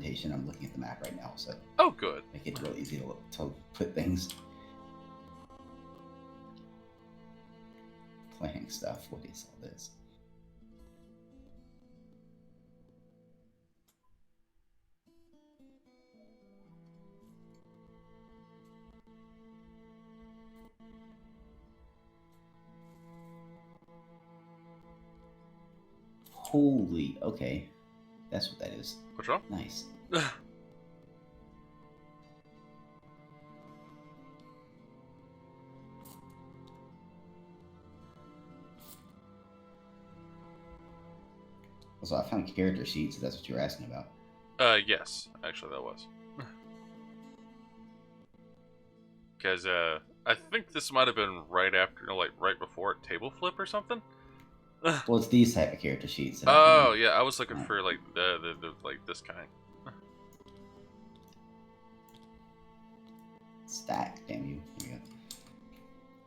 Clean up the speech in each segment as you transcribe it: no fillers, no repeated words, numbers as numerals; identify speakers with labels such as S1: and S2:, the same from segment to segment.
S1: orientation. I'm looking at the map right now, so
S2: Oh, good.
S1: make it real easy to put things. Playing stuff. What is all this? Holy, okay. That's what that is.
S2: What's wrong?
S1: Nice. Also, I found character sheets, if that's what you were asking about.
S2: Yes. Actually, that was. Because, I think this might have been right after, like, right before table flip or something?
S1: Well, it's these type of character sheets. That
S2: Oh, yeah, I was looking for, like, the like, this kind.
S1: Stack, damn you. Here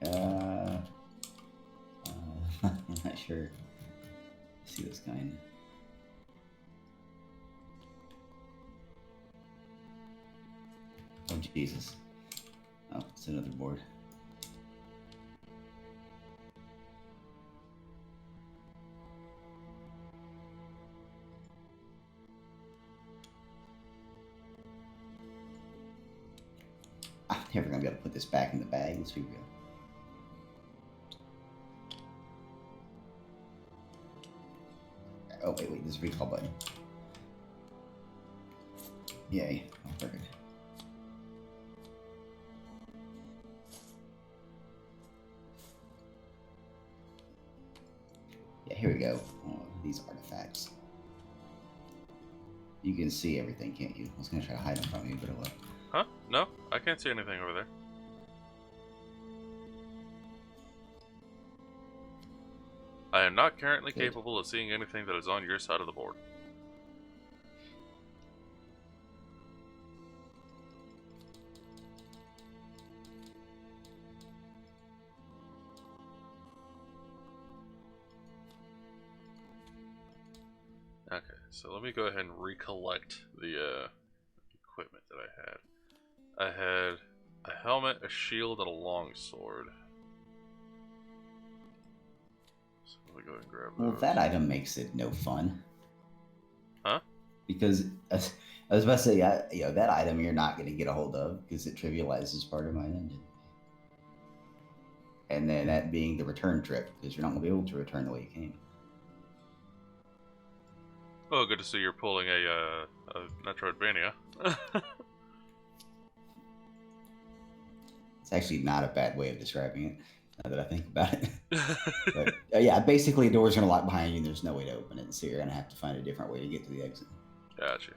S1: we go. I'm not sure. Let's see this kind. Oh, Jesus. Oh, it's another board. I'm never gonna be able to put this back in the bag. Let's figure it out. Oh, wait, there's a recall button. Yay. Oh, perfect. Yeah, here we go. Oh, these artifacts. You can see everything, can't you? I was gonna try to hide them from you, but it will.
S2: Huh? No, I can't see anything over there. I am not currently capable of seeing anything that is on your side of the board. Okay, so let me go ahead and recollect the equipment that I had. I had a helmet, a shield, and a longsword. So let me go ahead and grab those.
S1: Well, that item makes it no fun.
S2: Huh?
S1: Because I was about to say, that item you're not going to get a hold of because it trivializes part of my engine. And then that being the return trip, because you're not going to be able to return the way you came.
S2: Oh, good to see you're pulling a Metroidvania.
S1: It's actually not a bad way of describing it, now that I think about it. But yeah, basically, the door's going to lock behind you and there's no way to open it, so you're going to have to find a different way to get to the exit.
S2: Gotcha.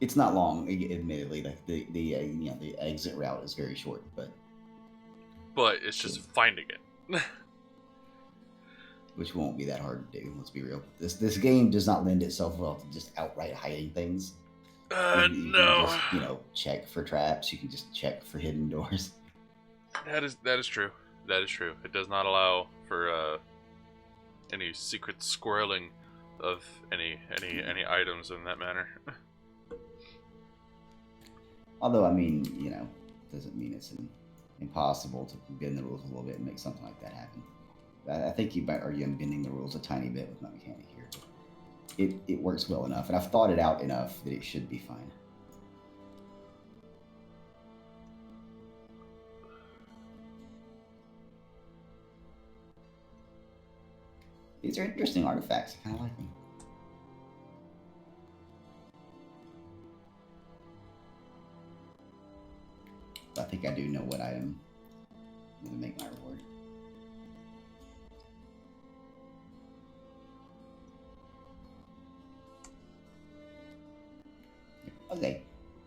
S1: It's not long, admittedly. Like the exit route is very short, but
S2: it's just finding it.
S1: Which won't be that hard to do. Let's be real. This game does not lend itself well to just outright hiding things. You
S2: No.
S1: can just, check for traps. You can just check for hidden doors.
S2: That is true. That is true. It does not allow for any secret squirreling of any items in that manner.
S1: Although, I mean, doesn't mean it's impossible to bend the rules a little bit and make something like that happen. I think you might argue I'm bending the rules a tiny bit with my mechanic here. It works well enough, and I've thought it out enough that it should be fine. These are interesting artifacts. I kind of like them. I think I do know what item I'm going to make my reward. Okay,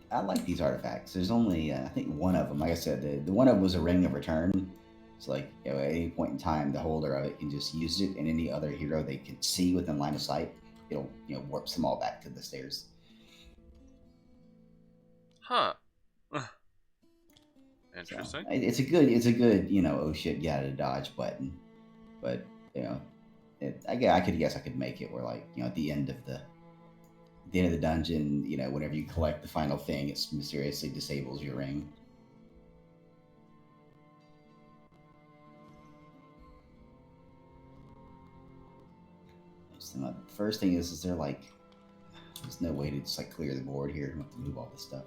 S1: I like these artifacts. There's only, I think, one of them. Like I said, the one of them was a Ring of Return. It's like, at any point in time, the holder of it can just use it, and any other hero they can see within line of sight, it'll, warps them all back to the stairs.
S2: Huh. Interesting.
S1: So, it's a good, oh shit, get out of dodge button. But, I could guess I could make it where, like, at the end of At the end of the dungeon, whenever you collect the final thing, it mysteriously disables your ring. So my first thing is there like, there's no way to just like clear the board here. I have to move all this stuff.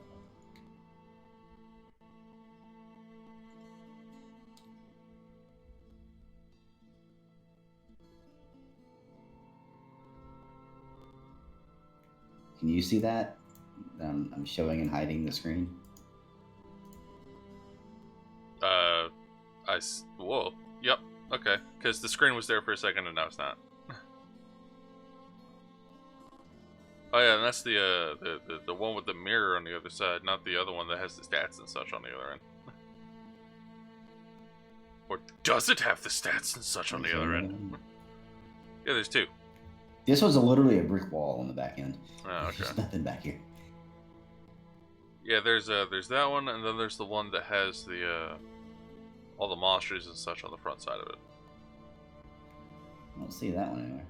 S1: Can you see that? I'm showing and hiding the screen.
S2: Whoa. Yep. Okay. Because the screen was there for a second and now it's not. Oh yeah, and that's the one with the mirror on the other side, not the other one that has the stats and such on the other end. Or does it have the stats and such on the other end? Yeah, there's two.
S1: This was literally a brick wall on the back end.
S2: Oh, okay.
S1: There's nothing back here.
S2: Yeah, there's that one, and then there's the one that has the all the monsters and such on the front side of it.
S1: I don't see that one anywhere.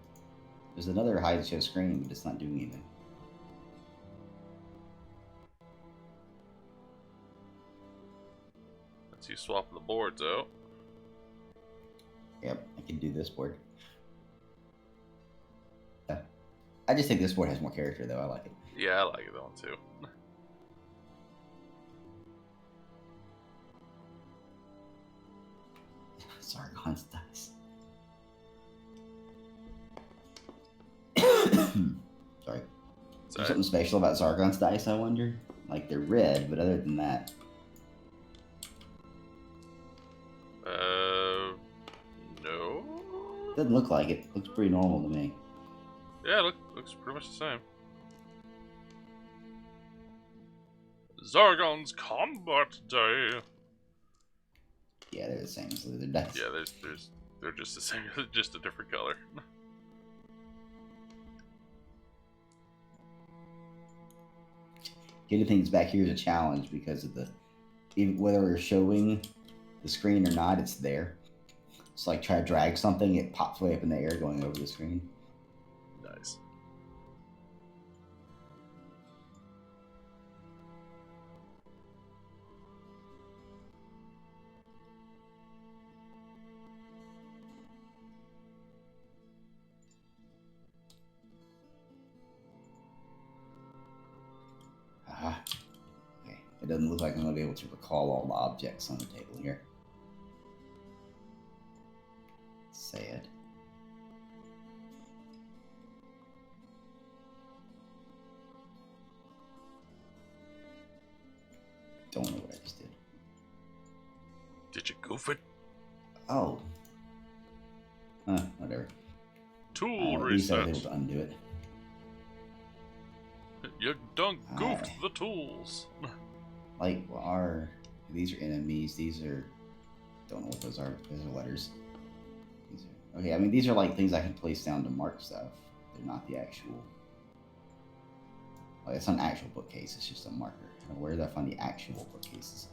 S1: There's another hide show screen, but it's not doing anything.
S2: Let's see, swapping the boards out.
S1: Yep, I can do this board. I just think this board has more character, though. I like it.
S2: Yeah, I like that one too.
S1: Sargon's dice. Sorry. Is there something special about Sargon's dice, I wonder? Like, they're red, but other than that...
S2: No?
S1: Doesn't look like it. Looks pretty normal to me.
S2: Yeah, looks pretty much the same. Zargon's combat die.
S1: Yeah, they're the same as the other dice.
S2: Yeah, they're just the same, just a different color.
S1: Getting things back here is a challenge because of whether we're showing the screen or not, it's there. It's like try to drag something, it pops way up in the air going over the screen.
S2: Nice.
S1: Okay. It doesn't look like I'm going to be able to recall all the objects on the table here. Sad. Don't know what I just did.
S2: Did you goof it?
S1: Oh. Whatever.
S2: Tool
S1: at least I
S2: reset.
S1: was able to undo it.
S2: You done goofed the tools.
S1: Like, these are enemies? These are... Don't know what those are. Those are letters. Okay, I mean, these are like things I can place down to mark stuff. They're not the actual... Like, it's not an actual bookcase, it's just a marker. Where did I find the actual bookcases?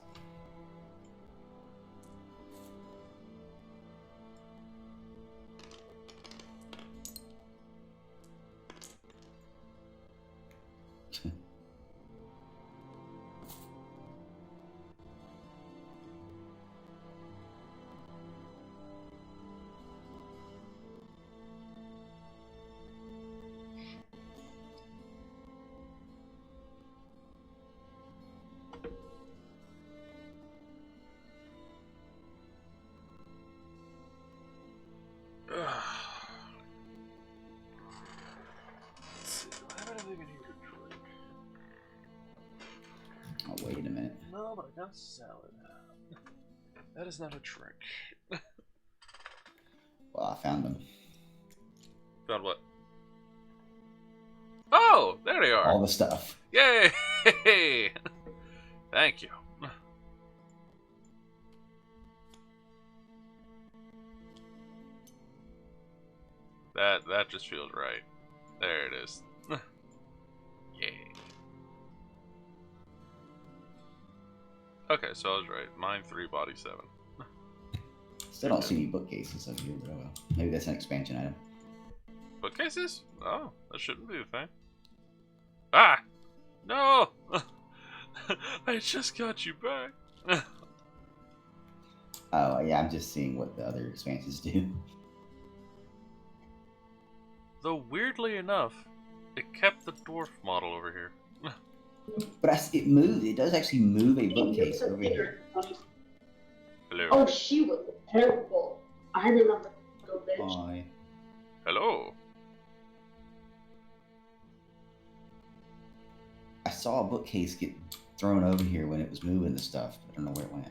S1: Oh, wait a minute.
S2: No, but I got salad. That is not a trick.
S1: Well, I found them.
S2: Found what? Oh, there they are.
S1: All the stuff.
S2: Yay! Thank you. That just feels right. There it is. Yay. Okay, so I was right. Mine 3, body 7.
S1: Still don't see any bookcases up here, but oh well. Maybe that's an expansion item.
S2: Bookcases? Oh, that shouldn't be a thing. Ah! No! I just got you back.
S1: Oh, yeah, I'm just seeing what the other expansions do.
S2: Though weirdly enough, it kept the dwarf model over here.
S1: But it moved. It does actually move a bookcase over here.
S2: Hello.
S3: Oh, she was terrible. I remember the little bitch.
S1: Oh,
S2: Hello.
S1: I saw a bookcase get thrown over here when it was moving the stuff. I don't know where it went.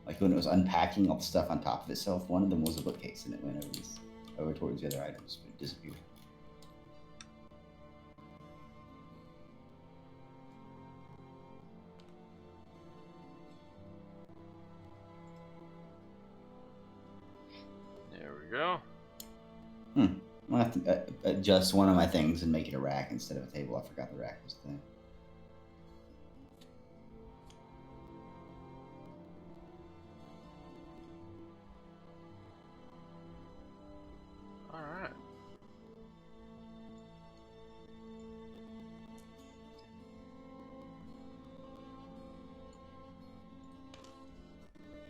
S1: Like when it was unpacking all the stuff on top of itself, one of them was a bookcase, and it went over towards the other items, but it disappeared.
S2: There we go.
S1: I'm gonna have to adjust one of my things and make it a rack instead of a table. I forgot the rack was the thing.
S2: Alright.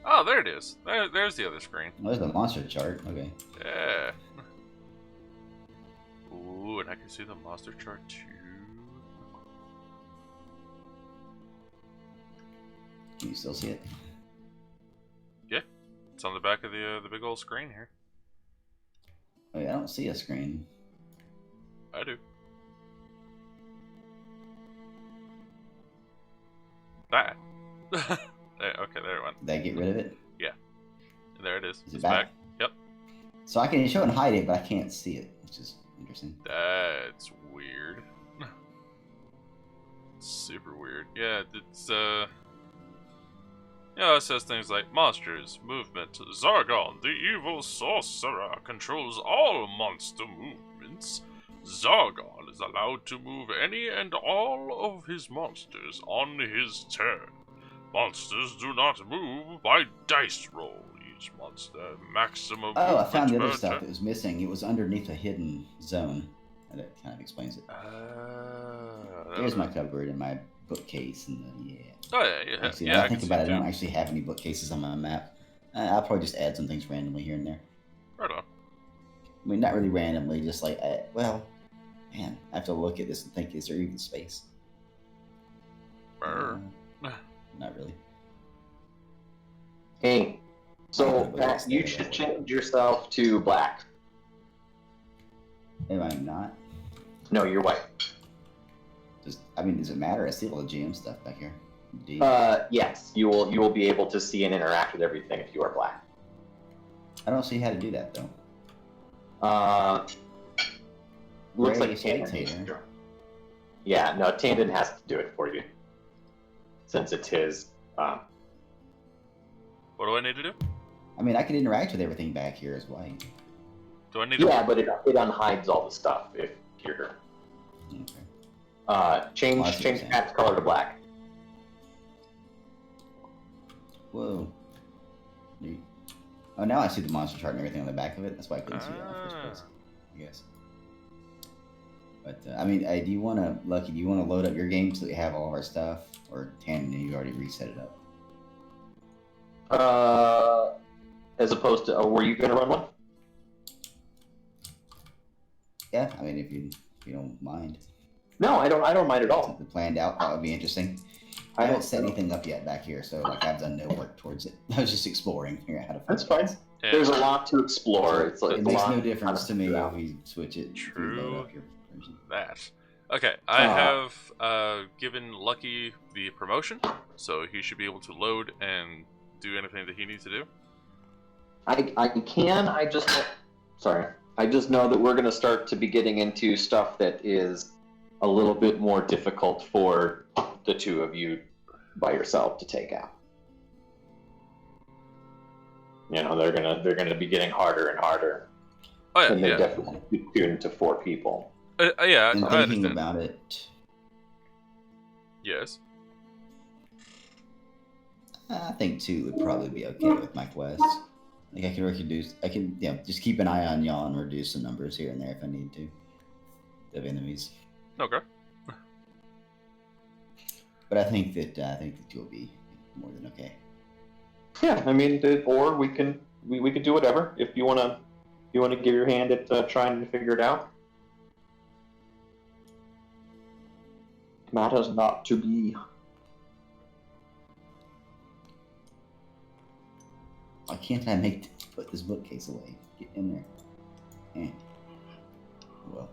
S2: Oh, there it is. There's the other screen.
S1: Oh, there's the monster chart. Okay.
S2: Yeah. Ooh, and I can see the monster chart too.
S1: Can you still see it?
S2: Yeah, it's on the back of the big old screen here.
S1: Oh, yeah, I don't see a screen.
S2: I do. That. Okay, there it went.
S1: Did I get rid of it?
S2: Yeah. There it is.
S1: Is it
S2: It's
S1: back?
S2: back. Yep.
S1: So I can show and hide it, but I can't see it, which is interesting.
S2: That's weird. Super weird. Yeah, it's yeah, it says things like monsters, movement, Zargon, the evil sorcerer, controls all monster movements. Zargon is allowed to move any and all of his monsters on his turn. Monsters do not move by dice roll. Each monster maximum.
S1: Oh, I found the
S2: movement
S1: other
S2: per
S1: stuff
S2: turn.
S1: that was missing. It was underneath a hidden zone. And that kind of explains it. Here's my cupboard and my bookcase and the, yeah.
S2: Oh yeah.
S1: Actually,
S2: Yeah,
S1: now
S2: I
S1: I think
S2: can
S1: about it, I
S2: see
S1: don't
S2: too.
S1: actually have any bookcases on my map. I'll probably just add some things randomly here and there.
S2: Right on.
S1: I mean, not really randomly, just like, well, man, I have to look at this and think, is there even space?
S2: Brr.
S1: Not really.
S4: Hey, so
S1: But
S4: Pat,
S1: it's
S4: you
S1: there,
S4: should
S1: that way.
S4: change yourself to black.
S1: Am I not?
S4: No, you're white.
S1: I mean, does it matter? I see all the GM stuff back here. D.
S4: Yes, you will be able to see and interact with everything if you are black.
S1: I don't see how to do that, though.
S4: Looks
S1: Gray
S4: like Tandon needs to
S1: Spectator.
S4: do it. Yeah, no, Tandon has to do it for you. Since it's his,
S2: What do I need to do?
S1: I mean, I can interact with everything back here as white.
S2: Do I need to?
S4: yeah, but it unhides all the stuff if you're,
S1: Okay.
S4: change
S1: Oh, I see what you're
S4: change
S1: saying.
S4: Pat's color to black.
S1: Whoa. Neat. Oh, now I see the monster chart and everything on the back of it. That's why I couldn't see it in the first place, I guess. But, I mean, do you want to, Lucky, do you want to load up your game so that you have all of our stuff? Or Tandon, you already reset it up?
S4: As opposed to, were you going to run one?
S1: Yeah, I mean, if you don't mind.
S4: No, I don't mind at all.
S1: Something planned out, that would be interesting. I haven't set anything up yet back here, so like I've done no work towards it. I was just exploring here how to find
S4: That's fine.
S2: Yeah.
S4: There's a lot to explore. It's like
S1: It
S4: a
S1: makes
S4: lot
S1: no difference to me
S4: figure
S1: if
S4: out.
S1: we switch it. if you
S2: True.
S1: load up your version.
S2: That. Okay, I have given Lucky the promotion, so he should be able to load and do anything that he needs to do.
S4: I can. I just know that we're going to start to be getting into stuff that is a little bit more difficult for the two of you by yourself to take out. You know, they're gonna be getting harder and harder,
S2: Oh yeah,
S4: and they
S2: yeah,
S4: definitely be tuned to 4 people.
S2: yeah.
S1: And
S2: I
S1: thinking
S2: understand.
S1: about it,
S2: Yes.
S1: I think 2 would probably be okay with my quest. Like I can just keep an eye on y'all and reduce the numbers here and there if I need to. Of enemies.
S2: Okay.
S1: But I think the two will be more than okay.
S4: Yeah, I mean, or we can do whatever if you wanna give your hand at trying to figure it out. Matters not to be.
S1: Why can't I put this bookcase away? Get in there. Well,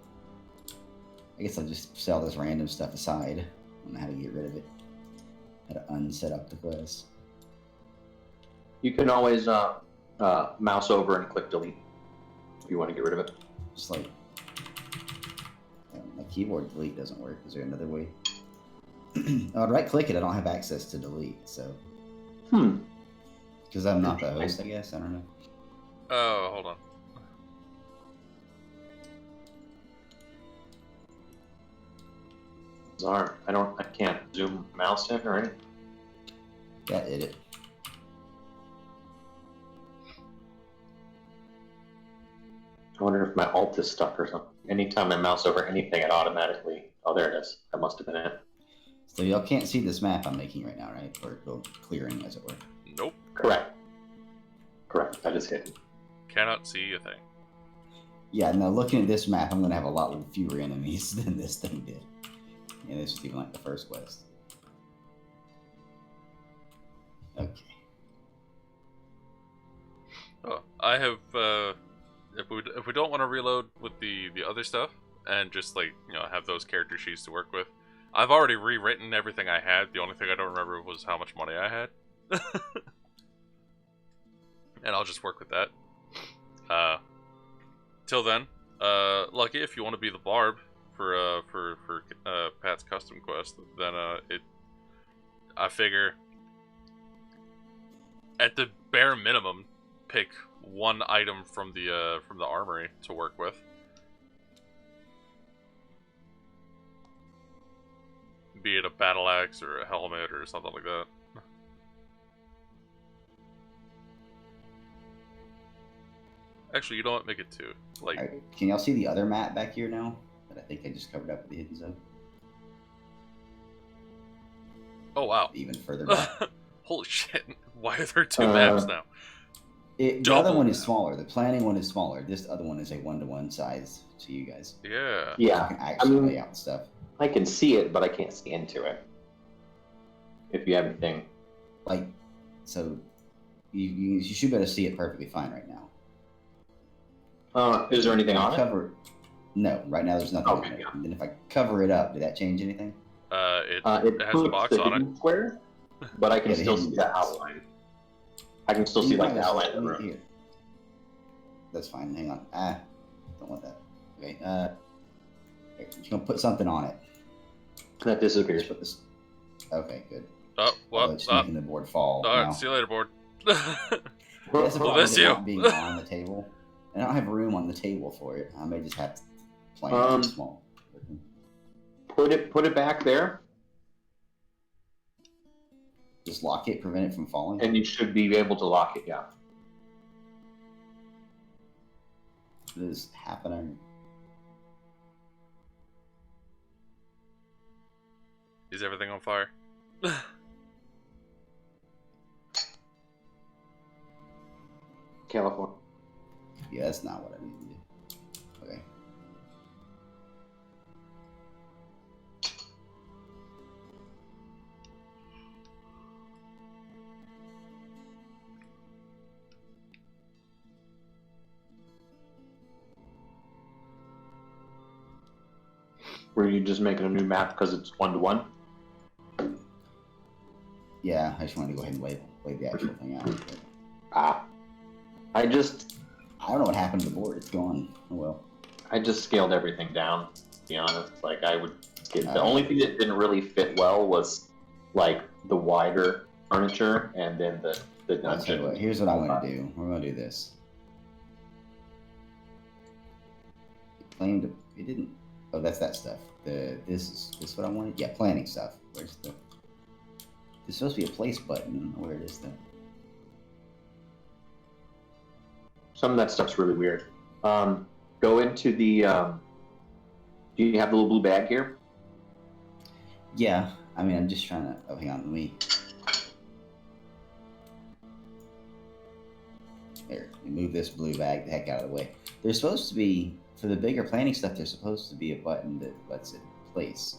S1: I guess I'll just set all this random stuff aside. I don't know how to get rid of it. How to unset up the quest.
S4: You can always mouse over and click delete if you want to get rid of it.
S1: Just like my keyboard delete doesn't work. Is there another way? I'd right click it. I don't have access to delete. So. Because I'm not the host, I guess. I don't know.
S2: Oh, hold on.
S4: Bizarre. I can't zoom mouse in or anything.
S1: Yeah, it.
S4: I wonder if my alt is stuck or something. Anytime I mouse over anything, it automatically. Oh, there it is. That must have been it.
S1: So y'all can't see this map I'm making right now, right? Or clearing, as it were.
S2: Nope.
S4: Correct. I just hit it.
S2: Cannot see a thing.
S1: Yeah, now looking at this map, I'm going to have a lot fewer enemies than this thing did. Yeah, this was even like the first quest. Okay.
S2: Oh, I have. If we don't want to reload with the other stuff and just like have those character sheets to work with, I've already rewritten everything I had. The only thing I don't remember was how much money I had. And I'll just work with that. Till then, Lucky, if you want to be the barb for Pat's custom quest, then I figure at the bare minimum, pick one item from the armory to work with. Be it a battle axe or a helmet or something like that. Actually, you know what? Make it two. Like,
S1: right. Can y'all see the other map back here now? That I think I just covered up with the hidden zone.
S2: oh wow!
S1: Even further back.
S2: Holy shit! Why are there two maps now?
S1: The other one is smaller. The planning one is smaller. This other one is a 1-to-1 size to you guys.
S2: Yeah.
S4: Yeah.
S1: You can actually lay out stuff.
S4: I can see it, but I can't see into it. If you have anything.
S1: Like, so you should be able to see it perfectly fine right now.
S4: Is there anything on it?
S1: No, right now there's nothing on it.
S4: Yeah.
S1: And then if I cover it up, did that change anything?
S2: It
S4: It
S2: has the box on it.
S4: Square, but I can still see the
S1: box.
S4: outline. I can still see like the outline of the room.
S1: Here. That's fine. Hang on. Don't want that. Okay. Here, I'm just gonna put something on it.
S4: That disappears.
S1: Just put this. Okay, good.
S2: Oh, well,
S1: It's making the board fall.
S2: all right,
S1: now.
S2: see you later, board.
S1: That's the
S2: Well,
S1: problem
S2: that's
S1: with it
S2: you.
S1: not being on the table. I don't have room on the table for it. I may just have to plan it small.
S4: Put it back there,
S1: Just lock it, prevent it from falling.
S4: and you should be able to lock it. Yeah.
S1: What is happening?
S2: Is everything on fire?
S4: California.
S1: Yeah, that's not what I need to do. Okay.
S4: Were you just making a new map because it's 1-to-1?
S1: Yeah, I just wanted to go ahead and lay the actual thing out. But
S4: I
S1: I don't know what happened to the board. It's gone. Oh well.
S4: just scaled everything down. To be honest, like I would get the only thing that didn't really fit well was like the wider furniture and then the
S1: I'll tell you what,
S4: dungeon.
S1: here's what I'm going to do. We're going to do this. It claimed it didn't. Oh, that's that stuff. This is what I wanted. Yeah, planning stuff. Where's the? There's supposed to be a place button. I don't know where it is though.
S4: Some of that stuff's really weird. Go into the Do you have the little blue bag here?
S1: Yeah, I mean, I'm just trying to. Oh, hang on, let me. There, let me move this blue bag the heck out of the way. There's supposed to be, for the bigger planning stuff, there's supposed to be a button that lets it place.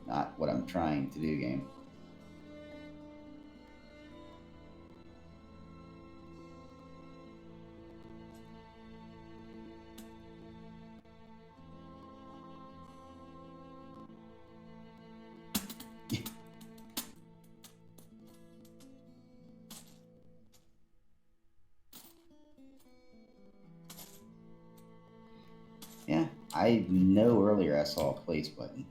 S1: Not what I'm trying to do, game. Yeah, I know earlier I saw a place button.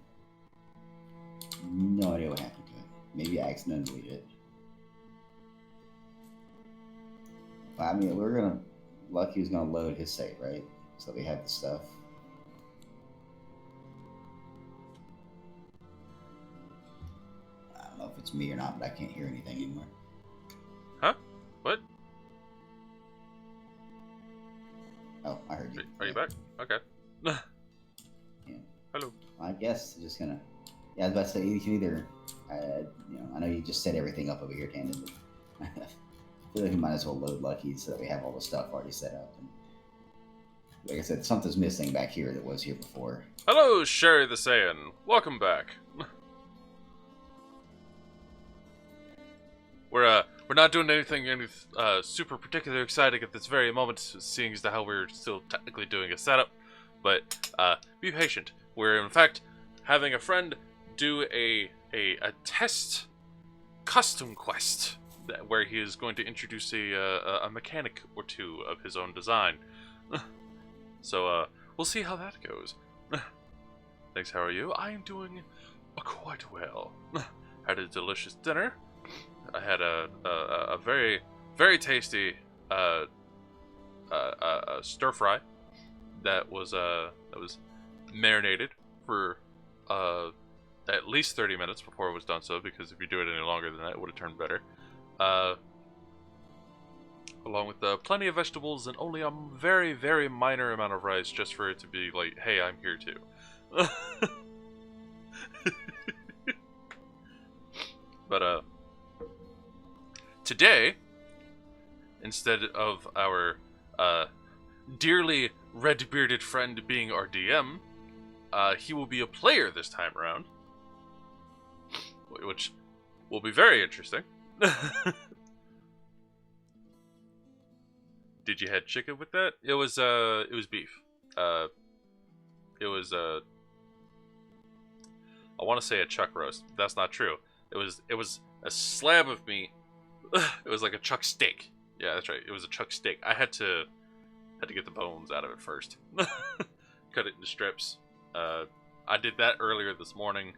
S1: No idea what happened to it. Maybe I accidentally deleted it. I mean, we're gonna. Lucky was gonna load his site, right? So we have the stuff. I don't know if it's me or not, but I can't hear anything anymore.
S2: Huh? What?
S1: Oh, I heard you.
S2: Are you back? Okay.
S1: Yeah.
S2: Hello.
S1: I guess just gonna. Yeah, I was about to say you can either. I know you just set everything up over here, Tandem, but I feel like we might as well load Lucky so that we have all the stuff already set up. And like I said, something's missing back here that was here before.
S2: Hello, Sherry the Saiyan. Welcome back. We're not doing anything super particularly exciting at this very moment, seeing as to how we're still technically doing a setup. But be patient. We're in fact having a friend do a test custom quest where he is going to introduce a mechanic or two of his own design. So we'll see how that goes. Thanks. How are you? I am doing quite well. Had a delicious dinner. I had a very, very tasty stir fry that was marinated for at least 30 minutes before it was done so, because if you do it any longer than that, it would have turned better. Along with plenty of vegetables and only a very, very minor amount of rice, just for it to be like, hey, I'm here too. But today, instead of our dearly red-bearded friend being our DM, he will be a player this time around, which will be very interesting. Did you had chicken with that? It was beef. It was I want to say a chuck roast. That's not true. It was a slab of meat. It was like a chuck steak. Yeah, that's right. It was a chuck steak. I had to get the bones out of it first. Cut it into strips. I did that earlier this morning,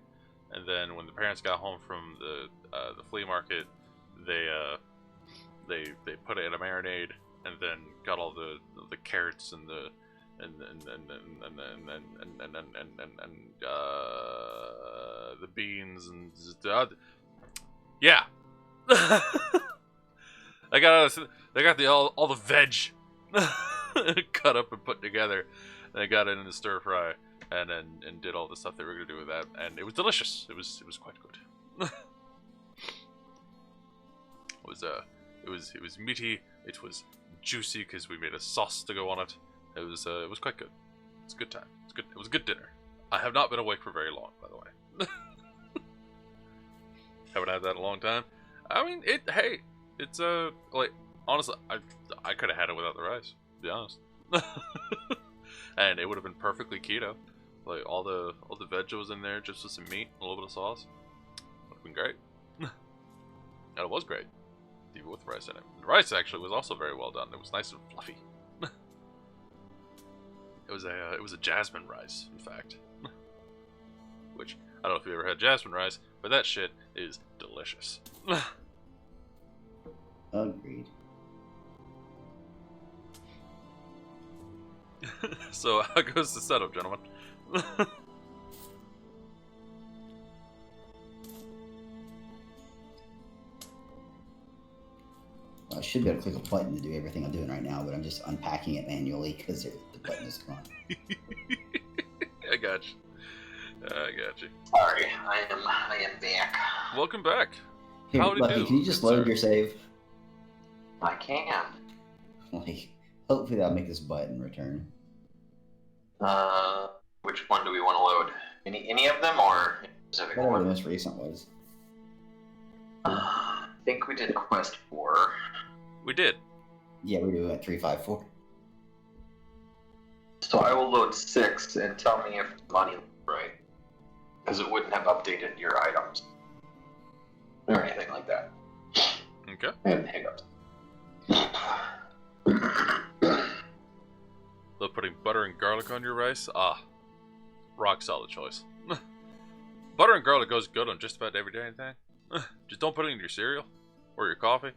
S2: and then when the parents got home from the flea market, they put it in a marinade, and then got all the carrots and the beans and yeah. They got all the veg cut up and put together. And they got it in the stir fry, and did all the stuff they were gonna do with that, and it was delicious. It was quite good. It was meaty. It was juicy because we made a sauce to go on it. It was quite good. It's a good time. It's good. It was a good dinner. I have not been awake for very long, by the way. Haven't had that in a long time. I mean, it's like honestly, I could have had it without the rice, to be honest. And it would have been perfectly keto. Like all the veg was in there, just with some meat, and a little bit of sauce. Would have been great. And it was great, even with rice in it. The rice actually was also very well done. It was nice and fluffy. It was a jasmine rice, in fact. Which I don't know if you ever had jasmine rice, but that shit is delicious.
S1: Agreed.
S2: So how goes the setup, gentlemen?
S1: So I should be able to click a button to do everything I'm doing right now, but I'm just unpacking it manually because the button is gone.
S2: I got you.
S4: Sorry, I am back.
S2: Welcome back.
S1: Here,
S2: Howdy
S1: Lucky,
S2: do,
S1: can you just
S2: good
S1: load
S2: sir.
S1: your save?
S4: I can.
S1: Like, hopefully that'll make this button return.
S4: Which one do we want to load? Any of them or any specific
S1: Whatever
S4: one?
S1: the most recent was.
S4: I think we did quest 4.
S2: We did.
S1: Yeah, we do at 354.
S4: So I will load 6 and tell me if the money is right. Because it wouldn't have updated your items. Or anything like that.
S2: Okay.
S4: I have hiccups.
S2: Love putting butter and garlic on your rice. Ah, rock solid choice. Butter and garlic goes good on just about every damn thing. Just don't put it in your cereal or your coffee.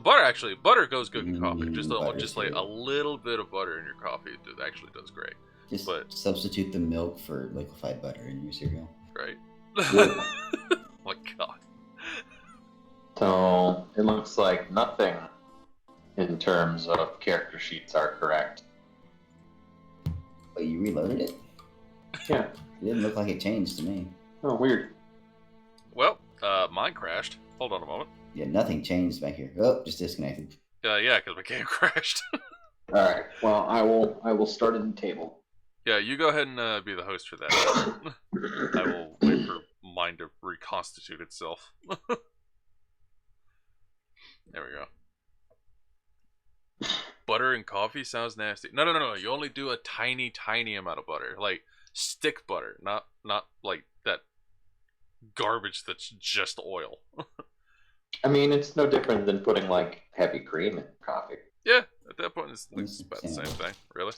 S2: Butter goes good in coffee. Just like a little bit of butter in your coffee actually does great.
S1: Just
S2: But-
S1: substitute the milk for liquefied butter in your cereal.
S2: Right?
S4: Good.
S2: My God.
S4: So it looks like nothing in terms of character sheets are correct.
S1: But you reloaded it?
S4: Yeah.
S1: It didn't look like it changed to me.
S4: Oh, weird.
S2: Well, mine crashed. Hold on a moment.
S1: Yeah, nothing changed back here. Oh, just disconnected.
S2: Yeah, because my game crashed.
S4: All right. Well, I will start a new table.
S2: Yeah, you go ahead and be the host for that. I will wait for mine to reconstitute itself. There we go. Butter and coffee sounds nasty. No. You only do a tiny amount of butter. Like, stick butter. Not like that garbage that's just oil.
S4: I mean, it's no different than putting like heavy cream in coffee.
S2: Yeah, at that point it's about the same thing, really.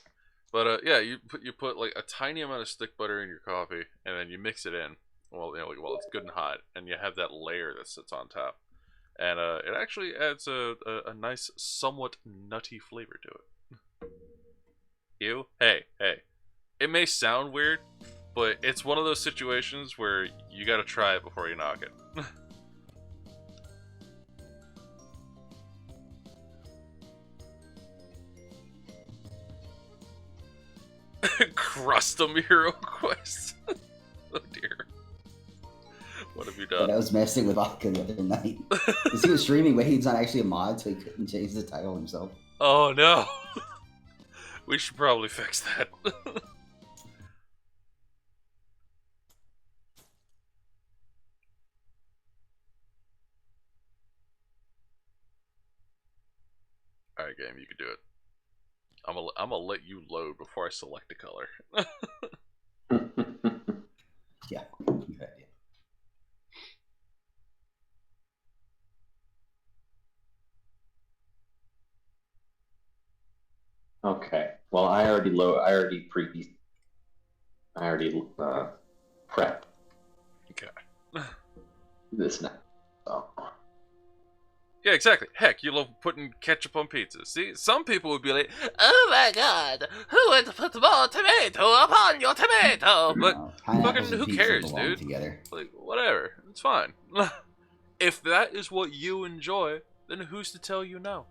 S2: But yeah, you put like a tiny amount of stick butter in your coffee, and then you mix it in. Well, while it's good and hot, and you have that layer that sits on top, and it actually adds a nice, somewhat nutty flavor to it. Ew. Hey. It may sound weird, but it's one of those situations where you gotta try it before you knock it. Crustum Hero Quest. Oh dear. What have you
S1: But
S2: done?
S1: I was messing with Akka the other night. Because he was streaming, but he's not actually a mod, so he couldn't change the title himself.
S2: Oh no. We should probably fix that. Alright, game, you can do it. I'm gonna let you load before I select a color.
S1: Yeah, good idea.
S4: Okay. Well, I already prepped
S2: Okay.
S4: this now. So.
S2: Yeah, exactly. Heck, you love putting ketchup on pizza. See, some people would be like, "Oh my God, who would put more tomato upon your tomato?" But
S1: No, pineapples
S2: fucking
S1: and
S2: who
S1: pizza
S2: cares,
S1: belong
S2: dude?
S1: Together.
S2: Like, whatever, it's fine. If that is what you enjoy, then who's to tell you no?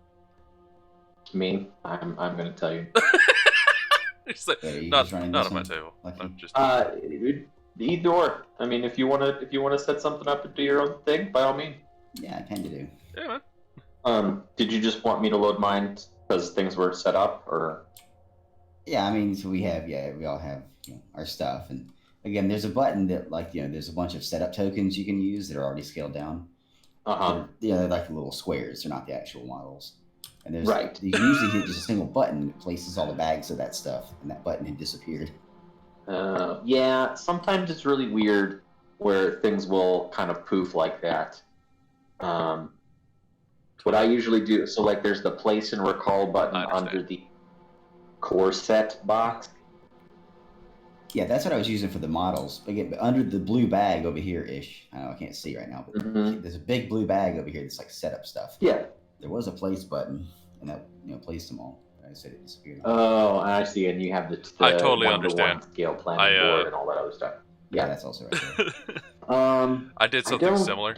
S4: Me, I'm gonna tell you.
S2: It's like,
S1: Yeah, you
S2: not
S1: just running
S2: not
S1: this
S2: on my
S1: one?
S2: table.
S1: Lucky?
S2: I'm just
S4: Either or. I mean, if you wanna set something up and do your own thing, by all means.
S1: Yeah, I kind of do.
S2: yeah, man.
S4: Did you just want me to load mine because things were set up, or?
S1: Yeah, I mean, so we all have our stuff, and again, there's a button that there's a bunch of setup tokens you can use that are already scaled down. They're like the little squares; they're not the actual models. And there's
S4: Right.
S1: You can usually hit just a single button that places all the bags of that stuff, and that button had disappeared.
S4: Yeah, sometimes it's really weird where things will kind of poof like that. What I usually do, so like there's the place and recall button
S2: I understand.
S4: under the core set box.
S1: Yeah, that's what I was using for the models. Again, but under the blue bag over here-ish, I know I can't see right now, but
S4: Mhm.
S1: there's a big blue bag over here that's like setup stuff.
S4: Yeah.
S1: There was a place button, and that placed them all. I said it disappeared.
S4: Oh, I see. And you have the
S2: I totally
S4: 1-to-1
S2: understand.
S4: scale planning board and all that other stuff.
S1: Yeah, that's also right there.
S2: I did something similar.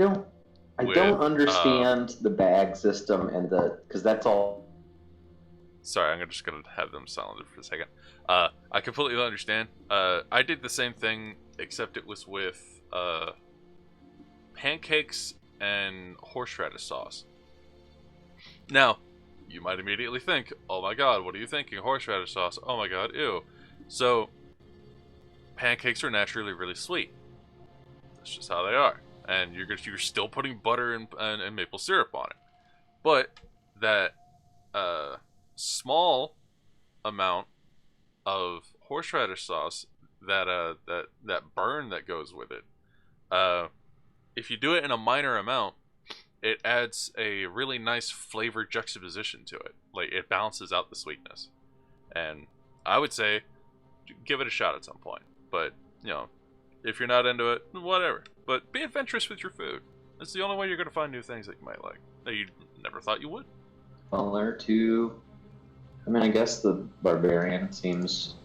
S4: I
S2: with,
S4: don't understand the bag system and because that's all.
S2: Sorry, I'm just gonna have them silent for a second. I completely understand. I did the same thing, except it was with pancakes and horseradish sauce. Now, you might immediately think, "Oh my God, what are you thinking? Horseradish sauce? Oh my God, ew." So, pancakes are naturally really sweet. That's just how they are, and you're still putting butter and maple syrup on it. But that small amount of horseradish sauce, that burn that goes with it, if you do it in a minor amount, it adds a really nice flavor juxtaposition to it. Like, it balances out the sweetness. And I would say give it a shot at some point. But, if you're not into it, whatever. But be adventurous with your food. It's the only way you're going to find new things that you might like, that you never thought you would.
S4: Color to. I mean, I guess the barbarian seems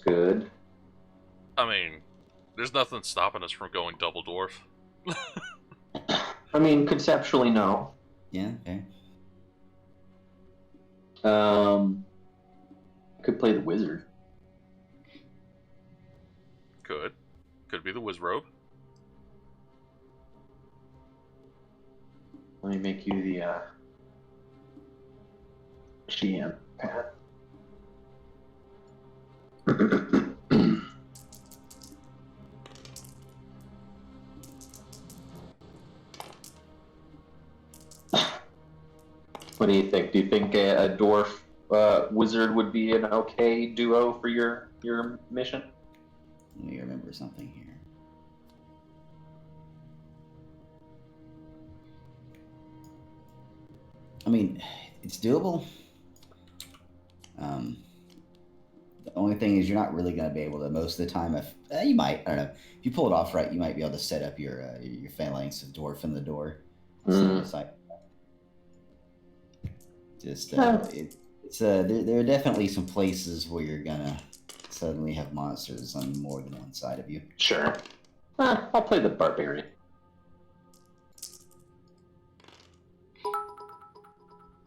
S4: good.
S2: I mean, there's nothing stopping us from going double dwarf.
S4: I mean, conceptually, no.
S1: Yeah, okay.
S4: Could play the wizard.
S2: Could be the Wizrobe.
S4: Let me make you the GM, Pat. What do you think? Do you think a dwarf wizard would be an okay duo for your mission?
S1: Let me remember something here. I mean, it's doable. The only thing is you're not really going to be able to, most of the time, if you might, I don't know, if you pull it off right, you might be able to set up your phalanx of dwarf in the door. So it's like, just, there are definitely some places where you're going to suddenly have monsters on more than one side of you.
S4: Sure. I'll play the barbarian.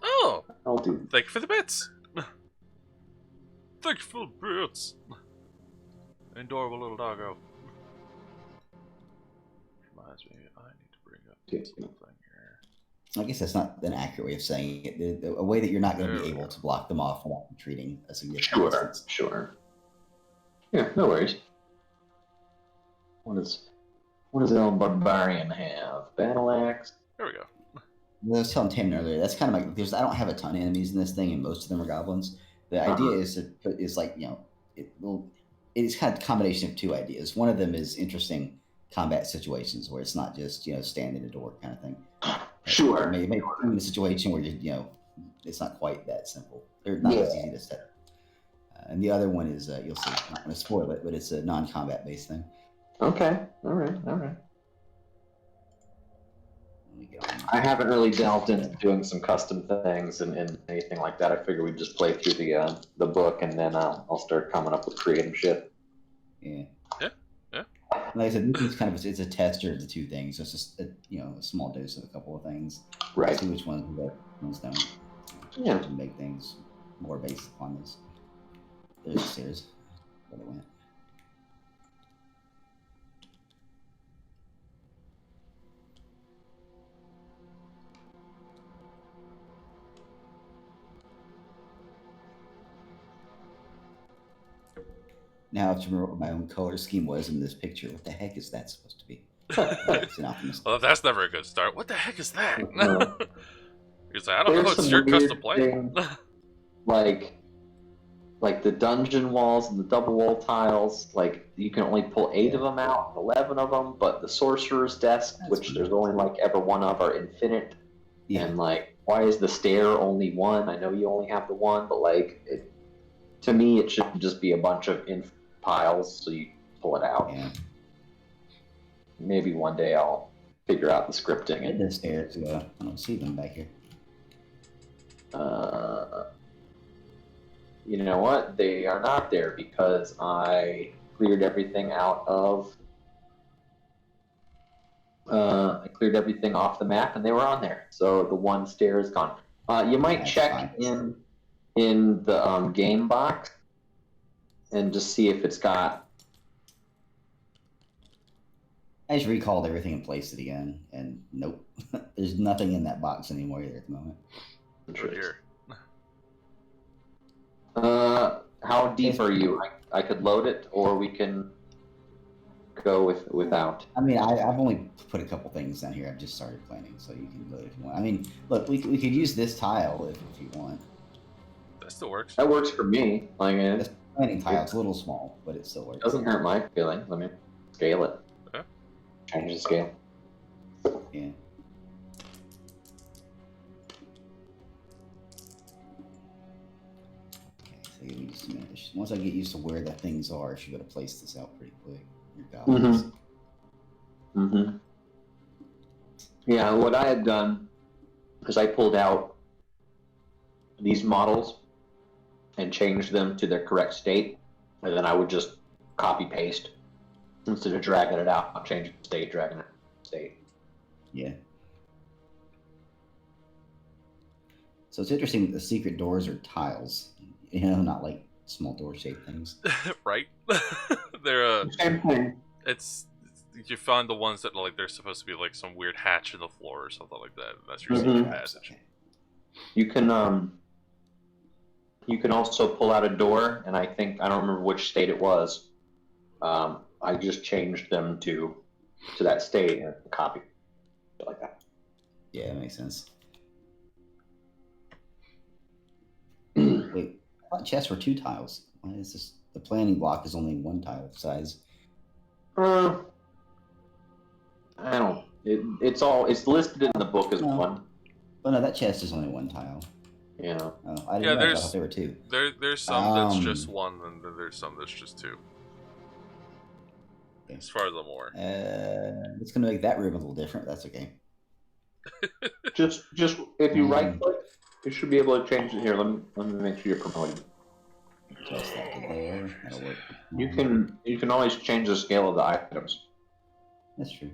S2: Oh!
S4: I'll do.
S2: Thank you for the bits! Thank you for the bits! Adorable little doggo. Reminds me, I need to bring up something here.
S1: I guess that's not an accurate way of saying it. A way that you're not going to be able to block them off without retreating a significant distance.
S4: Sure. Yeah, no worries. What does El Barbarian have? Battle axe.
S2: There we go.
S1: I was telling Tammin earlier, that's kind of like, because I don't have a ton of enemies in this thing, and most of them are goblins. The idea is to put, is like, it's kind of a combination of two ideas. One of them is interesting combat situations where it's not just, stand in a door kind of thing.
S4: Sure.
S1: Maybe in a situation where it's not quite that simple. They're not as easy to set up. And the other one is, you'll see, I'm not going to spoil it, but it's a non-combat based thing.
S4: Okay. All right. I haven't really delved into doing some custom things and anything like that. I figure we'd just play through the book, and then I'll start coming up with creative shit.
S1: Yeah.
S2: Yeah.
S1: Like I said, this is it's a tester of the two things. So it's just a small dose of a couple of things.
S4: Right.
S1: See which ones work, ones don't.
S4: Yeah.
S1: To make things more based upon this. There's the stairs. Where it went. Now I have to remember what my own color scheme was in this picture. What the heck is that supposed to be? It's an alchemist.
S2: Well, that's never a good start. What the heck is that? He's like, I don't
S4: There's
S2: know. It's
S4: some
S2: your
S4: weird
S2: custom plan.
S4: like the dungeon walls and the double wall tiles. Like you can only pull 8 of them out, 11 of them. But the sorcerer's desk, which there's only ever one of, are infinite.
S1: Yeah.
S4: And why is the stair only one? I know you only have the one, but to me, it should just be a bunch of piles, so you pull it out.
S1: Yeah.
S4: Maybe one day I'll figure out the scripting.
S1: And the stairs. I don't see them back here.
S4: You know what? They are not there because I cleared everything out of I cleared everything off the map, and they were on there. So the one stair is gone. You might
S1: That's
S4: check
S1: fine.
S4: in the game box and just see if it's got.
S1: I just recalled everything and placed it again, and nope, there's nothing in that box anymore either at the moment.
S2: Oh dear.
S4: How deep are you? I could load it, or we can go without.
S1: I mean, I've only put a couple things down here. I've just started planning, so you can load if you want. I mean, look, we could use this tile if you want.
S2: That still works.
S4: That works for me. Like
S1: This planning tile, it's a little small, but it still works.
S4: Doesn't hurt my feeling. Let me scale it.
S2: Okay.
S4: Change the scale.
S1: Yeah. Okay, so give me just a minute. Once I get used to where the things are, I should be able to place this out pretty quick. Your goblins.
S4: Mm-hmm. Yeah, what I had done is I pulled out these models and changed them to their correct state, and then I would just copy paste instead of dragging it out, changing the state, dragging it state.
S1: Yeah. So it's interesting that the secret doors are tiles, not like small door shaped things.
S2: Right? They're
S4: Same thing.
S2: it's you find the ones that like they're supposed to be like some weird hatch in the floor or something like that. That's your secret passage.
S4: You can also pull out a door, and I don't remember which state it was. I just changed them to that state and copy like that.
S1: Yeah, that makes sense. Wait, I thought chests were 2 tiles. Why is this? The planning block is only 1 tile size.
S4: I don't. It's listed in the book as
S1: No.
S4: 1.
S1: Oh no, that chest is only 1 tile.
S4: You know.
S1: Oh, I didn't know. I
S2: there's
S1: thought there were 2.
S2: there's some that's just 1, and then there's some that's just 2.
S1: Okay.
S2: As far as I'm aware.
S1: It's gonna make that room a little different. That's okay.
S4: Just if you right click, you should be able to change it here. Let me make sure you're promoted.
S1: Adjust that to there. That'll work.
S4: You can always change the scale of the items.
S1: That's true.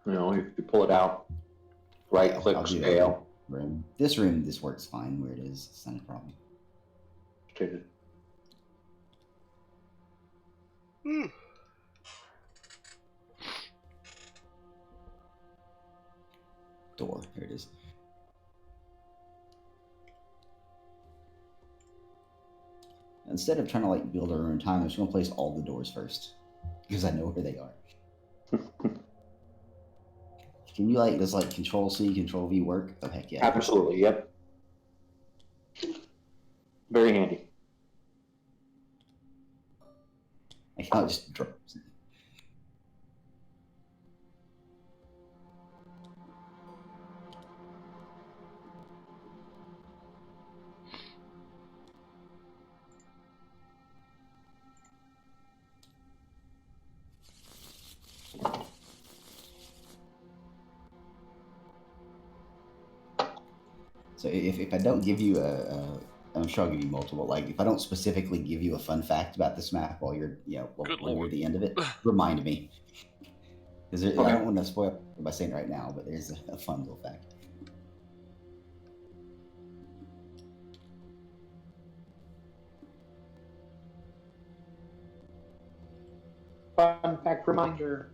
S4: You know, if you pull it out, right
S1: Yeah,
S4: click
S1: I'll do that.
S4: scale.
S1: Room. This works fine where it is. It's not a problem.
S4: Change it.
S1: Door. Here it is. Instead of trying to like build our own time, I'm just gonna place all the doors first because I know where they are. Can you like does like Control C, Control V work? Oh heck yeah!
S4: Absolutely. Yep. Very handy.
S1: I can't just drop. So if I don't give you I'm sure I'll give you multiple. Like if I don't specifically give you a fun fact about this map while you're
S2: Good
S1: when you're
S2: lord.
S1: at the end of it, remind me. Because I
S4: Okay.
S1: don't want to spoil it by saying it right now, but there's a fun little fact.
S4: Fun fact reminder.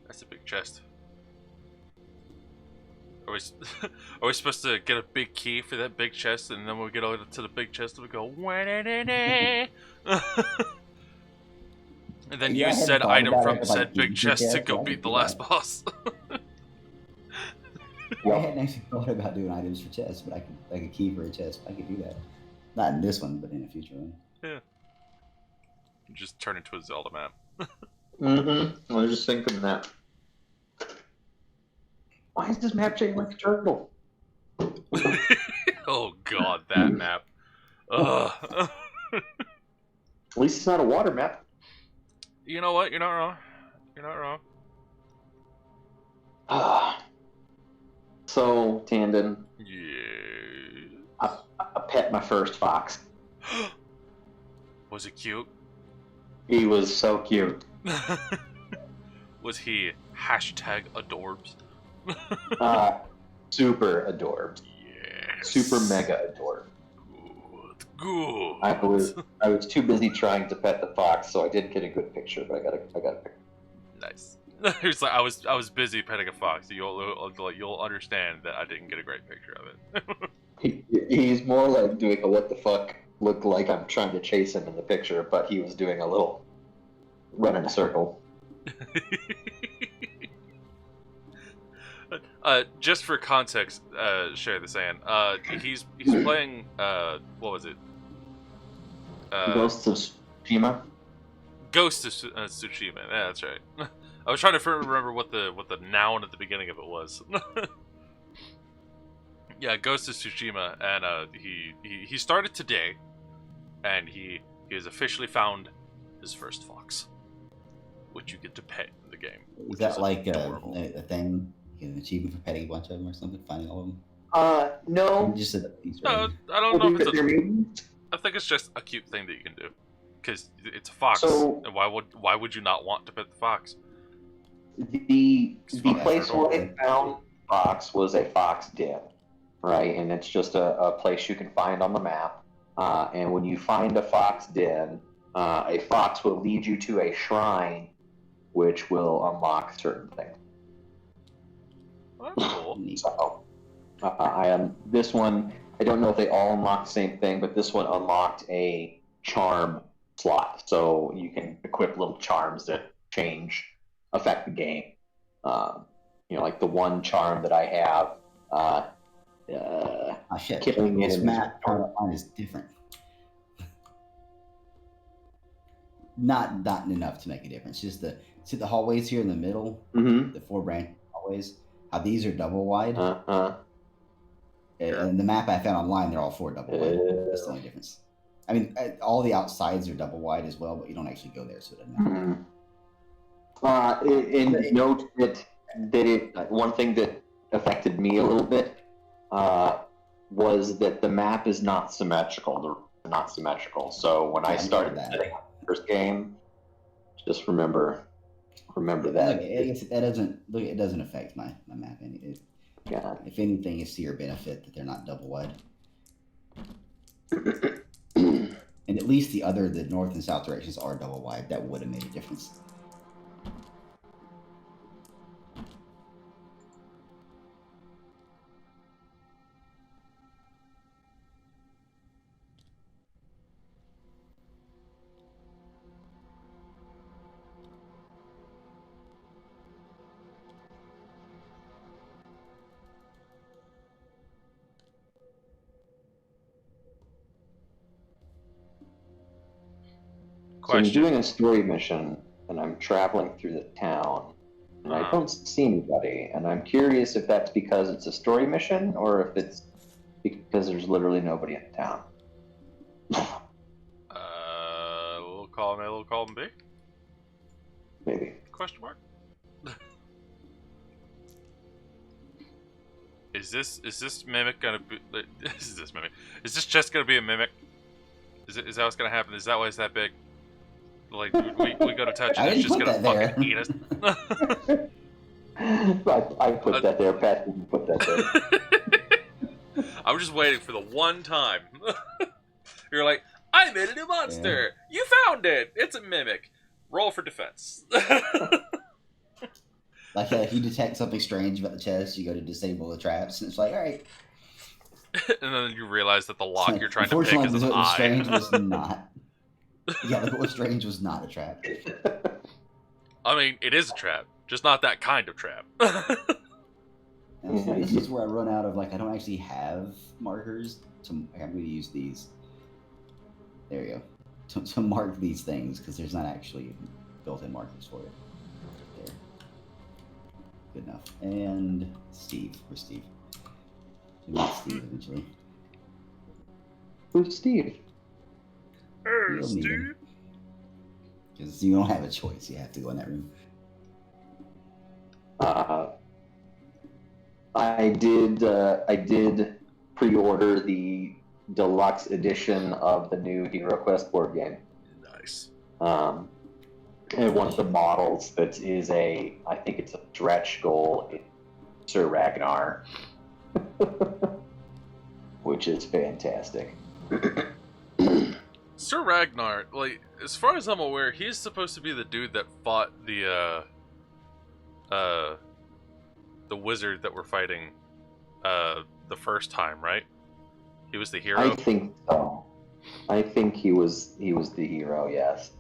S2: That's a big chest. Are we, are we supposed to get a big key for that big chest, and then when we get over to the big chest, we go, and then
S1: Yeah, I
S2: use
S1: hadn't
S2: said
S1: thought
S2: item
S1: about
S2: from
S1: it, but
S2: said
S1: I
S2: big
S1: did
S2: chest to
S1: that,
S2: go
S1: so I
S2: beat
S1: could
S2: the
S1: do
S2: last
S1: that.
S2: boss.
S1: I hadn't actually thought about doing items for chests, but I could like a key for a chest. I could do that. Not in this one, but in a future one.
S2: Yeah. Just turn into a Zelda map.
S4: Mm-hmm. I was just thinking that. Why is this map shaped like a turtle?
S2: Oh god, that map. Ugh.
S4: At least it's not a water map.
S2: You know what? You're not wrong. You're not wrong.
S4: So, Tandon,
S2: Yeah.
S4: I pet my first fox.
S2: Was it cute?
S4: He was so cute.
S2: Was he #adorbs?
S4: Super adorbed.
S2: Yes.
S4: Super mega adorbed.
S2: Good.
S4: I was too busy trying to pet the fox, so I didn't get a good picture, but I got a picture.
S2: Nice. It's like I was busy petting a fox. You'll understand that I didn't get a great picture of it.
S4: He's more like doing a what the fuck look like I'm trying to chase him in the picture, but he was doing a little run in a circle.
S2: Just for context, Shay the Sand, he's playing, what was it?
S4: Ghosts of Tsushima?
S2: Ghost of Tsushima, yeah, that's right. I was trying to remember what the noun at the beginning of it was. Yeah, Ghost of Tsushima, and he started today, and he has officially found his first fox, which you get to pet in the game.
S1: Is that like a thing? An achievement for petting a bunch of them or something? Finding all of them?
S4: No.
S1: Just a
S2: I don't know if it's I think it's just a cute thing that you can do, because it's a fox, and why would you not want to pet the fox?
S4: The place where I found fox was a fox den, right? And it's just a place you can find on the map. And when you find a fox den, a fox will lead you to a shrine, which will unlock certain things.
S2: Oh, cool.
S4: So, this one, I don't know if they all unlock the same thing, but this one unlocked a charm slot, so you can equip little charms that affect the game. Like the one charm that I have.
S1: Shit.
S4: Killing
S1: This
S4: it
S1: map on is different. Not enough to make a difference. Just see the hallways here in the middle, the 4 branch hallways. How these are double wide. And the map I found online, they're all 4 double wide. That's the only difference. I mean, all the outsides are double wide as well, but you don't actually go there, so it doesn't matter.
S4: And note that one thing that affected me a little bit was that the map is not symmetrical. They're not symmetrical. So when I started setting up the first game, just remember that.
S1: It doesn't affect my map.
S4: Yeah.
S1: If anything, it's to your benefit that they're not double wide. And at least the north and south directions are double wide. That would have made a difference.
S4: So I'm doing a story mission, and I'm traveling through the town, and I don't see anybody, and I'm curious if that's because it's a story mission, or if it's because there's literally nobody in town.
S2: Little column A, little column B?
S4: Maybe.
S2: Question mark? Is this mimic gonna be? Is this just gonna be a mimic? Is that what's gonna happen? Is that why it's that big? Like we go to touch it, and it's just gonna fucking eat us.
S4: I put that there. Pat didn't put that there.
S2: I'm just waiting for the one time. You're like, I made a new monster. Yeah. You found it. It's a mimic. Roll for defense.
S1: Like if you detect something strange about the chest, you go to disable the traps, and it's like, all right.
S2: And then you realize that the lock you're trying to pick is an eye.
S1: Strange was not. Yeah, look what strange was not a trap.
S2: I mean, it is a trap, just not that kind of trap.
S1: This is where I run out of, I don't actually have markers. I'm going to use these. There you go. To mark these things, because there's not actually built-in markers for it. There. Good enough. And Steve. Where's Steve? We'll meet Steve eventually.
S4: Who's Steve?
S2: Hey, Steve.
S1: Because you don't have a choice. You have to go in that room.
S4: I did pre-order the deluxe edition of the new Hero Quest board game.
S2: Nice.
S4: And one of the models that is I think it's a stretch goal, Sir Ragnar, which is fantastic.
S2: Sir Ragnar, like, as far as I'm aware, he's supposed to be the dude that fought the wizard that we're fighting, the first time, right? He was the hero?
S4: I think so. I think he was the hero, yes.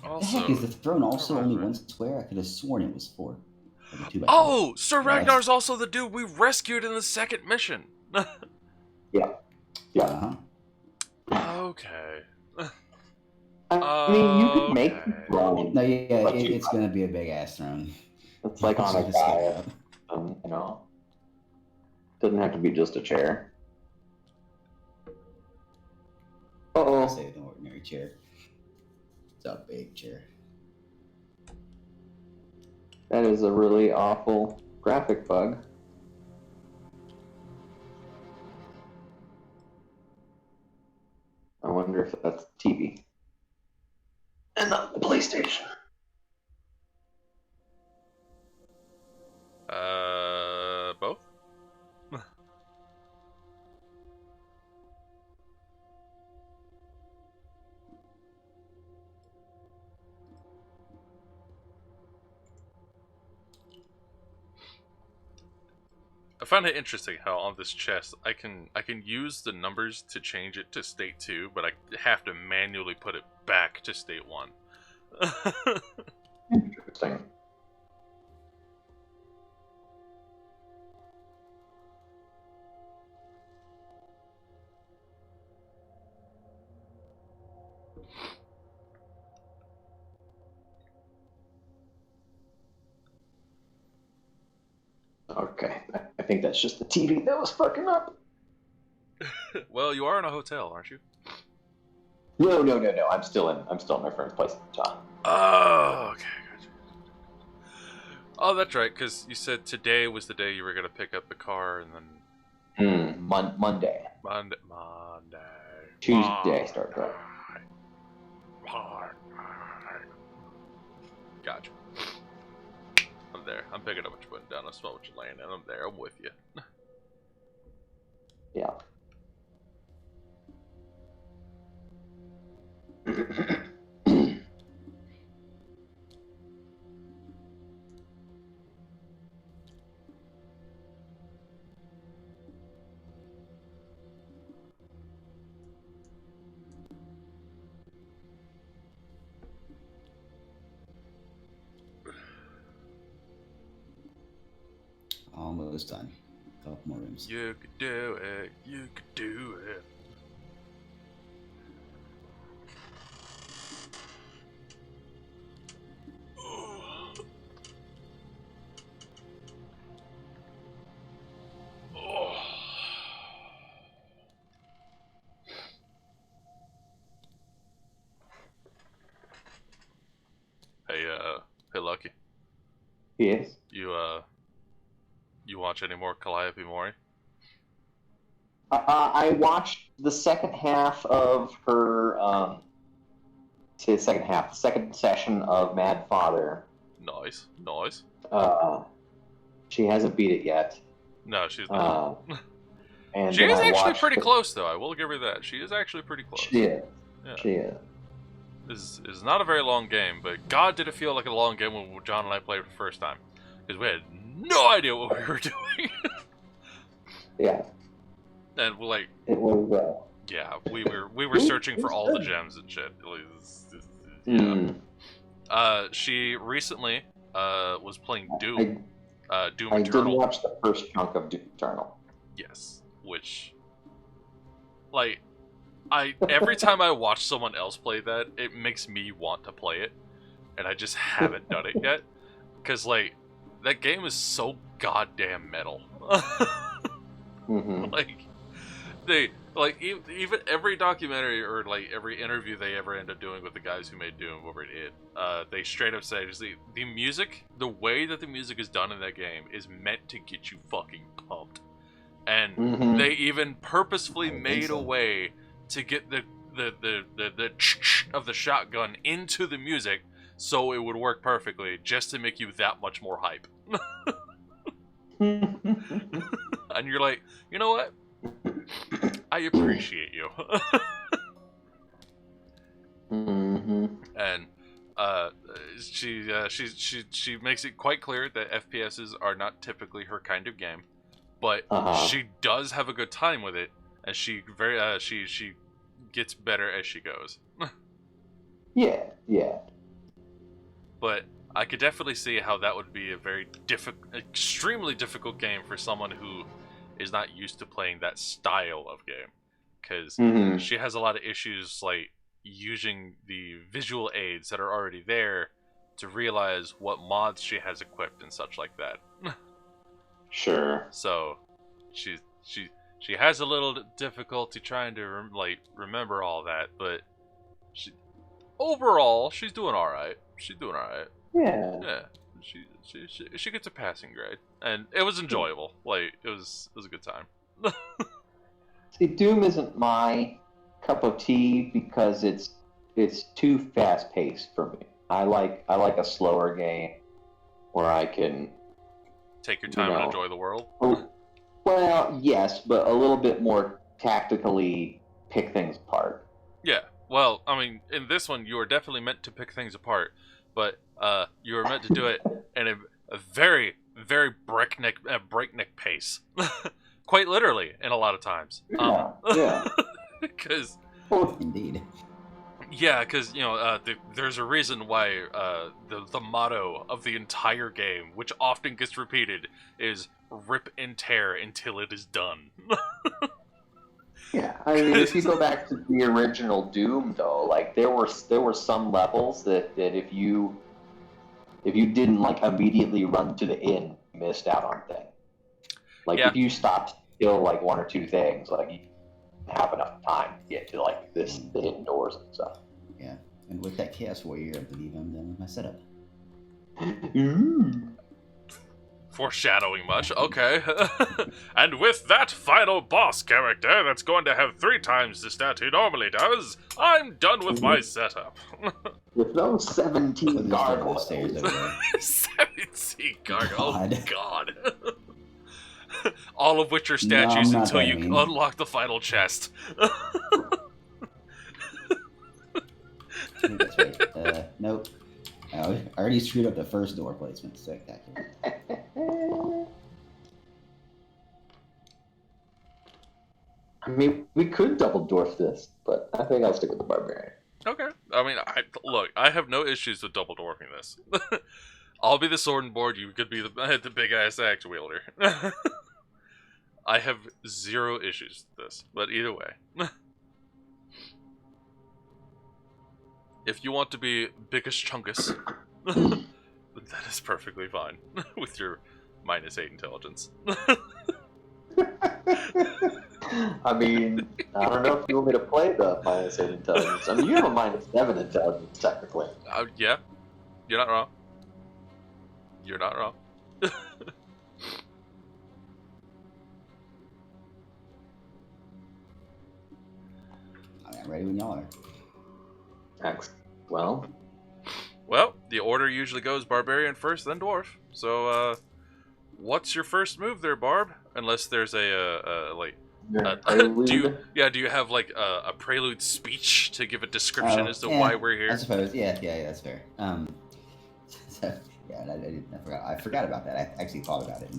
S1: The heck, is the throne also only one square? I could have sworn it was 4. Like a 2x4.
S2: Oh, Sir Ragnar's also the dude we rescued in the second mission.
S4: Yeah.
S1: Uh-huh.
S2: Okay.
S4: I mean, you could make the throne.
S1: No, yeah, it's going to be a big-ass throne.
S4: It's like on a diet. You know, doesn't have to be just a chair.
S1: I'll say an ordinary chair. It's a big chair.
S4: That is a really awful graphic bug. I wonder if that's TV. And not the PlayStation.
S2: Both? I find it interesting how on this chest I can use the numbers to change it to state 2, but I have to manually put it back to state 1.
S4: Interesting. Okay, I think that's just the TV that was fucking up.
S2: Well, you are in a hotel, aren't you?
S4: No. I'm still in my friend's place. John.
S2: Oh, okay. Gotcha. Oh, that's right, because you said today was the day you were going to pick up the car, and then...
S4: Monday.
S2: Monday.
S4: Tuesday, start going.
S2: Gotcha. I'm there. I'm picking up what you're putting down. I smell what you're laying in. I'm there. I'm with you.
S4: Yeah.
S1: Almost done. A couple more rooms.
S2: You could do it. You could do it. Hey, Lucky.
S4: Yes.
S2: You watch any more Calliope Mori?
S4: I watched the second half of her, the second session of Mad Father.
S2: Nice.
S4: She hasn't beat it yet.
S2: No, she's not.
S4: And
S2: she is actually pretty close, though. I will give her that. She is actually pretty close.
S4: She is.
S2: Yeah.
S4: She is.
S2: This is not a very long game, but God, did it feel like a long game when John and I played it the first time. Because we had no idea what we were doing.
S4: Yeah.
S2: And we're like...
S4: It was,
S2: yeah, we were searching for all the gems and shit. Yeah. She recently was playing Doom. Doom
S4: I
S2: Eternal.
S4: did watch the first chunk of Doom Eternal.
S2: Yes, which... Like... every time I watch someone else play that, it makes me want to play it, and I just haven't done it yet. Because, like, that game is so goddamn metal.
S4: Mm-hmm.
S2: Even every documentary or, like, every interview they ever end up doing with the guys who made Doom over at id, they straight up say, just the music, the way that the music is done in that game is meant to get you fucking pumped. And they even purposefully made a way to get the of the shotgun into the music so it would work perfectly, just to make you that much more hype. And you're like, you know what? I appreciate you.
S4: Mm-hmm.
S2: And she makes it quite clear that FPSs are not typically her kind of game, but she does have a good time with it, and she gets better as she goes.
S4: Yeah.
S2: But I could definitely see how that would be a very extremely difficult game for someone who is not used to playing that style of game, because she has a lot of issues like using the visual aids that are already there to realize what mods she has equipped and such like that.
S4: Sure.
S2: So she has a little difficulty trying to remember all that, but overall she's doing all right.
S4: Yeah.
S2: Yeah, she gets a passing grade, and it was enjoyable. Like it was a good time.
S4: See, Doom isn't my cup of tea because it's too fast paced for me. I like a slower game where I can
S2: take your time and enjoy the world.
S4: Well, yes, but a little bit more tactically pick things apart.
S2: Yeah. Well, I mean, in this one, you were definitely meant to pick things apart, but you were meant to do it in a very, very breakneck pace. Quite literally, in a lot of times.
S4: Yeah.
S2: Because...
S1: Indeed.
S2: Yeah, because, there's a reason why the motto of the entire game, which often gets repeated, is rip and tear until it is done.
S4: Yeah, I mean, if you go back to the original Doom, though, like there were some levels that if you didn't like immediately run to the inn, you missed out on things. Like if you stopped to kill like one or two things, like you didn't have enough time to get to like the hidden doors and stuff.
S1: Yeah, and with that Chaos Warrior, I believe I'm done with my setup.
S2: Foreshadowing much, okay. And with that final boss character that's going to have 3 times the stat he normally does, I'm done with my setup.
S4: With those 17 gargoyles.
S2: 17 gargoyles, oh god. All of which are statues until you unlock the final chest.
S1: I think that's right. Nope. I already screwed up the first door placement. Spectacular.
S4: I mean, we could double dwarf this, but I think I'll stick with the barbarian.
S2: Okay. I mean, I have no issues with double dwarfing this. I'll be the sword and board. You could be the big ass axe wielder. I have 0 issues with this, but either way. If you want to be biggest chunkus, that is perfectly fine with your -8 intelligence.
S4: I mean, I don't know if you want me to play the -8 intelligence. I mean, you have a -7 intelligence, technically.
S2: Yeah. You're not wrong. You're not wrong.
S1: I'm ready when y'all are.
S4: Well,
S2: the order usually goes barbarian first, then dwarf. So, what's your first move there, Barb? Unless there's do you have like a prelude speech to give a description as to why we're here?
S1: I suppose, yeah, that's fair. So, yeah, I forgot about that. I actually thought about it.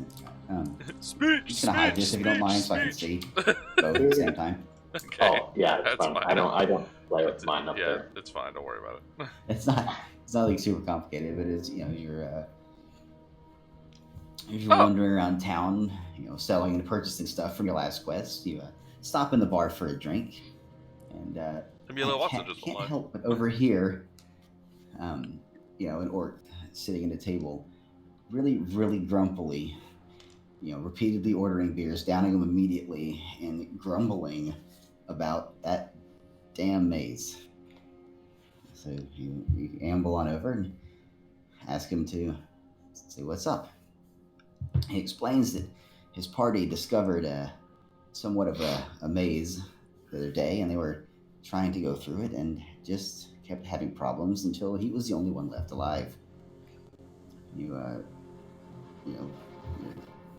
S2: Speech.
S1: I'm just gonna hide this if you don't mind, so I can see both at the same time.
S2: Okay.
S4: Oh yeah, that's fine. I don't play with mine up there.
S2: It's fine. Don't worry about it.
S1: It's not like super complicated, but it's you're wandering around town, selling and purchasing stuff from your last quest. You stop in the bar for a drink, and can't help but overhear, an orc sitting at a table, really, really grumpily, repeatedly ordering beers, downing them immediately, and grumbling about that damn maze. So you amble on over and ask him to say what's up. He explains that his party discovered somewhat of a maze the other day, and they were trying to go through it and just kept having problems until he was the only one left alive. You, you know,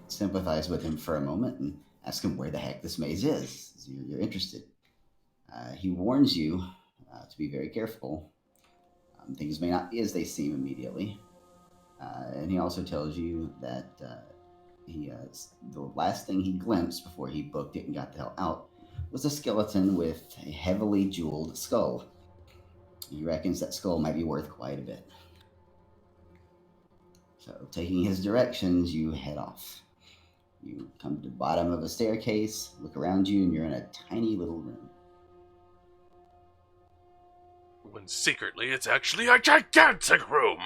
S1: sympathize with him for a moment and ask him where the heck this maze is. So you're interested. He warns you to be very careful. Things may not be as they seem immediately. And he also tells you that the last thing he glimpsed before he booked it and got the hell out was a skeleton with a heavily jeweled skull. He reckons that skull might be worth quite a bit. So, taking his directions, you head off. You come to the bottom of a staircase, look around you, and you're in a tiny little room.
S2: When secretly it's actually a gigantic room.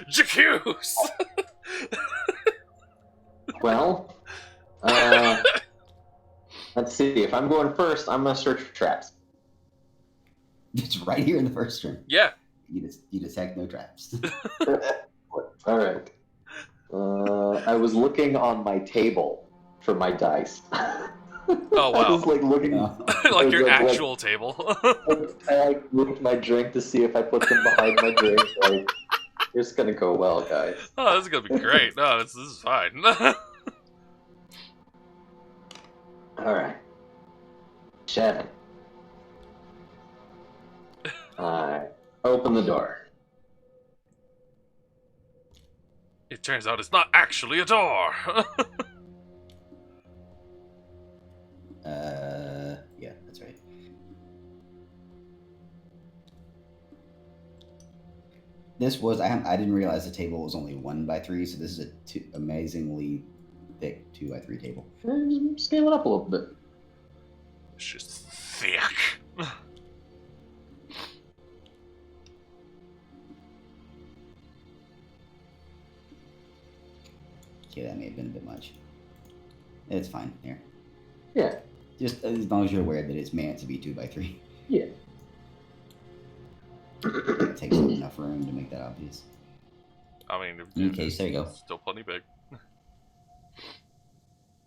S2: Jacuse!
S4: Well, let's see. If I'm going first, I'm gonna search for traps.
S1: It's right here in the first room.
S2: Yeah.
S1: You detect no traps.
S4: All right. I was looking on my table for my dice.
S2: Oh, wow.
S4: I was like looking,
S2: Like your actual table.
S4: I moved my drink to see if I put them behind my drink. Like, it's gonna go well, guys.
S2: Oh, this is gonna be great. No, this is fine.
S4: All right. 7. Open the door.
S2: It turns out it's not actually a door.
S1: Yeah, that's right. This was, I didn't realize the table was only 1x3, so this is a amazingly thick 2x3 table.
S4: Scale it up a little bit.
S2: It's just thick.
S1: Okay, that may have been a bit much. It's fine, here.
S4: Yeah.
S1: Just as long as you're aware that it's meant to be 2x3.
S4: Yeah.
S1: It takes up enough room to make that obvious.
S2: I mean,
S1: In case, there you go.
S2: Still plenty big.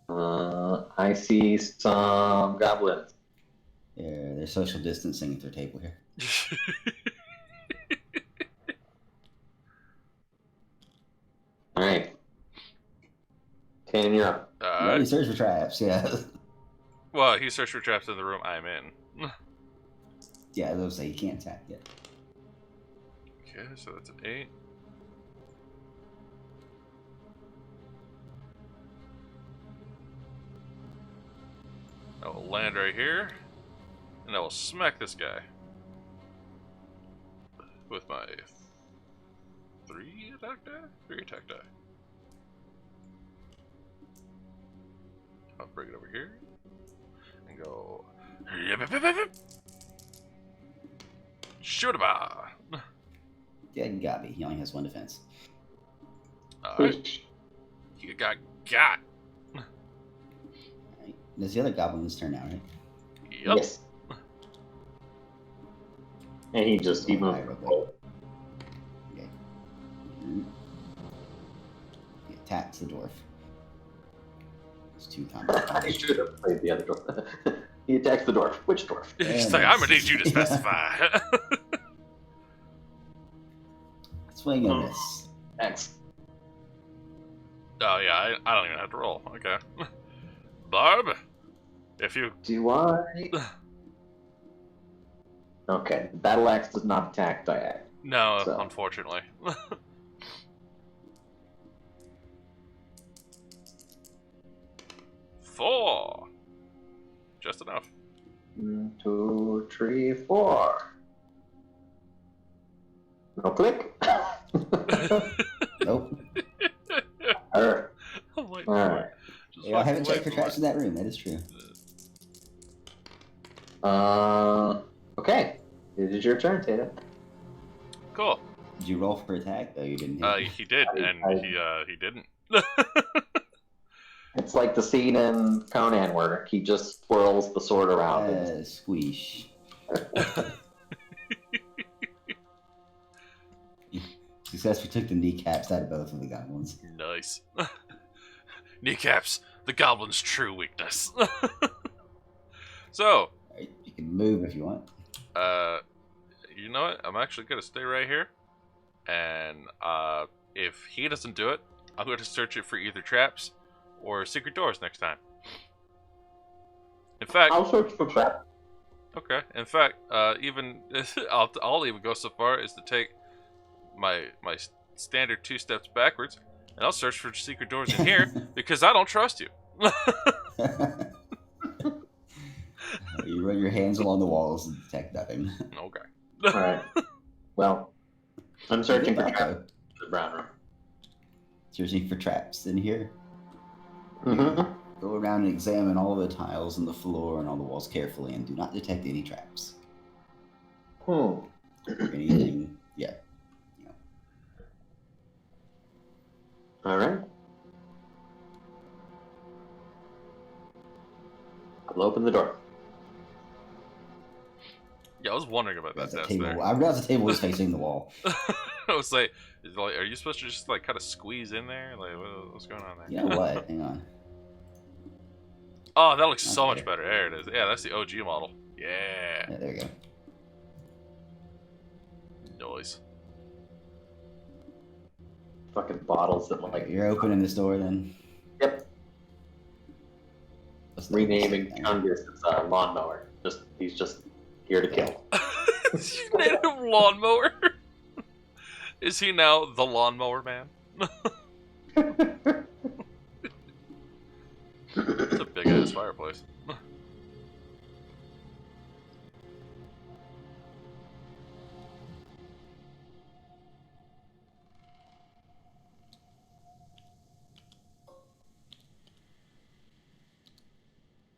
S4: I see some goblins.
S1: Yeah, they're social distancing at their table here.
S4: All right. Kane, you're up.
S1: You already searched for traps, yeah.
S2: Well, he searched for traps in the room I'm in.
S1: Yeah, I was going to say, you can't tap yet.
S2: Okay, so that's an 8. I will land right here, and I will smack this guy with my 3 attack die? 3 attack die. I'll bring it over here and go. Shoot him!
S1: Yeah, you got me. He only has 1 defense.
S2: Alright. You got.
S1: Right. Does the other goblins turn now, right?
S2: Yep.
S4: Yes. And he moved.
S1: Okay. He attacks the dwarf. It's 2 combos.
S4: I should have played the other dwarf. He attacks the dwarf. Which dwarf?
S2: He's like, I'm gonna need you to specify.
S1: Swing and miss.
S4: X.
S2: Oh yeah, I don't even have to roll. Okay. Barb, if you...
S4: Do I? Okay. Battle axe does not attack Diag.
S2: No,
S4: So.
S2: unfortunately. 4. Just enough.
S4: 1, 2, 3, 4. No click.
S1: Nope.
S4: Alright.
S2: Oh my
S4: Alright.
S2: Just
S1: Yeah, I haven't
S2: fucking
S1: checked for
S2: wait
S1: traps in that room. That is true.
S4: Okay. It is your turn, Tatum.
S2: Cool.
S1: Did you roll for attack? Oh, you didn't hit.
S2: He did, and he didn't.
S4: It's like the scene in Conan where he just twirls the sword around.
S1: Squeesh. Successfully took the kneecaps out of both of the goblins.
S2: Nice. Kneecaps, the goblin's true weakness. So,
S1: Right, you can move if you want.
S2: You know what? I'm actually gonna stay right here, and if he doesn't do it, I'm going to search it for either traps or secret doors next time. In fact,
S4: I'll search for trap.
S2: okay. In fact, even I'll even go so far as to take my standard 2 steps backwards, and I'll search for secret doors in here because I don't trust you.
S1: You run your hands along the walls and detect nothing.
S2: Okay.
S4: All right. Well, I'm searching for
S1: Good
S4: trap
S1: thought,
S4: in the brown room.
S1: Searching for traps in here.
S4: Mm-hmm.
S1: Go around and examine all the tiles on the floor and all the walls carefully, and do not detect any traps. Or anything. Yeah.
S4: All right. I'll open the door.
S2: Yeah, I was wondering about that desk there.
S1: I realized the table was facing the wall.
S2: I was like, are you supposed to just like kind of squeeze in there? Like, what's going on there?
S1: You know what? Hang on.
S2: Oh, that looks so
S1: Okay.
S2: much better. There it is. Yeah, that's the OG model. Yeah.
S1: Yeah, there you go.
S2: Noise.
S4: Fucking bottles that look like
S1: You're opening this door then.
S4: Yep.
S1: What's the-
S4: Renaming Chungus as a lawnmower. He's just here to kill.
S2: You named him Lawnmower? Is he now the Lawnmower Man? It's a big ass fireplace.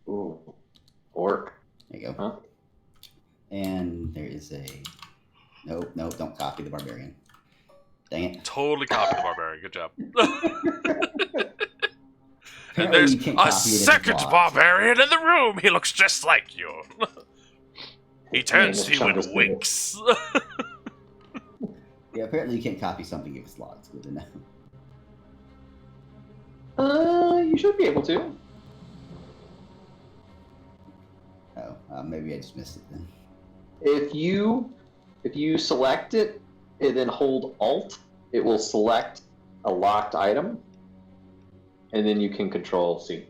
S4: Ooh. Orc.
S1: There you go.
S4: Huh?
S1: And there is a. Nope, don't copy the barbarian. Dang it.
S2: Totally copied the Barbarian. Good job. And
S1: Apparently
S2: there's
S1: you can't
S2: a
S1: copy it if it's
S2: second
S1: locked.
S2: Barbarian in the room. He looks just like you. He turns
S4: His
S2: to
S4: name
S2: you
S4: is
S2: and
S4: Chungus.
S2: winks.
S1: Yeah, apparently you can't copy something if it's locked. Good to know.
S4: You should be able to.
S1: Oh, maybe I just missed it then.
S4: If you select it and then hold Alt, it will select a locked item, and then you can Control C.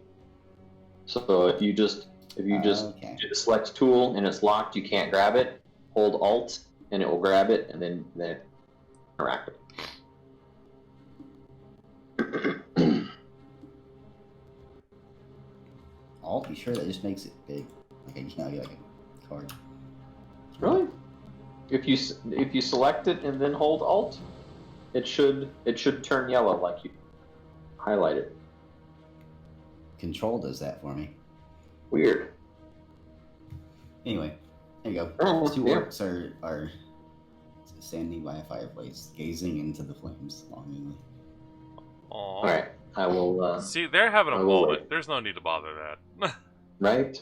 S4: So if you just
S1: Okay.
S4: do the select tool and it's locked, you can't grab it. Hold Alt and it will grab it, and then interact it.
S1: Alt, you sure that just makes it big? Like a card.
S4: Really? If you select it and then hold Alt, it should turn yellow like you highlight it.
S1: Control does that for me.
S4: Weird.
S1: Anyway, there you go.
S4: Oh,
S1: Two
S4: yeah.
S1: orcs are standing by a fireplace, gazing into the flames longingly.
S2: Aw.
S4: All right, I will.
S2: See, they're having a
S4: I will
S2: moment.
S4: wait.
S2: There's no need to bother that.
S4: Right.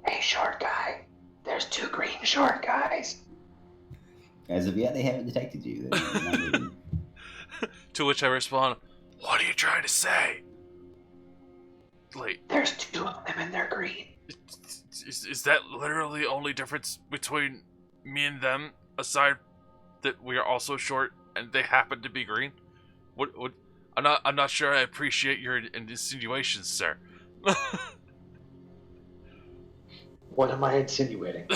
S4: Hey, short guy. There's 2 green short guys.
S1: As of yet, they haven't detected you. They're not moving.
S2: To which I respond, "What are you trying to say?" Like,
S4: There's 2 of them and they're green.
S2: is that literally the only difference between me and them, aside that we are also short and they happen to be green? What? I'm not sure I appreciate your insinuations, sir.
S4: What am I insinuating?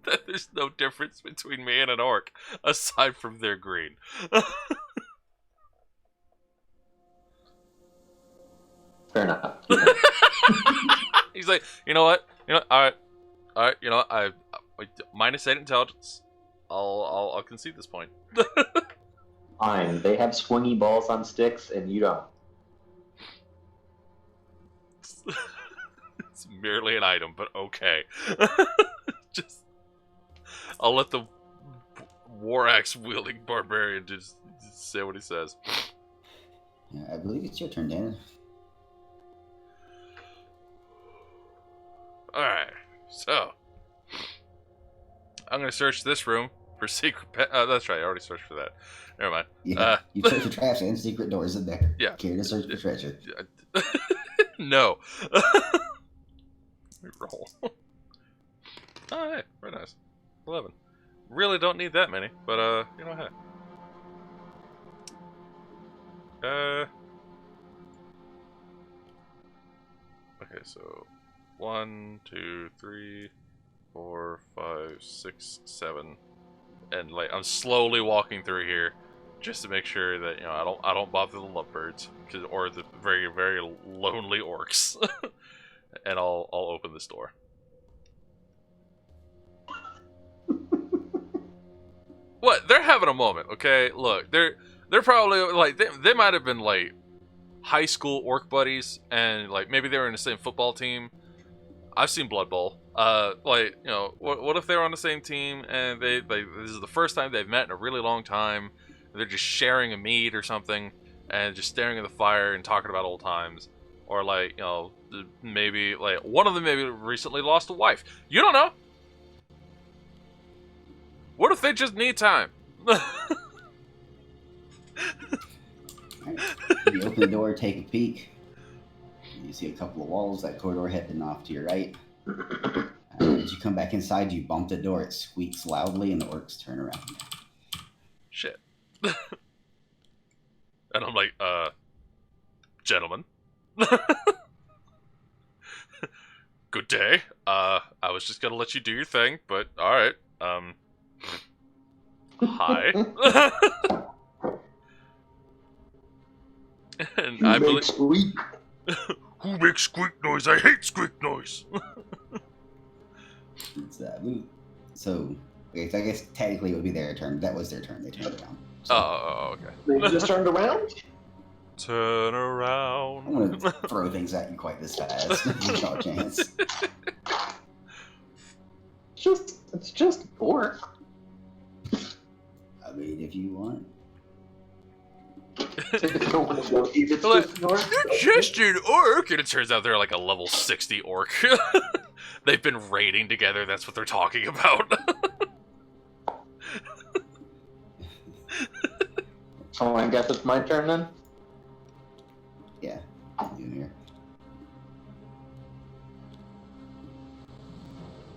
S2: That there's no difference between me and an orc, aside from their green.
S4: Fair enough.
S2: He's like, you know what? All right. You know, I -8 intelligence. I'll concede this point.
S4: Fine. They have swingy balls on sticks, and you don't.
S2: It's merely an item, but okay. Just, I'll let the war axe wielding barbarian just say what he says.
S1: Yeah, I believe it's your turn, Dan.
S2: Alright, so I'm gonna search this room for secret that's right, I already searched for that. Never mind.
S1: Yeah, you search for traps and secret doors in there.
S2: Yeah.
S1: Care to search for treasure.
S2: No. Roll. Oh, hey, very nice. 11. Really don't need that many, but you know, hey. Okay, so 1, 2, 3, 4, 5, 6, 7, and like I'm slowly walking through here, just to make sure that I don't bother the lovebirds, or the very very lonely orcs, and I'll open this door. What? They're having a moment, okay? Look, they're probably like they might have been like high school orc buddies, and like maybe they were in the same football team. I've seen Blood Bowl. Like, what if they were on the same team and this is the first time they've met in a really long time. They're just sharing a mead or something and just staring at the fire and talking about old times, or like maybe like one of them maybe recently lost a wife. You don't know. What if they just need time?
S1: Right. You open the door, take a peek. You see a couple of walls. That corridor heading off to your right. As you come back inside, you bump the door. It squeaks loudly, and the orcs turn around.
S2: Shit. And I'm like, gentlemen. Good day. I was just gonna let you do your thing, but alright. Hi. And I believe.
S4: Squeak.
S2: Who makes squeak noise? I hate squeak noise.
S1: It's, so, okay, so I guess technically it would be their turn. That was their turn. They turned around. So,
S2: Oh, okay.
S4: They just turned around?
S2: Turn
S1: I
S2: around.
S1: don't want to throw things at you quite this fast. There's no chance.
S4: It's just orc.
S1: I mean, if you want.
S4: If no one will eat, it's
S2: Like,
S4: just an orc.
S2: You're just an orc, and it turns out they're like a level 60 orc. They've been raiding together. That's what they're talking about.
S4: Oh, I guess it's my turn then?
S1: Yeah. You here.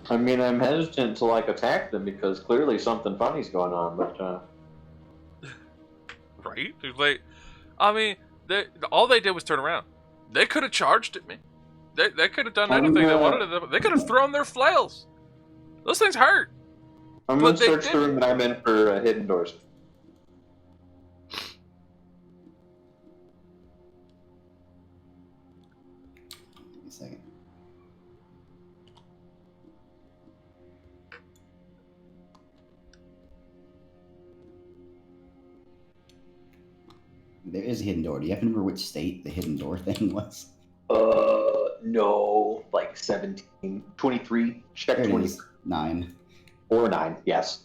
S4: I mean, I'm hesitant to, like, attack them because clearly something funny's going on, but,
S2: Right? Like, I mean, all they did was turn around. They could have charged at me. They could have done anything they wanted to them. They could have thrown their flails. Those things hurt.
S4: I'm
S2: But
S4: gonna
S2: they
S4: search the
S2: didn't.
S4: room that I'm in for hidden doors.
S1: Give me a second. There is a hidden door. Do you happen to remember which state the hidden door thing was?
S4: No, like 17, 23, check
S1: There it
S4: 20,
S1: is. 9.
S4: or 9, yes.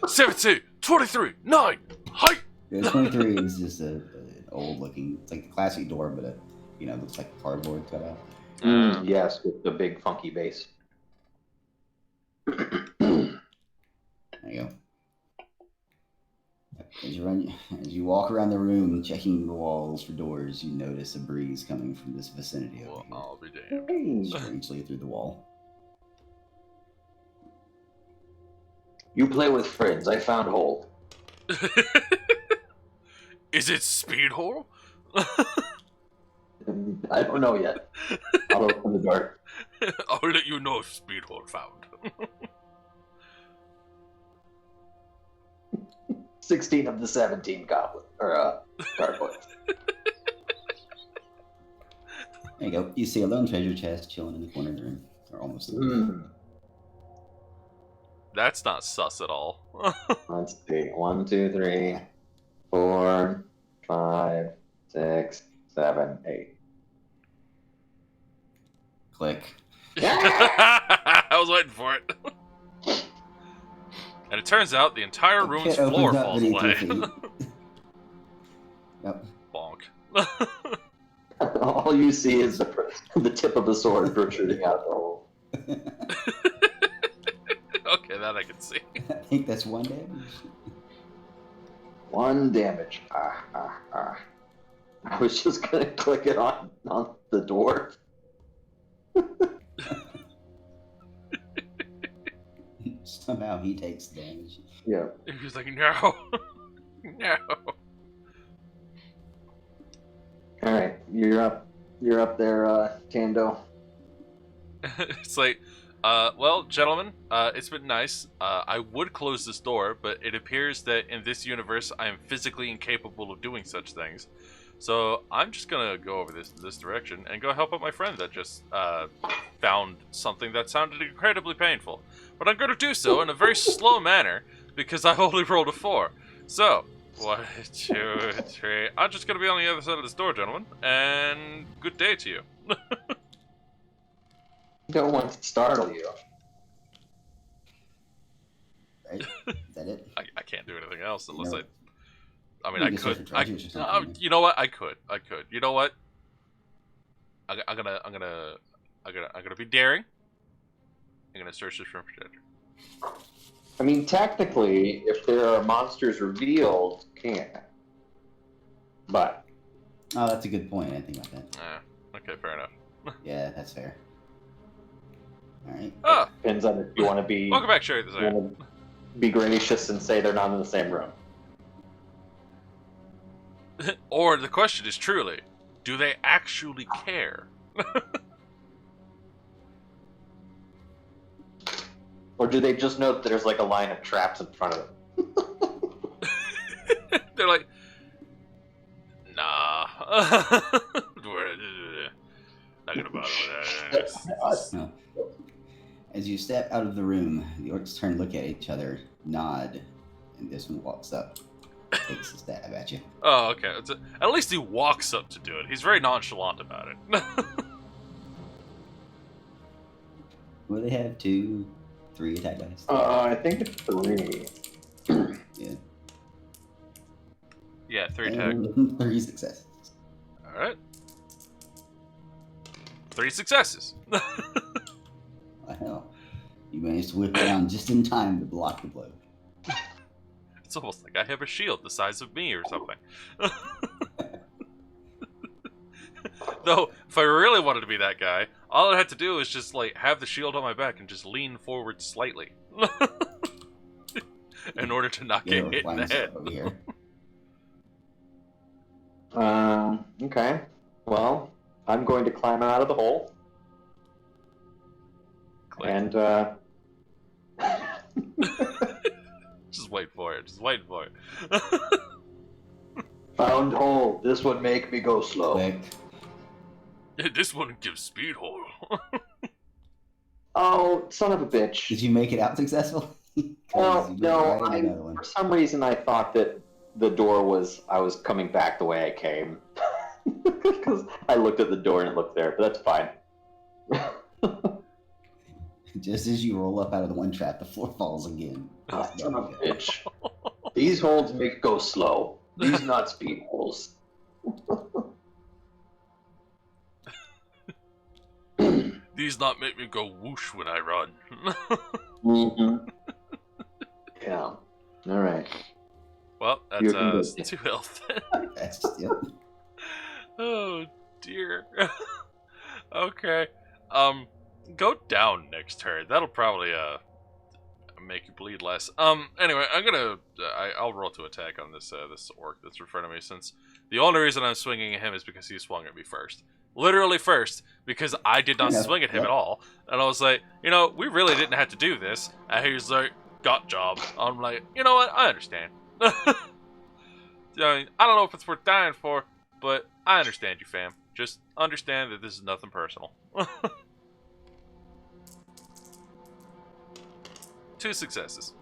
S2: 17, 23, 9, height.
S1: The 23 is just an old looking, it's like the classic door, but looks like a cardboard cutout.
S4: Yes, with the big funky base.
S1: There you go. As you walk around the room, checking the walls for doors, you notice a breeze coming from this vicinity over
S2: Well,
S1: here,
S2: I'll be damned.
S4: Hey.
S1: strangely through the wall.
S4: You play with friends. I found hole.
S2: Is it speed hole?
S4: I don't know yet. I'll open the door.
S2: I'll let you know if speed hole found.
S4: 16 of the 17 goblin or gargoyles.
S1: There you go. You see a lone treasure chest chilling in the corner of the room, or almost.
S2: That's not sus at all.
S4: Let's see. 1, 2, 3, 4, 5, 6, 7, 8.
S1: Click.
S2: I was waiting for it. And it turns out the entire room's
S1: It opens
S2: floor
S1: up
S2: falls
S1: beneath your
S2: away.
S1: feet. Yep.
S2: Bonk.
S4: All you see is the tip of the sword protruding out the hole.
S2: Okay, that I can see.
S1: I think that's 1 damage.
S4: 1 damage. I was just gonna click it on the door.
S1: Somehow he takes damage.
S4: Yeah.
S2: He's like, no, no.
S4: All right, you're up. You're up there, Tando.
S2: It's like, well, gentlemen, it's been nice. I would close this door, but it appears that in this universe, I am physically incapable of doing such things. So I'm just gonna go over this direction and go help out my friend that just found something that sounded incredibly painful. But I'm gonna do so in a very slow manner because I only rolled a 4. So 1, 2, 3. I'm just gonna be on the other side of this door, gentlemen, and good day to you.
S4: Don't want to startle you.
S1: Right? Is that it?
S2: I can't do anything else unless
S1: No.
S2: I mean,
S1: You
S2: I
S1: can
S2: could.
S1: search for treasures or something.
S2: You know what? I could. You know what? I'm gonna be daring. I'm gonna search this room for treasure.
S4: I mean, technically, if there are monsters revealed, can. But
S1: Oh, that's a good point. I didn't think about that.
S2: Okay, fair enough.
S1: Yeah, that's fair. All right.
S2: Ah,
S4: depends on if you want to be
S2: welcome back, Sherry. This
S4: be gracious and say they're not in the same room.
S2: Or the question is truly, do they actually care?
S4: Or do they just know that there's like a line of traps in front of them?
S2: They're like, nah. Not gonna bother with that.
S1: No. As you step out of the room, the orcs turn to look at each other, nod, and this one walks up, takes a stab at you.
S2: Oh, okay. At least he walks up to do it. He's very nonchalant about it.
S1: Well, they have 2, 3 attack dice.
S4: I think it's 3.
S1: Yeah.
S2: Yeah, 3 attack.
S1: And 3 successes.
S2: Alright. 3 successes.
S1: Wow. You managed to whip around just in time to block the blow.
S2: It's almost like I have a shield the size of me or something. Though, if I really wanted to be that guy, all I had to do is just, like, have the shield on my back and just lean forward slightly. In order to not get hit in the head.
S1: Over here.
S4: Okay. Well, I'm going to climb out of the hole.
S2: Click.
S4: And,
S2: Just wait for it. Just wait for it.
S4: found hole. This would make me go slow.
S1: Quick.
S2: This one gives speed hole.
S4: Oh, son of a bitch.
S1: Did you make it out successful?
S4: No, no.
S1: Right in another one.
S4: For some reason, I thought that the door was. I was coming back the way I came. Because I looked at the door and it looked there, but that's fine.
S1: Just as you roll up out of the one trap, the floor falls again.
S4: Oh, son of a bitch. These holes make go slow. These not speed holes.
S2: These not make me go whoosh when I run.
S4: Mm-hmm. Yeah. All right.
S2: Well,
S4: You're
S2: that's
S4: good.
S2: 2 health.
S1: That's yep.
S2: Oh dear. Okay. Go down next turn. That'll probably make you bleed less. Anyway, I'll roll to attack on this this orc that's in front of me, since the only reason I'm swinging at him is because he swung at me first. Literally first, because I did not swing at him at all. And I was like, you know, we really didn't have to do this. And he was like, got job. I'm like, you know what? I understand. I mean, I don't know if it's worth dying for, but I understand you, fam. Just understand that this is nothing personal. 2 successes.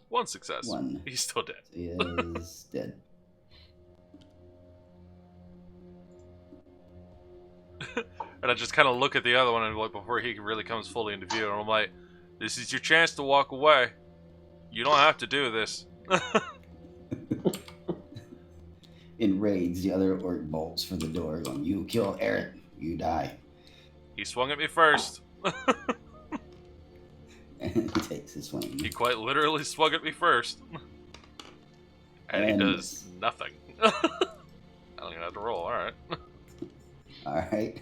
S2: 1 success.
S1: 1.
S2: He's still dead.
S1: He is dead.
S2: And I just kind of look at the other one and like before he really comes fully into view, and I'm like, "This is your chance to walk away. You don't have to do this."
S1: Enraged, the other orc bolts for the door, going, "You kill Eric, you die."
S2: He swung at me first.
S1: And he takes his swing.
S2: He quite literally swung at me first. And he does nothing. I don't even have to roll, alright.
S1: Alright.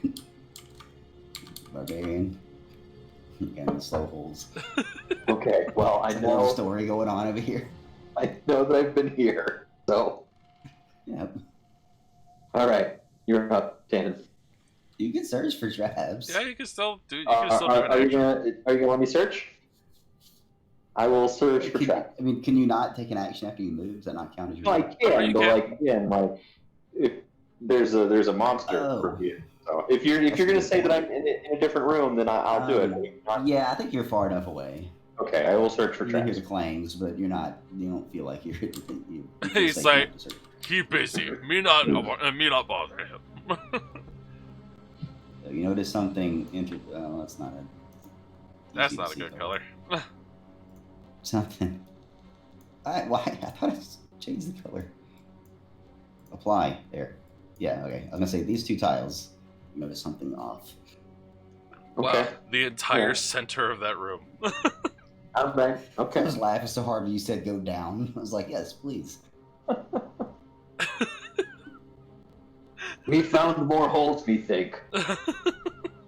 S1: Barbarian. Again, slow holes.
S4: Okay, well, I
S1: There's a little
S4: know
S1: story going on over here.
S4: that I've been here, so.
S1: Yep.
S4: All right, you're up, Tannen.
S1: You can search for traps.
S2: Yeah, you can still do. You can still do an
S4: Are you
S2: action.
S4: gonna let me search? I will search for traps.
S1: I mean, can you not take an action after you move? Does that not count as your
S4: No, I
S1: move?
S4: can,
S2: you
S4: but
S2: can.
S4: like again, like if there's a monster
S1: Oh.
S4: for you. So if you're
S1: That's
S4: gonna
S1: a good
S4: say that
S1: point.
S4: I'm in a different room, then I'll do it. But you're not-
S1: Yeah, I think you're far enough away.
S4: Okay, I will search for
S1: You can hear
S4: traps.
S1: the clangs, but you're not. You don't feel like you're. You feel
S2: He's
S1: safe
S2: like,
S1: enough to search.
S2: keep busy. Me not bother him.
S1: So you notice something. That's not a.
S2: That's
S1: easy to
S2: not a
S1: see
S2: good color.
S1: Something. Why? I thought I changed the color. Apply. There. Yeah, okay. I was gonna say these two tiles. You notice something off.
S2: Wow,
S4: Okay.
S2: the entire
S4: Yeah.
S2: center of that room.
S4: Okay.
S1: I
S4: Okay.
S1: was laughing so hard when you said go down. I was like, yes, please.
S4: We found more holes, we think.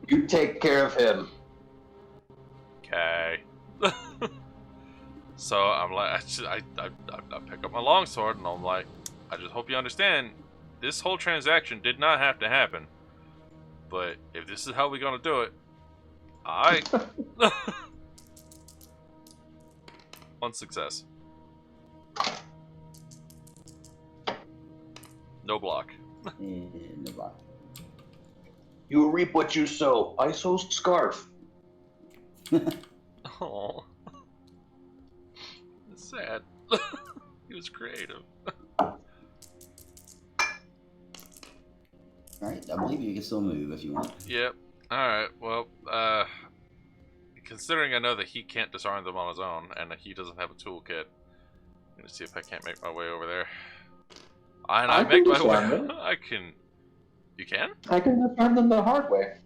S4: You take care of him.
S2: Okay. So I'm like, I pick up my longsword and I'm like, I just hope you understand, this whole transaction did not have to happen. But if this is how we're gonna do it, I one success. No block.
S1: No block.
S4: You reap what you sow. I sow scarf.
S2: Oh, it's sad. He was creative.
S1: Alright, I believe you can still move if you want.
S2: Yep. Alright, well, considering I know that he can't disarm them on his own, and that he doesn't have a toolkit, I'm gonna see if I can't make my way over there. And I
S4: I
S2: make
S4: can
S2: my
S4: disarm
S2: way.
S4: them.
S2: I can. You can?
S4: I can disarm them the hard way.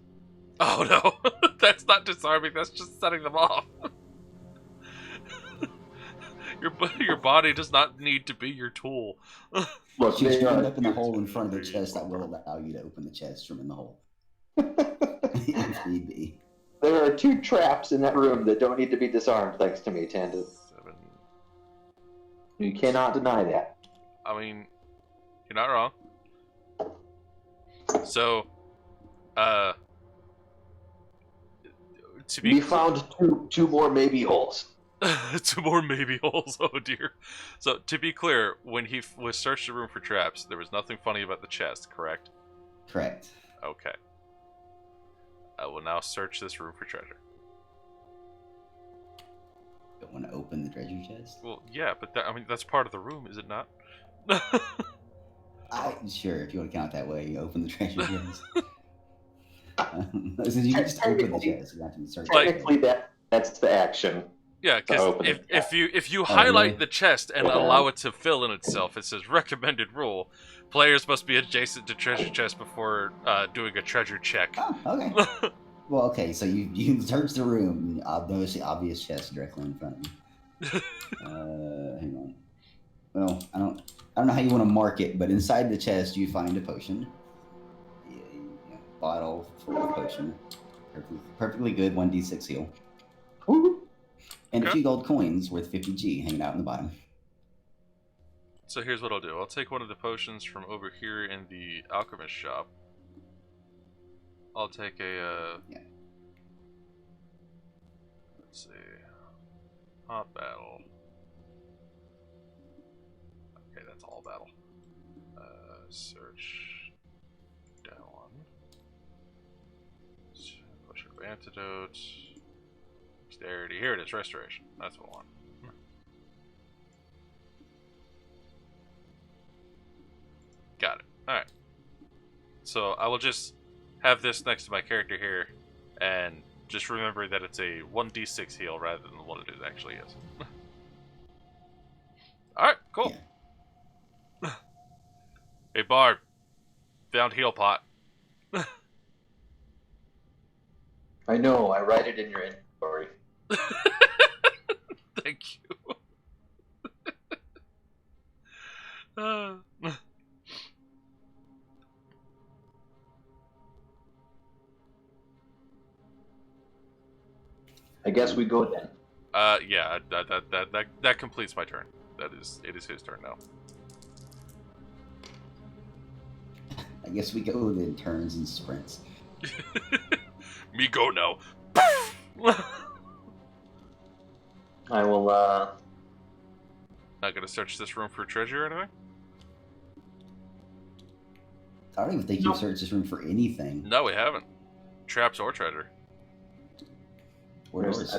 S2: Oh no, that's not disarming. That's just setting them off. Your body does not need to be your tool.
S4: Look,
S1: You
S4: they
S1: stand
S4: are.
S1: up in the hole in front of the chest that will allow you to open the chest from in the hole. If need be.
S4: There are 2 traps in that room that don't need to be disarmed, thanks to me, Tanda.
S2: 7.
S4: You cannot deny that.
S2: I mean, you're not wrong. So, to be
S4: We found two more maybe holes.
S2: 2 more maybe holes. Oh dear. So to be clear, when he was searched the room for traps, there was nothing funny about the chest, correct?
S1: Correct.
S2: Okay. I will now search this room for treasure.
S1: Don't want to open the treasure chest?
S2: Well, yeah, but I mean that's part of the room, is it not?
S1: Sure, if you want to count it that way, you open the treasure chest. So you can just open the chest. You don't have to search.
S2: Like-
S4: Technically, that's the action.
S2: Yeah, because
S4: open it.
S2: if you highlight
S1: really?
S2: the chest and allow it to fill in itself, it says recommended rule: players must be adjacent to treasure chest before doing a treasure check.
S1: Oh, okay. Well, okay, so you search the room. And notice the obvious chest directly in front of you. Hang on. Well, I don't know how you want to mark it, but inside the chest you find a potion. Bottle full of potion. Perfectly good 1d6 heal.
S4: Woo.
S1: And a
S2: Okay.
S1: few gold coins worth 50G hanging out in the bottom.
S2: So here's what I'll do. I'll take one of the potions from over here in the alchemist shop. I'll take a,
S1: Yeah.
S2: let's see, hot battle. Okay, that's all battle. Search down. Potion of antidote. Dexterity. Here it is, restoration. That's what I want. Got it. Alright. So I will just have this next to my character here, and just remember that it's a 1d6 heal rather than what it actually is. Alright, cool.
S1: Yeah.
S2: Hey Barb, found heal pot.
S4: I know. I write it in your inventory.
S2: Thank you.
S4: I guess we go then.
S2: Yeah, that completes my turn. It is his turn now.
S1: I guess we go in turns and sprints.
S2: Me go now.
S4: I will,
S2: Not gonna search this room for treasure or anything?
S1: I don't even think you've searched this room for anything.
S2: No, we haven't. Traps or treasure.
S1: Or doors.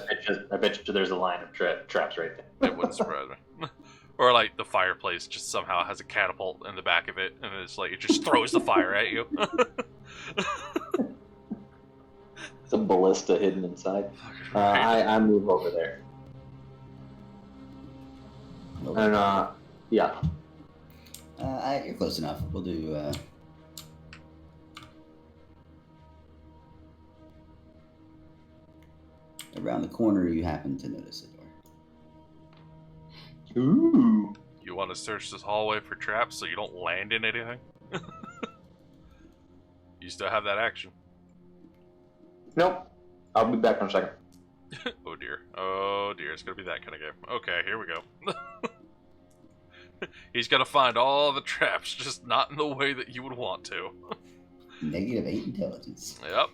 S4: I bet you there's a line of traps right there.
S2: It wouldn't surprise me. Or like the fireplace just somehow has a catapult in the back of it, and it's like it just throws the fire at you.
S4: It's a ballista hidden inside. I move over there.
S1: Okay.
S4: And yeah.
S1: You're close enough. We'll do. Around the corner, you happen to notice a door.
S4: Ooh.
S2: You want to search this hallway for traps so you don't land in anything? You still have that action.
S4: Nope. I'll be back in a second.
S2: Oh dear. Oh dear. It's gonna be that kind of game. Okay, here we go. He's gonna find all the traps, just not in the way that you would want to.
S1: -8 intelligence.
S2: Yep.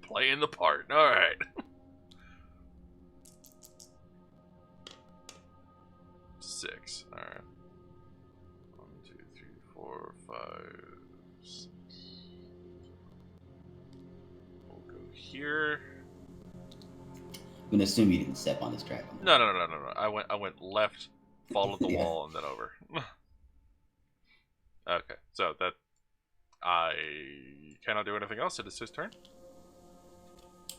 S2: Playing the part. Alright. Six. Alright. 1, 2, 3, 4, 5, 6. We'll go here.
S1: I'm gonna assume you didn't step on this trap.
S2: No. I went left, followed the
S1: Yeah.
S2: wall, and then over. Okay, so that I cannot do anything else. It is his turn.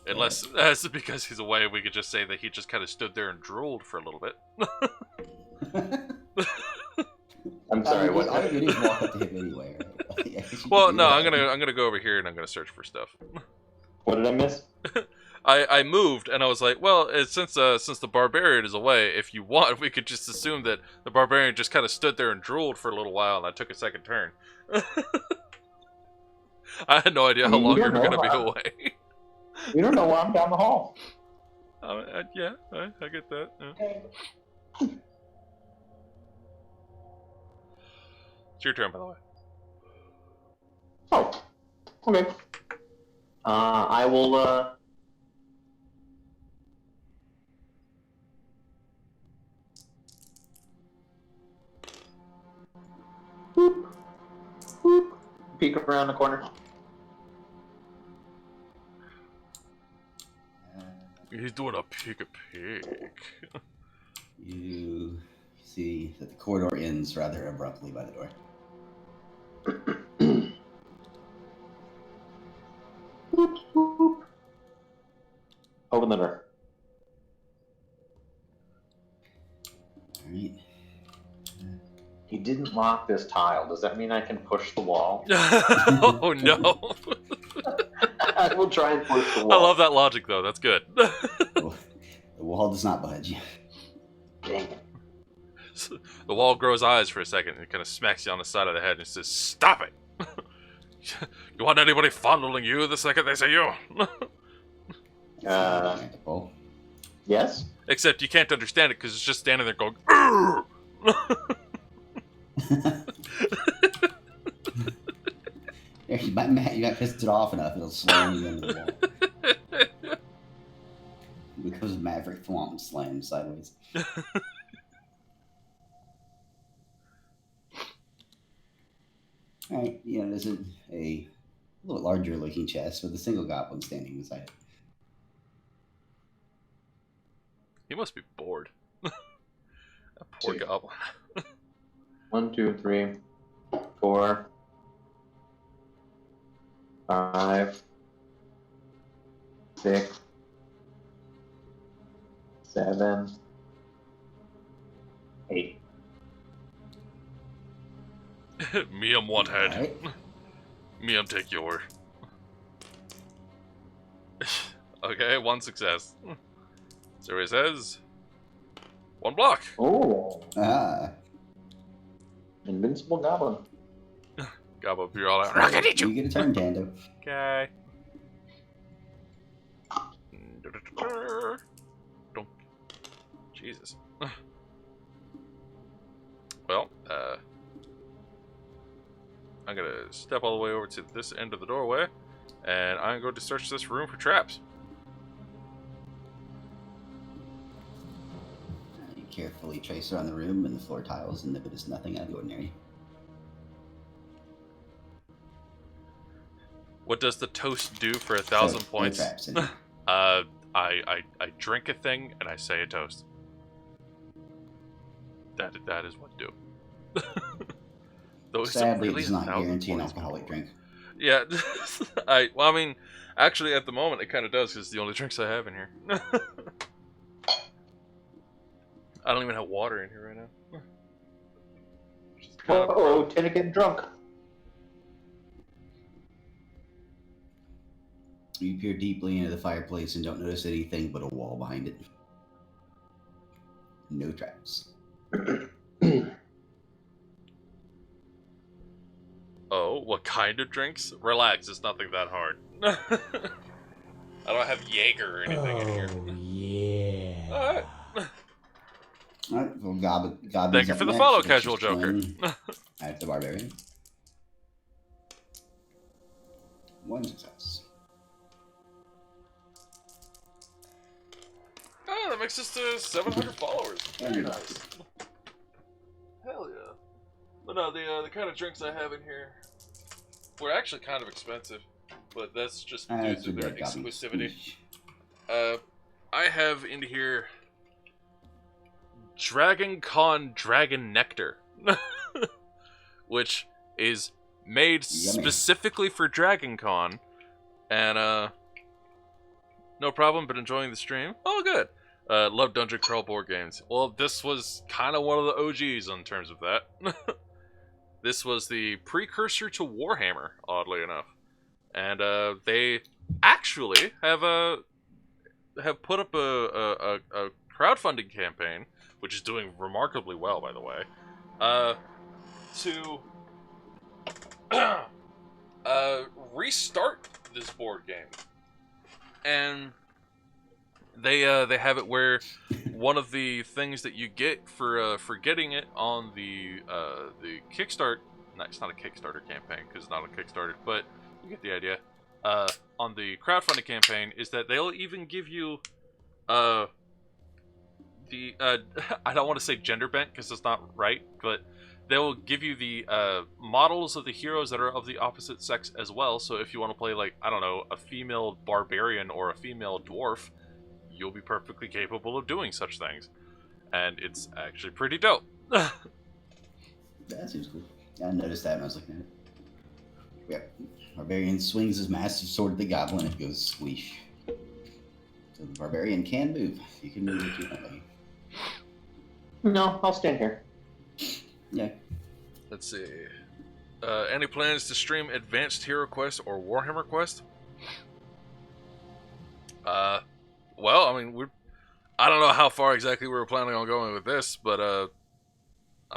S2: Unless that's because he's away, we could just say that he just kind of stood there and drooled for a little bit.
S4: I'm sorry.
S1: All
S4: What?
S1: you do is walk up to him anyway. Right? Yeah, you
S2: Well,
S1: can do
S2: no,
S1: that.
S2: I'm gonna go over here and I'm gonna search for stuff.
S4: What did I miss?
S2: I moved and I was like, well, since the barbarian is away, if you want, we could just assume that the barbarian just kind of stood there and drooled for a little while, and I took a second turn. I had no idea how long you were gonna be away.
S4: You don't know why I'm down the hall.
S2: Yeah, I get that. Yeah.
S3: Okay.
S2: It's your turn, by the way.
S4: Oh. Okay. I will. Boop, boop, peek around the corner.
S2: He's doing a peek.
S1: You see that the corridor ends rather abruptly by the door.
S4: Boop, boop. Open the door.
S1: All right.
S4: He didn't lock this tile. Does that mean I can push the wall?
S2: Oh no!
S4: I will try and push the
S2: I
S4: wall.
S2: love that logic, though. That's good.
S1: The wall does not budge.
S4: Dang it.
S2: The wall grows eyes for a second and kind of smacks you on the side of the head and says, "Stop it! You want anybody fondling you the second they say you?"
S1: Tactical.
S4: Yes?
S2: Except you can't understand it because it's just standing there going, "Urgh!"
S1: You might piss it off enough, it'll slam you into the wall. It becomes Maverick Thwomp slam sideways. Alright, there's a little larger looking chest with a single goblin standing beside it.
S2: He must be bored. That poor
S4: Two.
S2: goblin.
S4: 1, 2, 3, 4, 5, 6, 7, 8.
S2: Me am one head.
S1: Alright.
S2: Me am take your. Okay, 1 success. So he says, 1 block.
S4: Oh.
S1: Ah.
S4: Invincible goblin.
S2: Gobble up, you're all out. Rock, I need
S1: You
S2: you!
S1: get a turn, Tando.
S2: Okay. Don't. Jesus. Well, I'm gonna step all the way over to this end of the doorway, and I'm going to search this room for traps.
S1: You carefully trace around the room and the floor tiles, and notice nothing out of the ordinary.
S2: What does the toast do for 1,000
S1: So,
S2: points?
S1: No traps in it.
S2: I drink a thing and I say a toast. That is what do. Though
S1: Sadly,
S2: really
S1: it does not
S2: 1,000
S1: guarantee an
S2: points
S1: alcoholic
S2: before.
S1: drink.
S2: Yeah, well, I mean, actually, at the moment, it kind of does, because it's the only drinks I have in here. I don't even have water in here right now.
S4: Uh-oh, Tina getting drunk.
S1: You peer deeply into the fireplace and don't notice anything but a wall behind it. No traps.
S2: Oh, what kind of drinks? Relax, it's nothing that hard. I don't have Jaeger or anything in here.
S5: Yeah.
S2: Alright.
S1: Alright, well, Goblins
S2: Thank you
S1: up
S2: for the
S1: next.
S2: follow,
S1: It takes
S2: Casual
S1: a
S2: Joker.
S1: swing at the Barbarian. 1 success.
S2: Oh, that makes us to 700 followers. Very
S1: Very
S2: nice. Hell yeah. But no, the kind of drinks I have in here were actually kind of expensive, but that's just due
S1: That's
S2: to
S1: a
S2: their
S1: dead goblin.
S2: exclusivity. I have in here Dragon Con Dragon Nectar, which is made
S1: Yummy.
S2: specifically for Dragon Con, and no problem, but enjoying the stream. Oh, good. Love Dungeon Crawl board games. Well, this was kind of one of the OGs in terms of that. This was the precursor to Warhammer, oddly enough, and they actually have put up a crowdfunding campaign, which is doing remarkably well, by the way, to restart this board game, and they have it where one of the things that you get for getting it on the Kickstart, no, it's not a Kickstarter campaign because it's not a Kickstarter, but you get the idea. On the crowdfunding campaign is that they'll even give you I don't want to say gender bent because it's not right, but they'll give you the models of the heroes that are of the opposite sex as well. So if you want to play, like, I don't know, a female barbarian or a female dwarf, you'll be perfectly capable of doing such things. And it's actually pretty dope.
S1: That seems cool. I noticed that when I was looking at it. Yep. Barbarian swings his massive sword at the goblin and it goes squeesh. So the barbarian can move. You can move if you want.
S4: No, I'll stand here.
S1: Yeah.
S2: Let's see. Any plans to stream Advanced Hero Quest or Warhammer Quest? Well, I mean, I don't know how far exactly we were planning on going with this, but I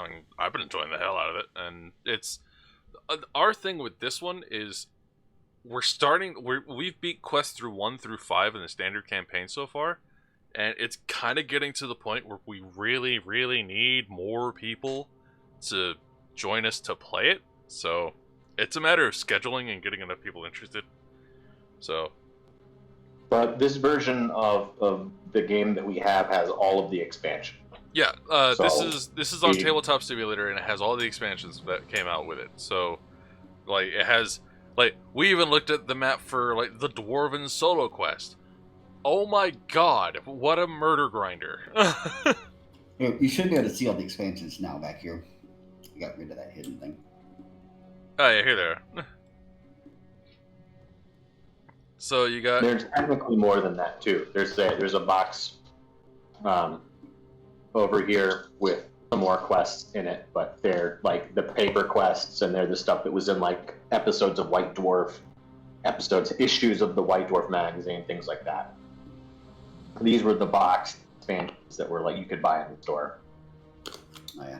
S2: mean, I've been enjoying the hell out of it, and it's our thing with this one is we've beat quests through 1 through 5 in the standard campaign so far, and it's kind of getting to the point where we really, really need more people to join us to play it. So it's a matter of scheduling and getting enough people interested. So.
S4: But this version of the game that we have has all of the expansion.
S2: Yeah,
S4: So,
S2: this is on Tabletop Simulator, and it has all the expansions that came out with it. So, like, it has, like, we even looked at the map for, like, the Dwarven Solo Quest. Oh my god, what a murder grinder.
S1: You should be able to see all the expansions now back here. I got rid of that hidden thing.
S2: Oh yeah, here they are. So you got...
S4: There's technically more than that too. There's a box over here with some more quests in it, but they're like the paper quests, and they're the stuff that was in like episodes of White Dwarf, issues of the White Dwarf magazine, things like that. These were the box expansions that were like you could buy in the store.
S1: Oh yeah.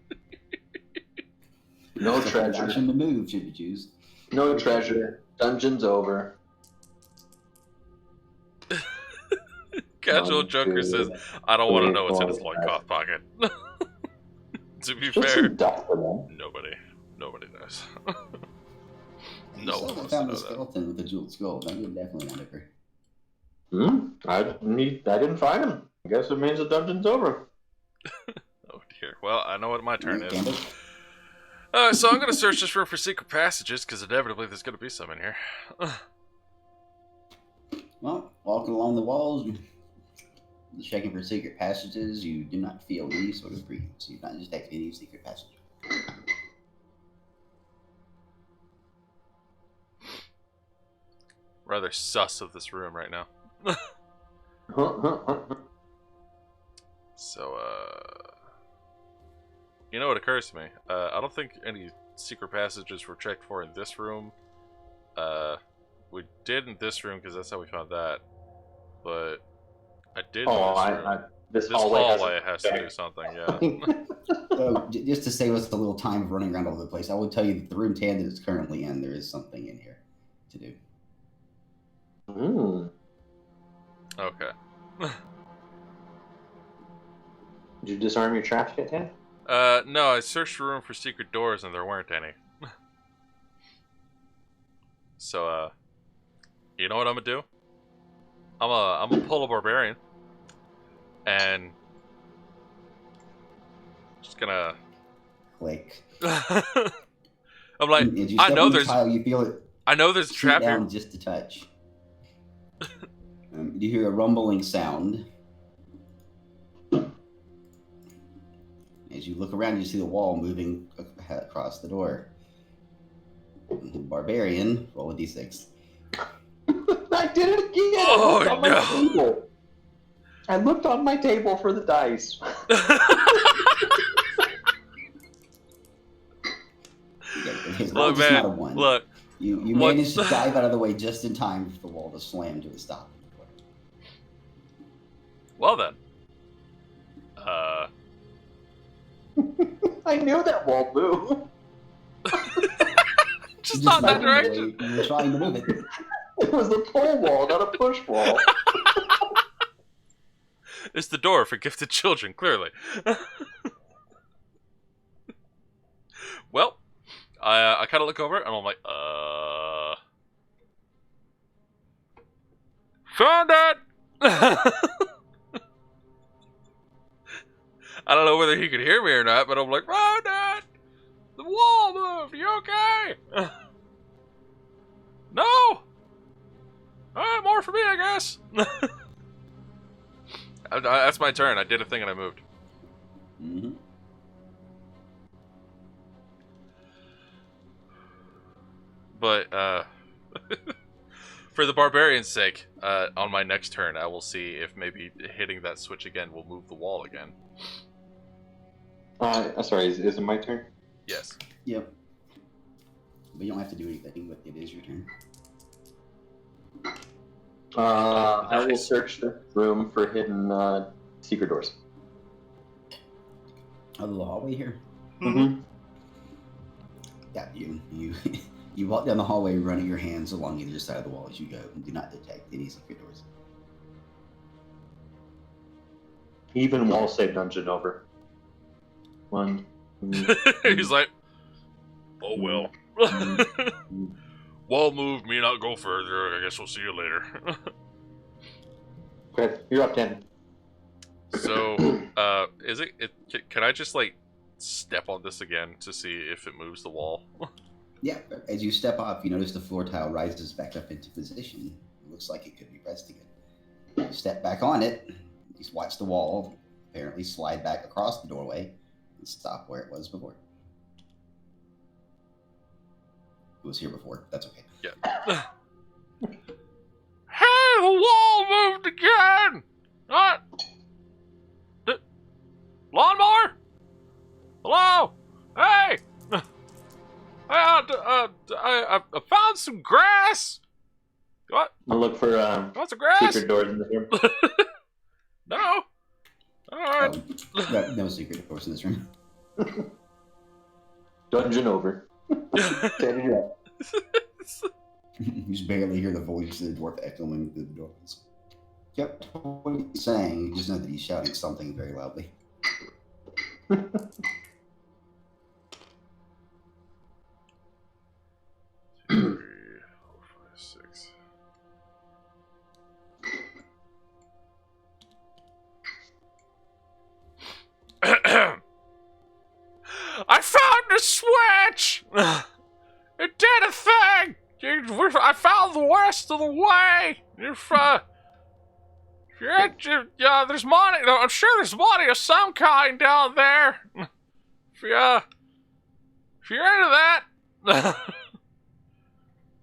S4: No
S1: Just a
S4: treasure.
S1: action to move, should you choose.
S4: No treasure. Dungeon's over.
S2: Casual
S4: 1,
S2: Joker
S4: 2,
S2: says, I don't want to
S4: 3,
S2: know what's in his
S4: 4,
S2: loincloth pocket. To be
S4: Just
S2: fair,
S4: some dust for them.
S2: nobody does.
S1: You
S2: No
S1: still
S2: one
S1: haven't
S2: wants to
S1: found
S2: know
S1: the
S2: that.
S1: skeleton with the jeweled skull. That would definitely not occur.
S4: I didn't find him. I guess it means the dungeon's over.
S2: Oh dear. Well, I know what my turn
S1: Alright,
S2: is.
S1: Campbell.
S2: So I'm going to search this room for secret passages, because inevitably there's going to be some in here.
S1: Well, walking along the walls, checking for secret passages, you do not feel any sort of breeze. So you've not detected any secret passage.
S2: Rather sus of this room right now. So, you know what occurs to me? I don't think any secret passages were checked for in this room. We did in this room because that's how we found that. But I did in this room.
S4: This
S2: hallway has to do something, yeah.
S1: So, just to save us a little time of running around all over the place, I will tell you that the room Tandon is currently in, there is something in here to do.
S2: Okay.
S4: Did you disarm your traps yet, Tan?
S2: No, I searched the room for secret doors and there weren't any. So, you know what I'm gonna do? I'm gonna pull a barbarian. And just gonna
S1: Click.
S2: I'm like,
S1: As you
S2: I
S1: step
S2: know
S1: on the
S2: there's
S1: tile, you feel it
S2: a
S1: shoot
S2: trap
S1: down
S2: here.
S1: just a touch. You hear a rumbling sound. As you look around, you see the wall moving across the door. Barbarian, roll a d6.
S4: I did it again!
S2: Oh,
S4: I looked on my table. I looked on my table for the dice.
S2: Look, man,
S1: not a one.
S2: look.
S1: You
S2: what-
S1: managed to dive out of the way just in time for the wall to slam to a stop.
S2: Well then.
S4: I knew that wall moved.
S2: Just not in that
S1: moved
S2: direction.
S1: away. You were trying to move it.
S4: It was a pull wall, not a push wall.
S2: It's the door for gifted children, clearly. Well, I kind of look over it and I'm like, found it! I don't know whether he could hear me or not, but I'm like, found it! The wall moved, you okay? No! Alright, more for me, I guess. That's my turn. I did a thing and I moved.
S1: Mm-hmm.
S2: But, for the barbarian's sake, on my next turn, I will see if maybe hitting that switch again will move the wall again.
S4: Sorry, is it my turn?
S2: Yes.
S1: Yep. But you don't have to do anything, but it is your turn.
S4: I will
S2: Nice.
S4: search the room for hidden secret doors.
S1: Out of the hallway here.
S4: Mm-hmm.
S1: Yeah, you you walk down the hallway, running your hands along either side of the wall as you go, and do not detect any secret doors.
S4: Even wall save dungeon over. 1. 2,
S2: He's like, oh well. Wall moved, me not go further. I guess we'll see you later.
S4: Okay, you're up 10.
S2: So, is it? Can I just like step on this again to see if it moves the wall?
S1: Yeah, as you step off, you notice the floor tile rises back up into position. It looks like it could be pressed again. You step back on it. You just watch the wall apparently slide back across the doorway and stop where it was before. It was here before. That's okay.
S2: Yeah. Hey, the wall moved again! What? Lawnmower? Hello? Hey! I found some grass! What?
S4: I'll look for
S2: Want some grass?
S4: secret doors in the room.
S2: No? Alright.
S1: No secret, of course, in this room.
S4: Dungeon over. Standing up.
S1: You just barely hear the voice of the dwarf echoing through the doors. Yep, what he's saying, you just know that he's shouting something very loudly.
S2: 2, 3, 4, 5, 6. I found the switch! It did a thing! I found the rest of the way! There's money. I'm sure there's money of some kind down there. If you're into that,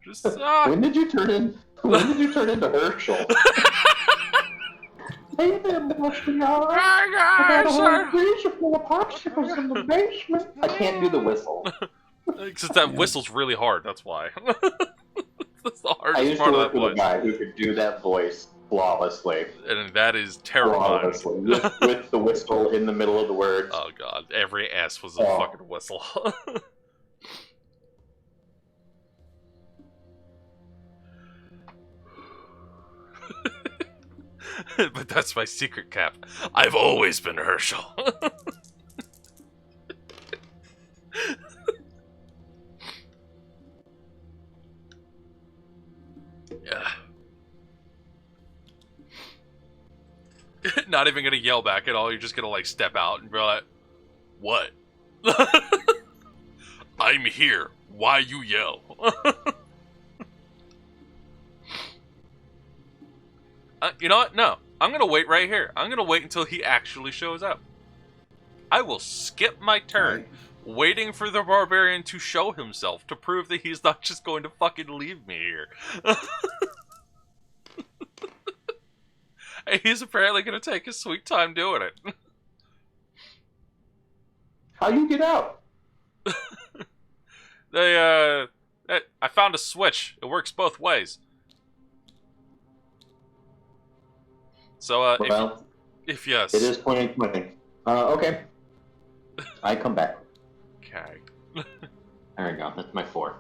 S2: just
S4: When did you turn into Herschel? Hey there, Buster.
S2: Hey guys,
S4: freezer full of popsicles in the basement. I can't do the whistle.
S2: Because that whistle's really hard. That's why. That's the
S4: I
S2: hardest
S4: used
S2: part
S4: to
S2: of
S4: work
S2: that
S4: with a
S2: voice,
S4: guy who could do that voice flawlessly.
S2: and that is terrifying.
S4: Flawlessly. With the whistle in the middle of the words.
S2: Oh god, every S was a fucking whistle. But that's my secret, Cap. I've always been Herschel. Yeah. Not even gonna yell back at all, you're just gonna like step out and be like, what? I'm here. Why you yell? You know what? No. I'm gonna wait right here. I'm gonna wait until he actually shows up. I will skip my turn, waiting for the barbarian to show himself to prove that he's not just going to fucking leave me here. And he's apparently gonna take his sweet time doing it.
S4: How you get out?
S2: I found a switch. It works both ways. So,
S4: Well,
S2: if yes.
S4: it is 2020. Okay. I come back.
S2: Okay.
S4: There we go. That's my 4.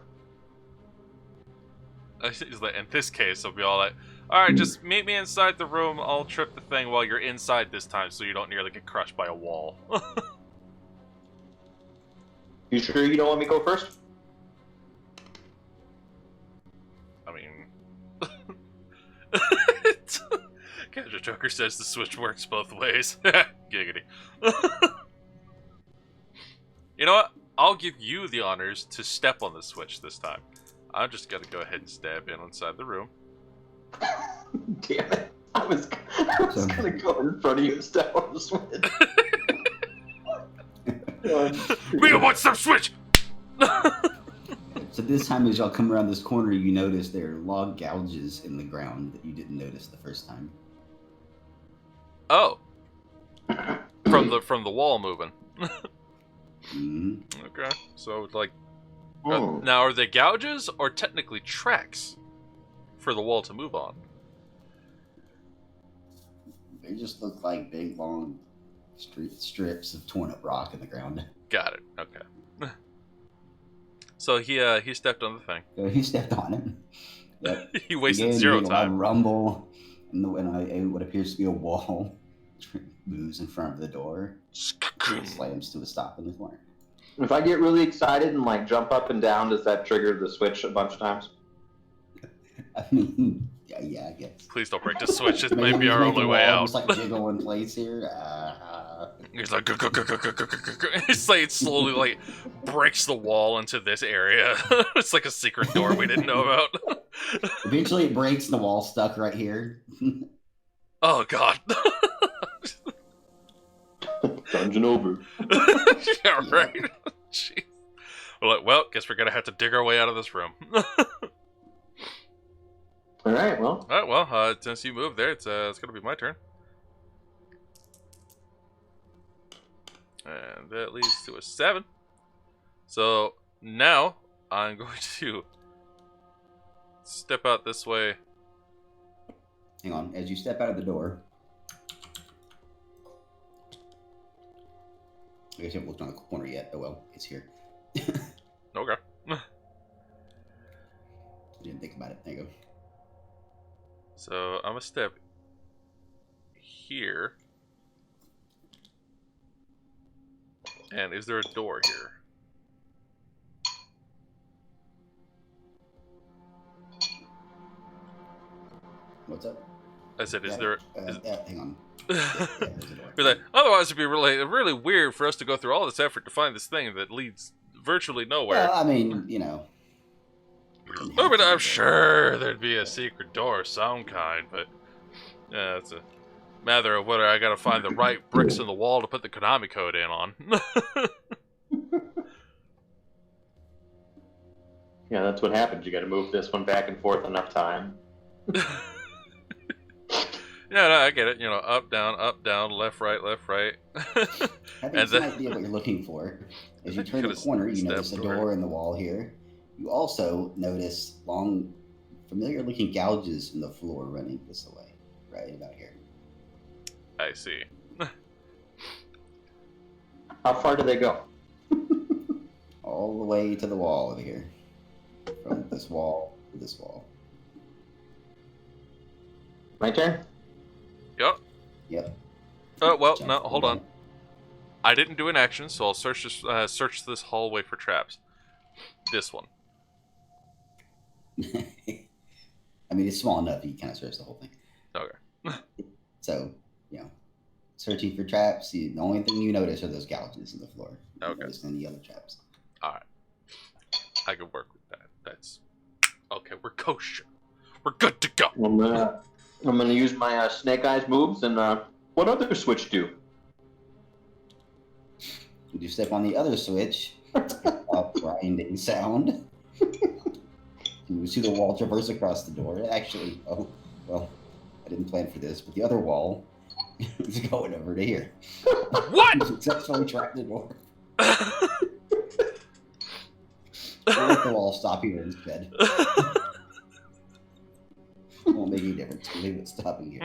S2: In this case, I'll be all like, alright, just meet me inside the room. I'll trip the thing while you're inside this time so you don't nearly get crushed by a wall.
S4: You sure you don't want me to go first?
S2: I mean... Gadget Joker says the switch works both ways. Giggity. You know what? I'll give you the honors to step on the switch this time. I'm just gonna go ahead and stab in inside the room.
S4: Damn it. I was gonna go in front of you and step on the switch.
S2: Me a one-step switch!
S1: So this time, as y'all come around this corner, you notice there are log gouges in the ground that you didn't notice the first time.
S2: Oh. From the wall moving.
S1: Mm-hmm.
S2: Okay, so like, now are they gouges or technically tracks for the wall to move on?
S1: They just look like big, long strips of torn up rock in the ground.
S2: Got it. Okay. So he stepped on the thing.
S1: So he stepped on it. Yep.
S2: He wasted
S1: Again,
S2: 0
S1: you hear a loud
S2: time.
S1: rumble, and what appears to be a wall moves in front of the door. Slams to a stop in the corner.
S4: If I get really excited and like jump up and down, does that trigger the switch a bunch of times?
S1: I mean, yeah, I guess.
S2: Please don't break the switch. It
S1: Maybe
S2: might be
S1: he's
S2: our
S1: making
S2: only
S1: the
S2: way
S1: wall
S2: out.
S1: just like jiggle in place here.
S2: He's like, it's like it slowly like breaks the wall into this area. It's like a secret door we didn't know about.
S1: Eventually, it breaks. The wall stuck right here.
S2: Oh god.
S4: Dungeon over.
S2: Yeah, right. Jeez. We're like, well, guess we're gonna have to dig our way out of this room.
S4: All right. Well.
S2: All right. Well, since you moved there, it's gonna be my turn. And that leads to a 7. So now I'm going to step out this way.
S1: Hang on. As you step out of the door, I guess you haven't looked on the corner yet. Oh well, it's here.
S2: Okay.
S1: Didn't think about it. There you go.
S2: So I'm gonna step here. And is there a door here?
S1: What's up?
S2: I said, is
S1: Yeah,
S2: there?
S1: hang on. Yeah, there's a door.
S2: You're like, otherwise, it'd be really weird for us to go through all this effort to find this thing that leads virtually nowhere.
S1: Well, I mean, you know.
S2: I mean, I'm sure there'd be a secret door of some kind, but yeah, it's a matter of whether I gotta find the right bricks in the wall to put the Konami code in on.
S4: Yeah, that's what happens. You got to move this one back and forth enough time.
S2: Yeah, no, I get it. You know, up, down, left, right.
S1: Having
S2: And
S1: some
S2: then-
S1: idea what you're looking for. As you
S2: think
S1: turn the
S2: could've
S1: corner, you notice a
S2: stepped
S1: door
S2: over.
S1: in the wall here. You also notice long, familiar-looking gouges in the floor running this way, right about here.
S2: I see.
S4: How far do they go?
S1: All the way to the wall over here. From this wall to this wall.
S4: My turn?
S2: Yep.
S1: Yep.
S2: Well,
S1: Jump
S2: no, hold on.
S1: down.
S2: I didn't do an action, so I'll search this hallway for traps. This one.
S1: I mean, it's small enough you kind of search the whole thing.
S2: Okay.
S1: So, you know, searching for traps, the only thing you notice are those gouges in the floor. You don't
S2: Okay.
S1: notice any other traps.
S2: All right. I can work with that. That's okay. We're kosher. We're good to go.
S4: I'm gonna use my snake eyes moves, and what other switch do?
S1: When you step on the other switch, a grinding sound. You see the wall traverse across the door. Actually, oh, well, I didn't plan for this, but the other wall is going over to here.
S2: What?
S1: You successfully trapped the door. We'll let the wall stop here instead. It won't make any difference. We'll leave it stopping here.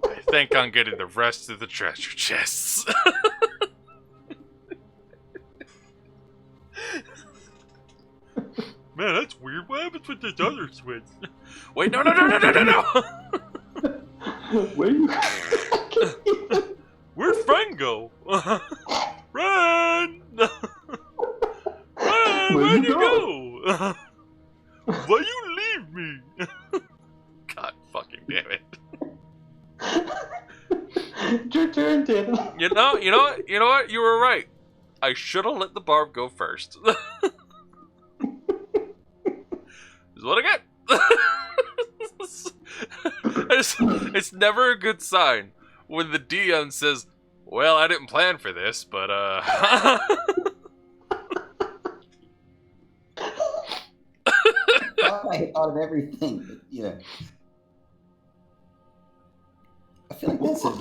S2: I think I'm getting the rest of the treasure chests. Man, that's weird. What happens with this other switch? Wait, no.
S4: Where you?
S2: Where'd Frank go? Run! Run! Where'd you go? Why you leave me? God fucking damn it.
S4: It's your turn, Tim.
S2: You know what? You were right. I should have let the barb go first. Is what I get. It's never a good sign when the DM says, "Well, I didn't plan for this, but
S1: I thought of everything, but you know. I feel like that's one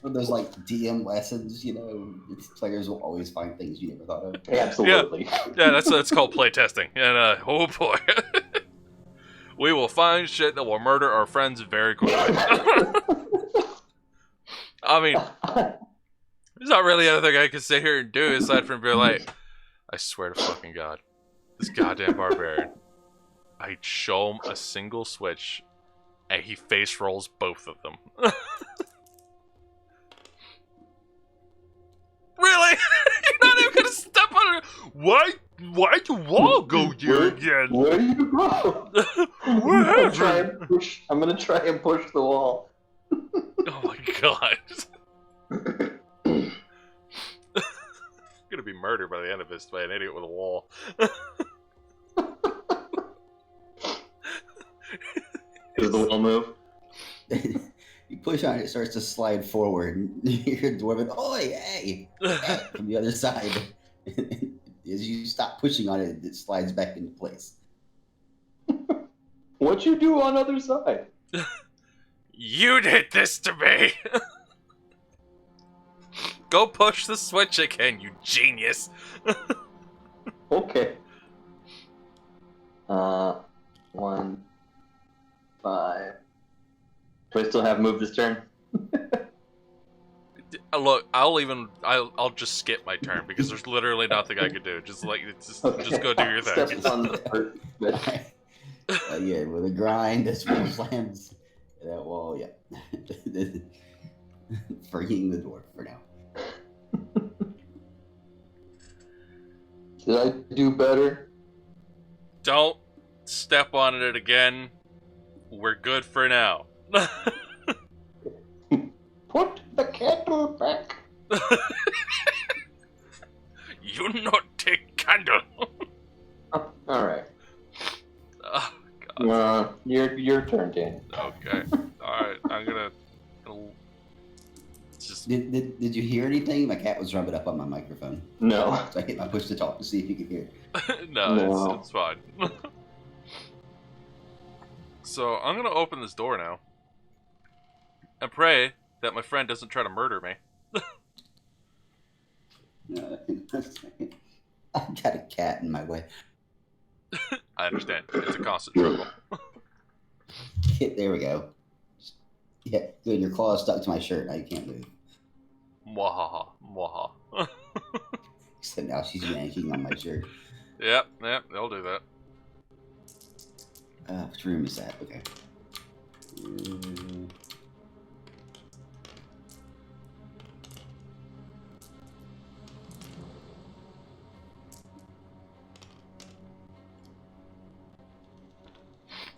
S1: of those like DM lessons, you know. Players will always find things you never thought of.
S4: Absolutely.
S2: yeah, that's called playtesting." And oh boy, we will find shit that will murder our friends very quickly. I mean, there's not really anything I can sit here and do aside from be like, I swear to fucking God, this goddamn barbarian. I'd show him a single switch, and he face rolls both of them. Really? You're not even gonna step on it? Why'd the wall go here again?
S4: Where do you go?
S2: Wherever.
S4: I'm gonna try and push the wall.
S2: Oh my God. I'm gonna be murdered by the end of this by an idiot with a wall.
S4: Does the wall move?
S1: You push on it, it starts to slide forward, and you hear Dwarven, "Oi, hey!" from the other side. As you stop pushing on it, it slides back into place.
S4: What you do on other side?
S2: You did this to me! Go push the switch again, you genius!
S4: Okay. 1, 5. Do I still have move this turn?
S2: Look, I'll just skip my turn because there's literally nothing I could do. Just go do your thing.
S4: Step on the first bit.
S1: Yeah, with a grind, this one slams that wall. Yeah, freeing the dwarf for now.
S4: Did I do better?
S2: Don't step on it again. We're good for now.
S4: Put the kettle back.
S2: You not take candle.
S4: All right.
S2: Oh, God.
S4: Your turn, Dan.
S2: Okay. Alright, I'm gonna just...
S1: Did you hear anything? My cat was rubbing up on my microphone.
S4: No.
S1: So I hit my push to talk to see if you could hear.
S2: No. It's fine. So, I'm gonna open this door now. And pray that my friend doesn't try to murder me.
S1: I've got a cat in my way.
S2: I understand. It's a constant struggle.
S1: There we go. Yeah, good. Your claw is stuck to my shirt. Now you can't move.
S2: Mwahaha. Mwaha.
S1: So now she's yanking on my shirt.
S2: Yep, they'll do that.
S1: Which room is that? Okay.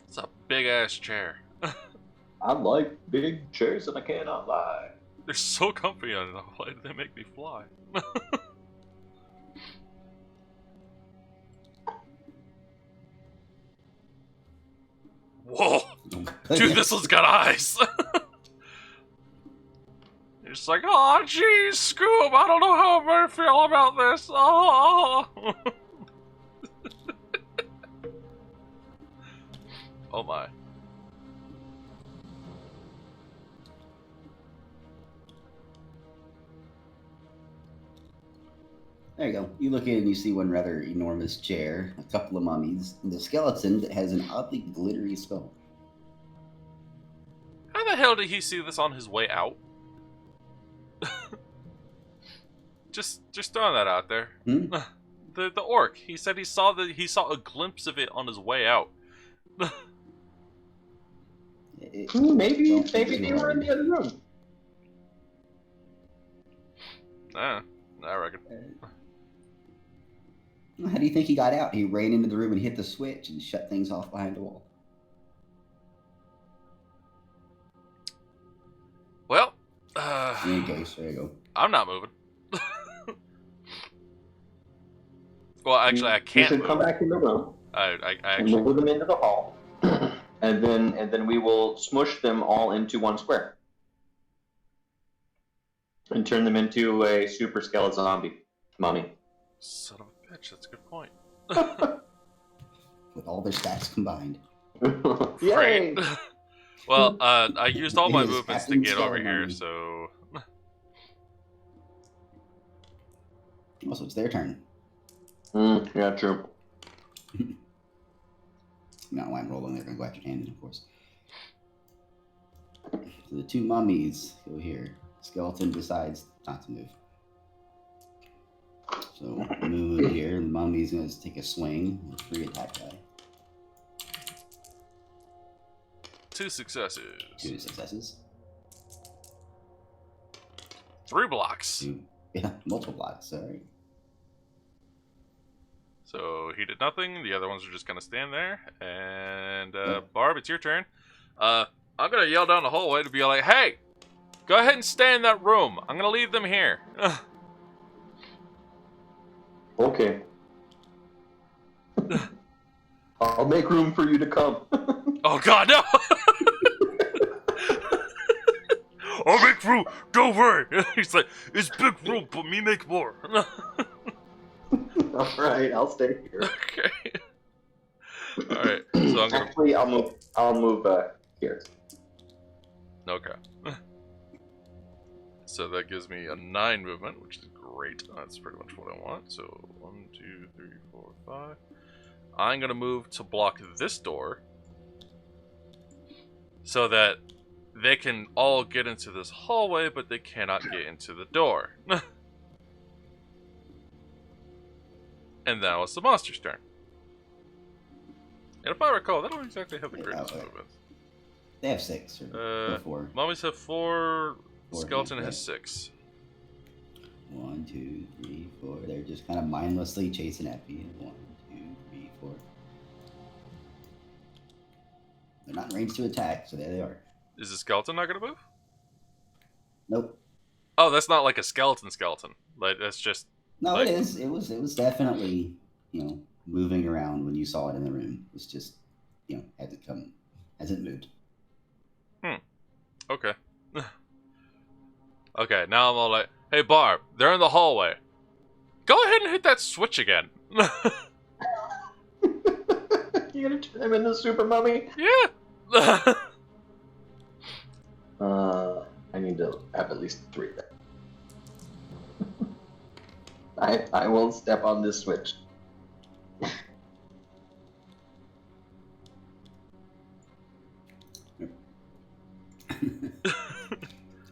S2: It's a big ass chair.
S4: I like big chairs, and I cannot lie.
S2: They're so comfy on it. Why do they make me fly? Whoa! Dude, this one's got eyes! You're just like, oh, jeez, Scoob, I don't know how I'm gonna feel about this. Oh, oh my.
S1: There you go. You look in and you see one rather enormous chair, a couple of mummies, and a skeleton that has an oddly glittery skull.
S2: How the hell did he see this on his way out? just throwing that out there.
S1: Hmm?
S2: The orc. He said he saw a glimpse of it on his way out.
S4: Maybe they were in the other room.
S2: I reckon.
S1: How do you think he got out? He ran into the room and hit the switch and shut things off behind the wall.
S2: Well,
S1: In any case, there you go.
S2: I'm not moving. Well, actually, I
S4: You
S2: can't
S4: should
S2: move.
S4: come back in the room
S2: I
S4: and
S2: actually...
S4: move them into the hall, and then we will smush them all into one square and turn them into a super skeleton zombie mummy.
S2: Son of a bitch, that's a good point.
S1: With all their stats combined.
S4: Yay!
S2: Great. Well, I used all my
S1: It is
S2: movements to
S1: Captain
S2: get over
S1: Skull
S2: here,
S1: Mummy.
S2: so...
S1: Also, it's their turn.
S4: Yeah, true.
S1: Not why I'm rolling, they're going to go after Tandon, of course. So the two mummies go here. Skeleton decides not to move. So move here, and the mummy's going to take a swing with 3 attack die.
S2: 2 successes.
S1: 2 successes.
S2: 3 blocks.
S1: 2, yeah, multiple blocks, sorry.
S2: So he did nothing. The other ones are just gonna stand there. And
S1: Yep.
S2: Barb, it's your turn. I'm gonna yell down the hallway to be like, "Hey, go ahead and stay in that room. I'm gonna leave them here."
S4: Okay. I'll make room for you to come.
S2: Oh God, no! I'll make room. Don't worry. He's like, "It's big room, but me make more."
S4: All right, I'll stay here.
S2: Okay. All right. So I'm gonna.
S4: Actually, I'll move here.
S2: Okay. So that gives me a 9 movement, which is great. That's pretty much what I want. So 1, 2, 3, 4, 5. I'm gonna move to block this door, so that they can all get into this hallway, but they cannot get into the door. And now it's the monster's turn. And if I recall, they don't exactly have the greatest movement.
S1: They have 6 or 4.
S2: Mummies have 4.
S1: Four,
S2: Skeleton
S1: yeah.
S2: has 6.
S1: 1, 2, 3, 4. They're just kind of mindlessly chasing at me. 1, 2, 3, 4. They're not in range to attack, so there they are.
S2: Is the skeleton not gonna move?
S1: Nope.
S2: Oh, that's not like a skeleton. Like that's just.
S1: No,
S2: like...
S1: it is. It was definitely, moving around when you saw it in the room. It's just, hasn't moved.
S2: Okay. Okay, now I'm all like, hey Barb, they're in the hallway. Go ahead and hit that switch again.
S4: You gonna turn him into Super Mummy?
S2: Yeah.
S4: I need to have at least 3 then. I will step on this switch.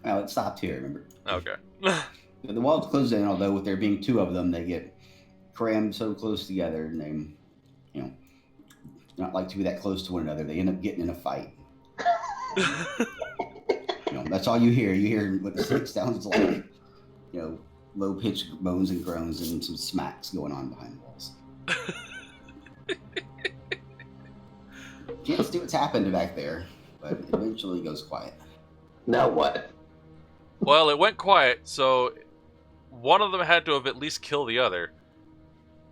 S1: Well, it stopped here, remember?
S2: Okay.
S1: The walls closed in, although with there being 2 of them, they get crammed so close together, and they, not like to be that close to one another. They end up getting in a fight. That's all you hear. You hear what it sounds like, low-pitched moans and groans and some smacks going on behind the walls. Can't see what's happened back there, but it eventually goes quiet.
S4: Now what?
S2: Well, it went quiet, so one of them had to have at least killed the other.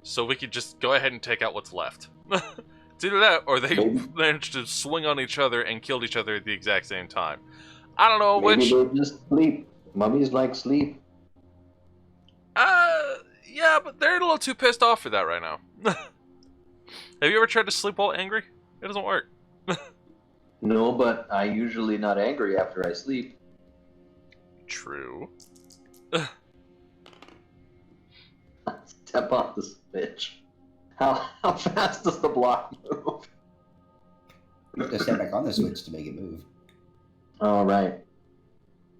S2: So we could just go ahead and take out what's left. It's either that, or they managed to swing on each other and killed each other at the exact same time. I don't know which.
S4: Maybe they just sleep. Mummies like sleep.
S2: Yeah, but they're a little too pissed off for that right now. Have you ever tried to sleep while angry? It doesn't work.
S4: No, but I usually not angry after I sleep.
S2: True.
S4: Step on the switch. How fast does the block move?
S1: You have to step back on the switch to make it move.
S4: All right.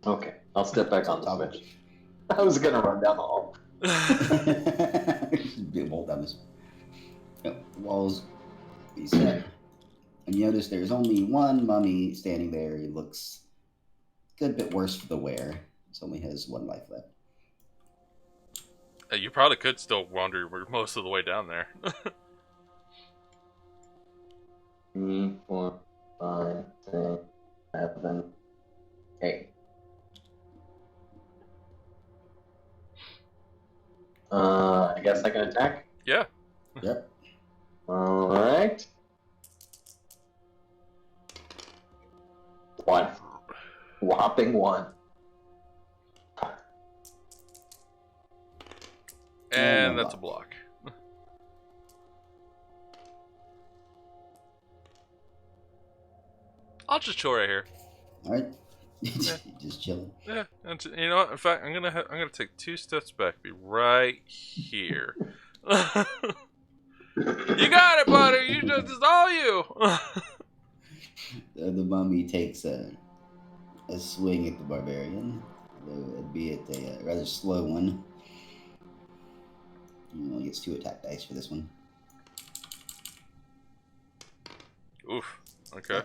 S4: Okay, I'll step back on the switch. I was gonna run down the hall.
S1: Be a bolt down this. Walls reset. And you notice there's only one mummy standing there. He looks a good bit worse for the wear. He only has 1 life left.
S2: You probably could still wander most of the way down there.
S4: 3, 4, 5, 6, 7, 8. I guess I can attack?
S2: Yeah.
S1: Yep.
S4: Alright. 1. Whopping 1.
S2: And that's a block. I'll just chill right here.
S1: All right. Just chilling.
S2: Yeah, and you know what? In fact, I'm gonna take 2 steps back. Be right here. You got it, buddy. It's all you.
S1: The mummy takes a swing at the barbarian, albeit a rather slow one. He only gets 2 attack dice for this one.
S2: Oof. Okay.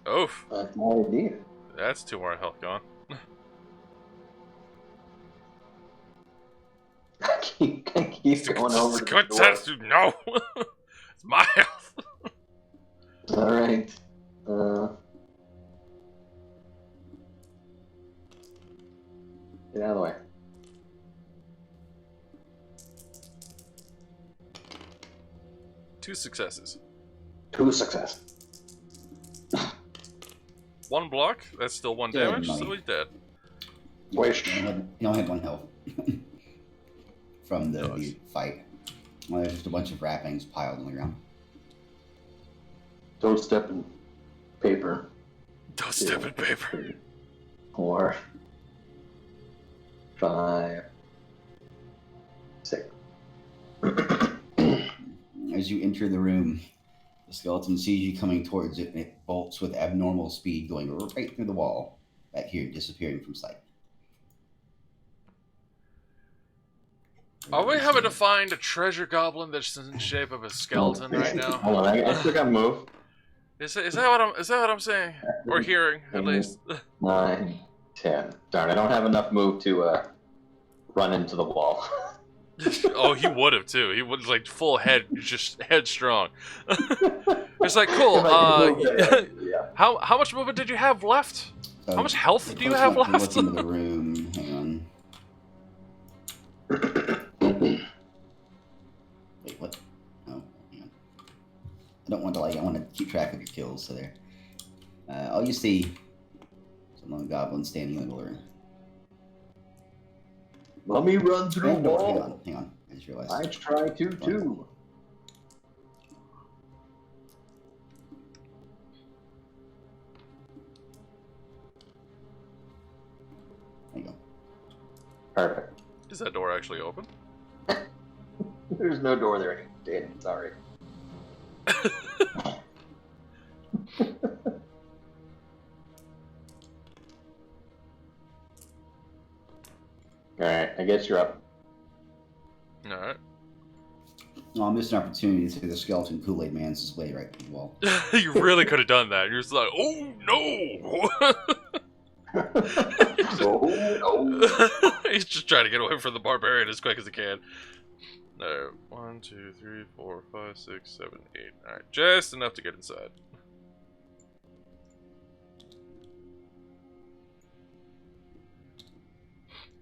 S2: Oof.
S4: That's my idea.
S2: That's 2 more health gone.
S4: I keep going over to
S2: Good
S4: the
S2: sense to know. It's my health.
S4: door. Alright. Get out of the way.
S2: Two successes.
S4: 2 success.
S2: 1 block. That's still 1
S1: Dead,
S2: damage, so
S1: mummy.
S2: he's dead.
S4: Wish.
S1: He only had 1 health from the
S2: Nice.
S1: fight. Well, there's just a bunch of wrappings piled on the ground.
S4: Don't step in paper.
S2: Don't step in paper.
S4: 4, 5, 6.
S1: As you enter the room, The skeleton sees you coming towards it, and it bolts with abnormal speed, going right through the wall, back here, disappearing from sight.
S2: Are we having to find a treasure goblin that's in shape of a skeleton right now?
S4: Hold on, I still got move.
S2: Is that what I'm saying? Or hearing, at least?
S4: 9, 10. Darn, I don't have enough move to run into the wall.
S2: Oh, he would have too. He would like full head, just headstrong. It's like cool.
S4: Yeah.
S2: How much movement did you have left?
S1: So,
S2: how much health do you
S1: close
S2: have
S1: enough to
S2: left?
S1: Look into the room. Hang on. Wait, what? Oh, hang on. I don't want to I want to keep track of your kills. So there. All you see is a lone goblin standing in the middle of the room.
S4: Let me run through the
S1: Door.
S4: wall.
S1: Hang on. I just realized.
S4: I try to too.
S1: There you go.
S4: Perfect.
S2: Is that door actually open?
S4: There's no door there anymore. Damn, sorry. Alright, I guess you're up.
S2: Alright.
S1: No, I missed an opportunity to see the skeleton Kool-Aid Man's his way right through the wall.
S2: You really could have done that. You're just like, oh no!
S4: Oh, no.
S2: He's just trying to get away from the barbarian as quick as he can. No, 1, 2, 3, 4, 5, 6, 7, 8. Alright, just enough to get inside.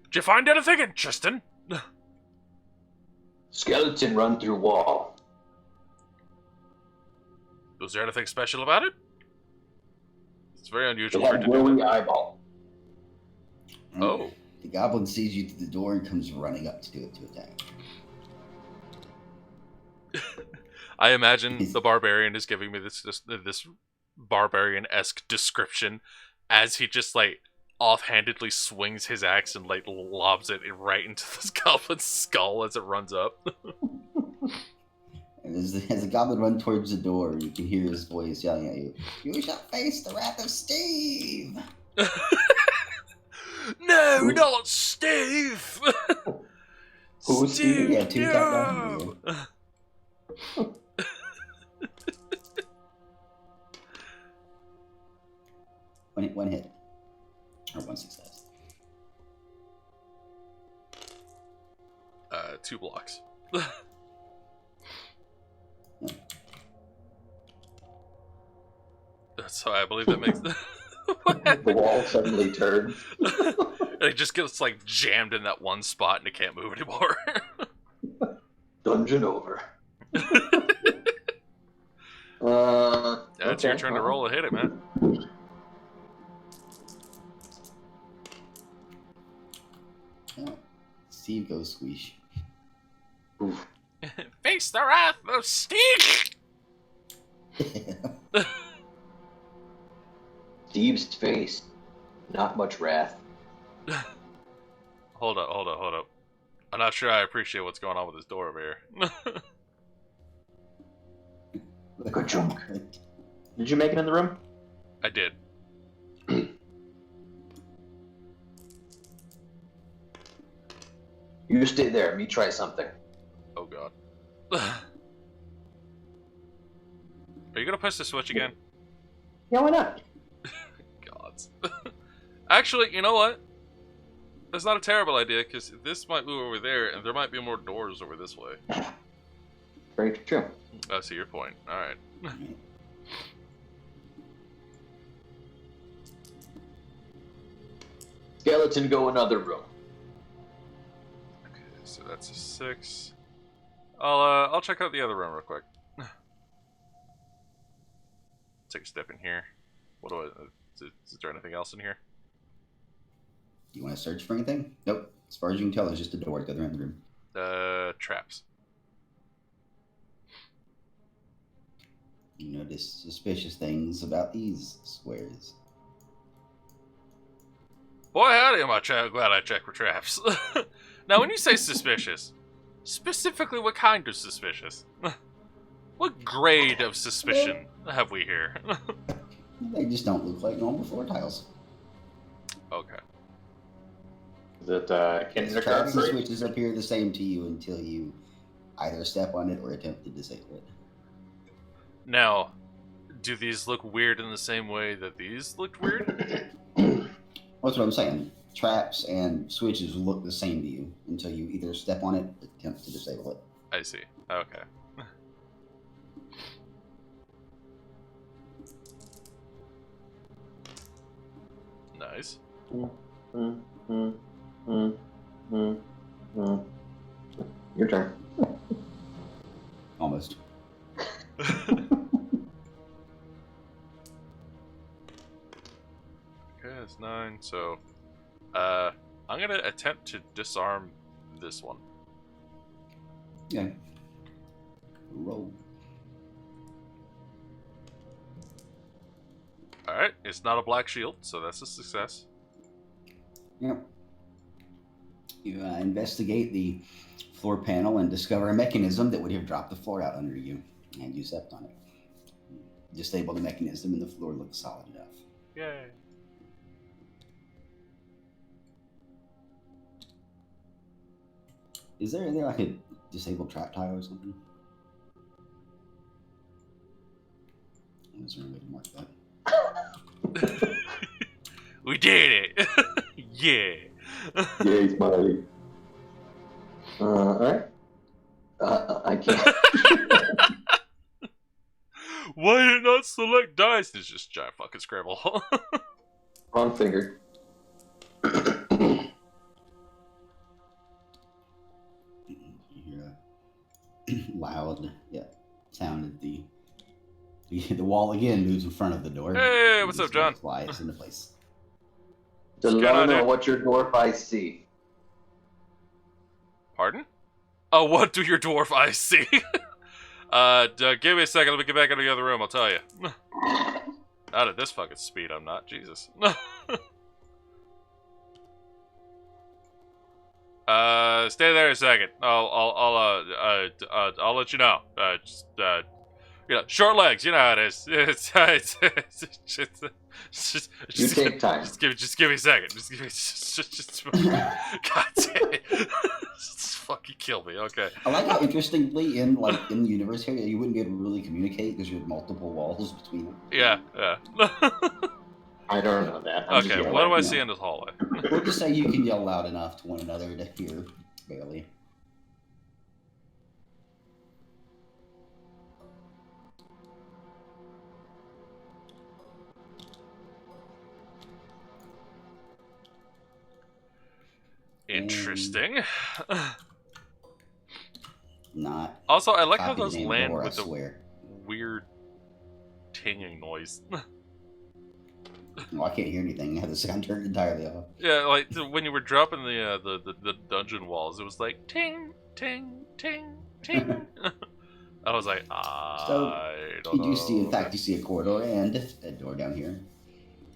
S2: Did you find anything interesting?
S4: Skeleton run through wall.
S2: Was there anything special about it? It's very
S4: They
S2: unusual for it
S4: have
S2: to do
S4: glowing
S2: that.
S4: eyeball.
S2: Oh.
S1: The goblin sees you through the door and comes running up to attack.
S2: I imagine the barbarian is giving me this barbarian-esque description as he just like offhandedly swings his axe and like lobs it right into this goblin's skull as it runs up.
S1: And as the goblin runs towards the door, you can hear his voice yelling at you, "You shall face the wrath of Steve!"
S2: No, not Steve!
S4: Who's Steve?
S1: Yeah, two got
S2: no!
S1: One hit. Or one success.
S2: 2 blocks. So I believe that makes
S4: The wall suddenly turns.
S2: it just gets like jammed in that one spot and it can't move anymore.
S4: Dungeon over.
S2: Yeah, it's your turn to roll and hit it, man.
S1: Oh, Steve goes squeeze.
S4: Oof.
S2: Face the wrath of Steve!
S4: Steve's face. Not much wrath.
S2: Hold up. I'm not sure I appreciate what's going on with this door over here.
S4: Good chunk. Did you make it in the room?
S2: I did.
S4: You stay there. Me try something.
S2: Oh god. Are you gonna push the switch again?
S4: Yeah, why not?
S2: Gods. Actually, you know what? That's not a terrible idea, because this might move over there, and there might be more doors over this way.
S4: Very true.
S2: I see your point. Alright.
S4: Skeleton go another room.
S2: Okay, so that's a 6. I'll check out the other room real quick. Take a step in here. Is there anything else in here?
S1: You want to search for anything? Nope. As far as you can tell, there's just a door at the other end of the room.
S2: Traps.
S1: You notice suspicious things about these squares.
S2: Boy, howdy, am I glad I checked for traps. Now, when you say suspicious, specifically what kind of suspicious? What grade of suspicion have we here?
S1: They just don't look like normal floor tiles.
S2: Okay.
S4: Is it
S1: Traps
S4: kindergarten
S1: and
S4: grade?
S1: switches appear the same to you until you either step on it or attempt to disable it.
S2: Now, do these look weird in the same way that these looked weird?
S1: That's what I'm saying. Traps and switches look the same to you until you either step on it or attempt to disable it.
S2: I see. Okay. Nice.
S4: Your turn.
S1: Almost.
S2: Okay, that's 9. So, I'm gonna attempt to disarm this one.
S1: Yeah. Roll.
S2: Alright, it's not a black shield, so that's a success.
S1: Yep. You investigate the floor panel and discover a mechanism that would have dropped the floor out under you, and you stepped on it. Disable the mechanism, and the floor looks solid enough.
S2: Yay.
S1: Is there like a disabled trap tile or something? Is there a way to mark that?
S2: We did it! Yeah!
S4: Yay, Smiley. Alright. I can't.
S2: Why did it not select dice? It's just giant fucking Scrabble.
S4: Wrong finger.
S1: You hear a loud sound at the wall again moves in front of the door.
S2: Hey, what's up, John?
S1: Slides into place.
S2: What's going on,
S4: Delano,
S2: dude?
S4: what your dwarf eyes see?
S2: Pardon? Oh, what do your dwarf eyes see? Give me a second, let me get back into the other room, I'll tell you. Not at this fucking speed, I'm not. Jesus. Stay there a second. I'll let you know. Short legs, you know how it is.
S4: You take time.
S2: Just give me a second. God damn it. Just fucking kill me, okay.
S1: I like how interestingly in the universe here you wouldn't be able to really communicate because you have multiple walls between them.
S2: Yeah.
S4: I don't know that.
S2: Okay, what do I see in this hallway?
S1: We'll just say you can yell loud enough to one another to hear barely.
S2: Interesting.
S1: Not.
S2: Also, I like how
S1: copy the
S2: those
S1: name
S2: land
S1: door, I
S2: with the
S1: swear.
S2: weird tinging noise.
S1: Well, I can't hear anything. I had the sound turned entirely off.
S2: Yeah, like when you were dropping the dungeon walls, it was like ting, ting, ting, ting. I was like, I don't
S1: You
S2: know.
S1: do see, in fact, you see a corridor and a door down here.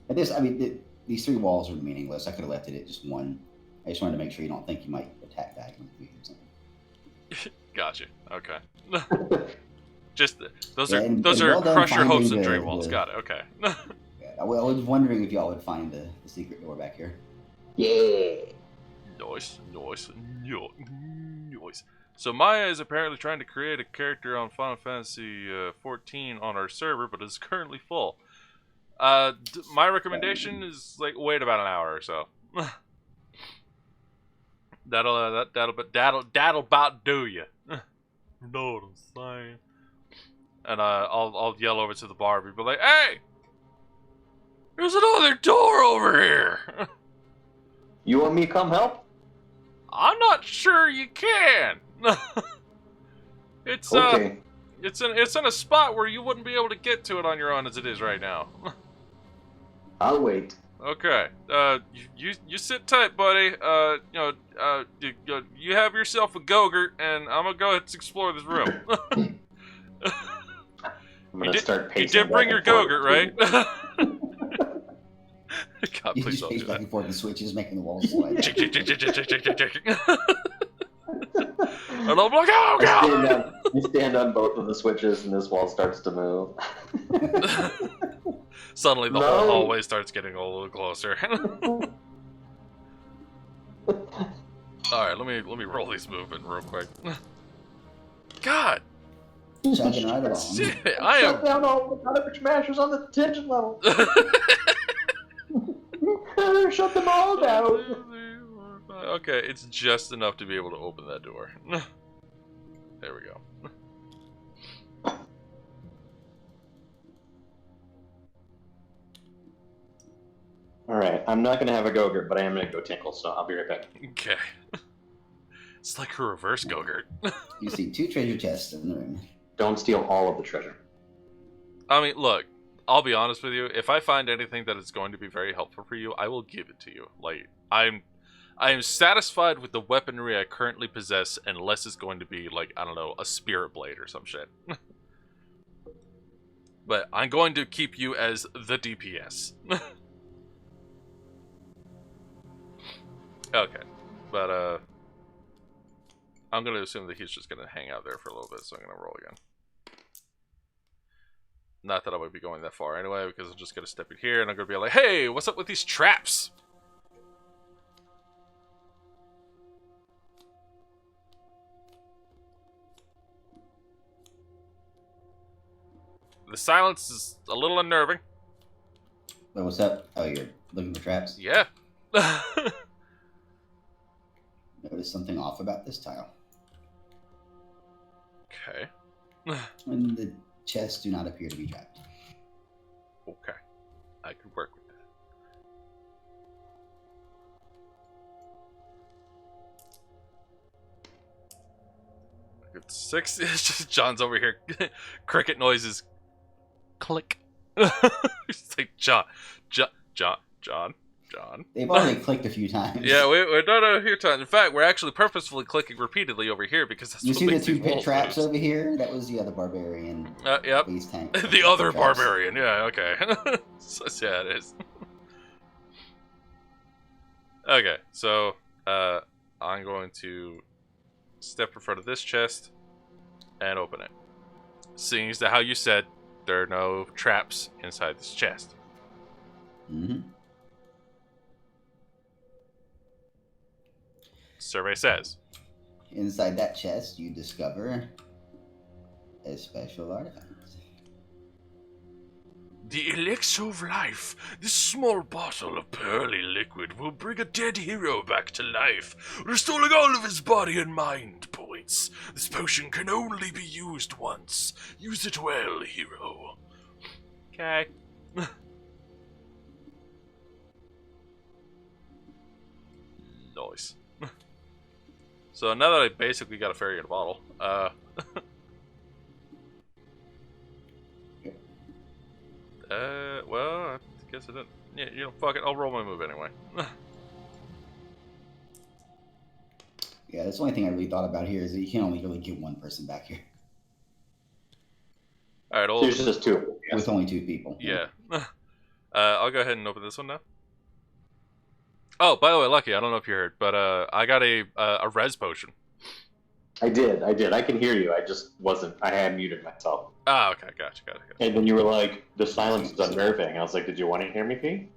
S1: And this, I mean, these three walls are meaningless. I could have left it at just one. I just wanted to make sure you don't think you might attack diagonally or something.
S2: Gotcha. Okay. Just those
S1: And
S2: are
S1: well done
S2: crush your hopes
S1: finding
S2: and dream
S1: the-
S2: walls.
S1: the-
S2: Got it. Okay.
S1: Yeah, I was wondering if y'all would find the secret door back here.
S4: Yeah.
S2: Nice. So Maya is apparently trying to create a character on Final Fantasy 14 on our server, but is currently full. My recommendation is like wait about an hour or so. that'll about do you. You know what I'm saying? And I'll yell over to the bar and be like, "Hey, there's another door over here."
S4: You want me to come help?
S2: I'm not sure you can. It's
S4: Okay.
S2: it's in a spot where you wouldn't be able to get to it on your own as it is right now.
S4: I'll wait.
S2: Okay. You sit tight, buddy. You have yourself a Go-Gurt, and I'm gonna go ahead and explore this room.
S4: I'm gonna start
S2: You
S4: pacing.
S2: did bring
S4: back
S2: your
S4: and forth.
S2: Go-Gurt, right? God,
S1: You
S2: please
S1: just
S2: don't
S1: pace
S2: do
S1: back
S2: that.
S1: and forth and switches, making the walls slide.
S2: Chick. And I'm like, oh god!
S4: I stand on both of the switches, and this wall starts to move.
S2: Suddenly, the whole hallway starts getting a little closer. All right, let me roll these movement real quick. God,
S1: Chugging right along.
S2: shit, I
S4: Shut
S2: am.
S4: down all the garbage mashers on the detention level. Shut them all down.
S2: Okay, it's just enough to be able to open that door. There we go.
S4: Alright, I'm not gonna have a Go-Gurt, but I am gonna go tinkle, so I'll be right back.
S2: Okay. It's like a reverse Go-Gurt.
S1: You see 2 treasure chests in the room.
S4: Don't steal all of the treasure.
S2: I mean, look, I'll be honest with you. If I find anything that is going to be very helpful for you, I will give it to you. Like, I am satisfied with the weaponry I currently possess, unless it's going to be, like, I don't know, a spirit blade or some shit. But I'm going to keep you as the DPS. Okay, but, I'm gonna assume that he's just gonna hang out there for a little bit, so I'm gonna roll again. Not that I would be going that far anyway, because I'm just gonna step in here and I'm gonna be like, hey, what's up with these traps? The silence is a little unnerving.
S1: Wait, what's up? Oh, you're looking for traps?
S2: Yeah.
S1: Notice something off about this tile.
S2: Okay.
S1: When the chests do not appear to be trapped.
S2: Okay. I could work with that. Good 6. It's just John's over here. Cricket noises. Click. It's like John.
S1: They've already clicked a few times.
S2: Yeah, we're done a few times. In fact, we're actually purposefully clicking repeatedly over here because that's
S1: You
S2: what
S1: see the
S2: makes
S1: 2
S2: these
S1: pit
S2: walls
S1: traps
S2: move.
S1: over here? That was the other barbarian.
S2: Yep.
S1: Base tank.
S2: The other
S1: Traps.
S2: barbarian. Yeah, okay. So, yeah, it is. Okay, so I'm going to step in front of this chest and open it. Seeing as to how you said there are no traps inside this chest.
S1: Mm-hmm.
S2: Survey says.
S1: Inside that chest, you discover a special artifact.
S2: The elixir of life. This small bottle of pearly liquid will bring a dead hero back to life, restoring all of his body and mind points. This potion can only be used once. Use it well, hero. Okay. Nice. So now that I basically got a fairy in a bottle, well, I guess I didn't. Yeah, you know, fuck it. I'll roll my move anyway.
S1: Yeah, that's the only thing I really thought about here is that you can only really get 1 person back here.
S2: All right,
S4: There's just 2 of them. Yes.
S1: With only 2 people.
S2: yeah. I'll go ahead and open this one now. Oh, by the way, Lucky, I don't know if you heard, but I got a res potion.
S4: I did. I can hear you. I just wasn't. I had muted myself.
S2: Ah, okay, gotcha.
S4: And then you were like, the silence is unnerving. I was like, did you want to hear me, P?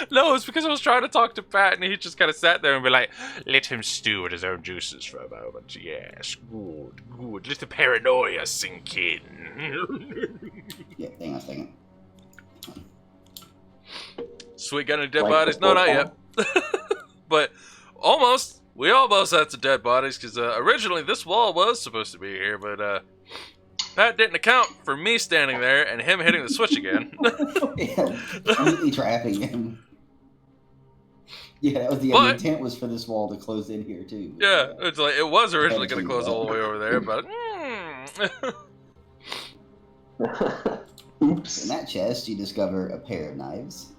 S2: No, it's because I was trying to talk to Pat, and he just kind of sat there and be like, let him stew with his own juices for a moment. Yes, good. Let the paranoia sink in.
S1: Yeah, hang on a second.
S2: Sweet gun of dead
S4: Like
S2: bodies?
S4: the
S2: No, not
S4: football?
S2: yet. But almost. We almost had some dead bodies, because originally this wall was supposed to be here, but Pat didn't account for me standing there and him hitting the switch again.
S1: Yeah, completely trapping him. Yeah, that was the intent was for this wall to close in here too.
S2: Yeah, it's like it was originally going to close
S1: that.
S2: all the way over there, but
S4: Oops.
S1: In that chest, you discover a pair of knives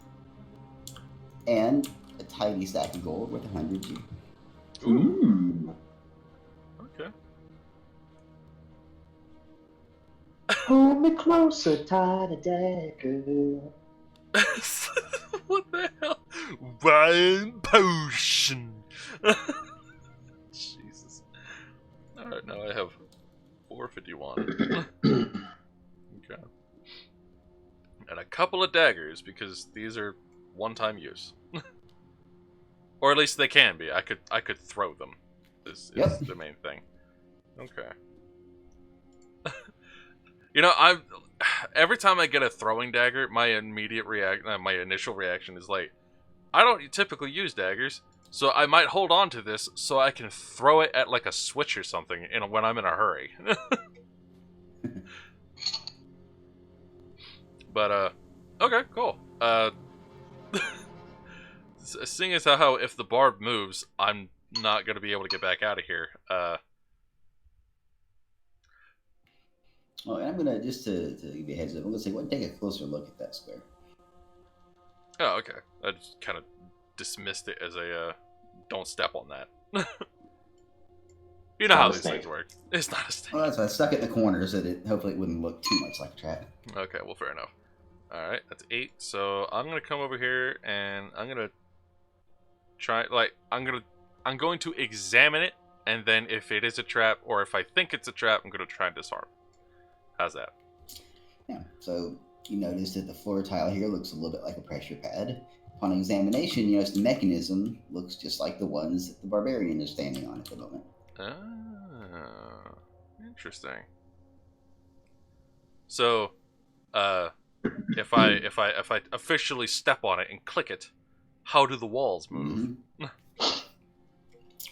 S1: and a tidy stack of gold worth 100 G.
S4: Ooh.
S2: Okay.
S4: Hold me closer, tiny dagger.
S2: What the hell? Wine potion. Jesus right now I have 451. Okay. And a couple of daggers, because these are one-time use. Or at least they can be. I could throw them. Is the main thing. Okay. Every time I get a throwing dagger, my initial reaction is like, I don't typically use daggers, so I might hold on to this so I can throw it at like a switch or something when I'm in a hurry. But okay, cool. Seeing as how if the barb moves, I'm not gonna be able to get back out of here.
S1: Oh, and I'm gonna just to give you a heads up. I'm gonna say, take a closer look at that square.
S2: Oh, okay. I just kind of dismissed it as a don't step on that. You know how these things work. It's not a snake.
S1: Well, that's why I stuck it in the corner so that hopefully it wouldn't look too much like a trap.
S2: Okay, well, fair enough. Alright, that's 8. So I'm gonna come over here and I'm gonna try, I'm going to examine it, and then if it is a trap, or if I think it's a trap, I'm gonna try and disarm. How's that?
S1: Yeah, so you notice that the floor tile here looks a little bit like a pressure pad. Upon examination, you notice the mechanism looks just like the ones that the barbarian is standing on at the moment.
S2: Ah, interesting. So, if I officially step on it and click it, how do the walls move?
S1: Mm-hmm.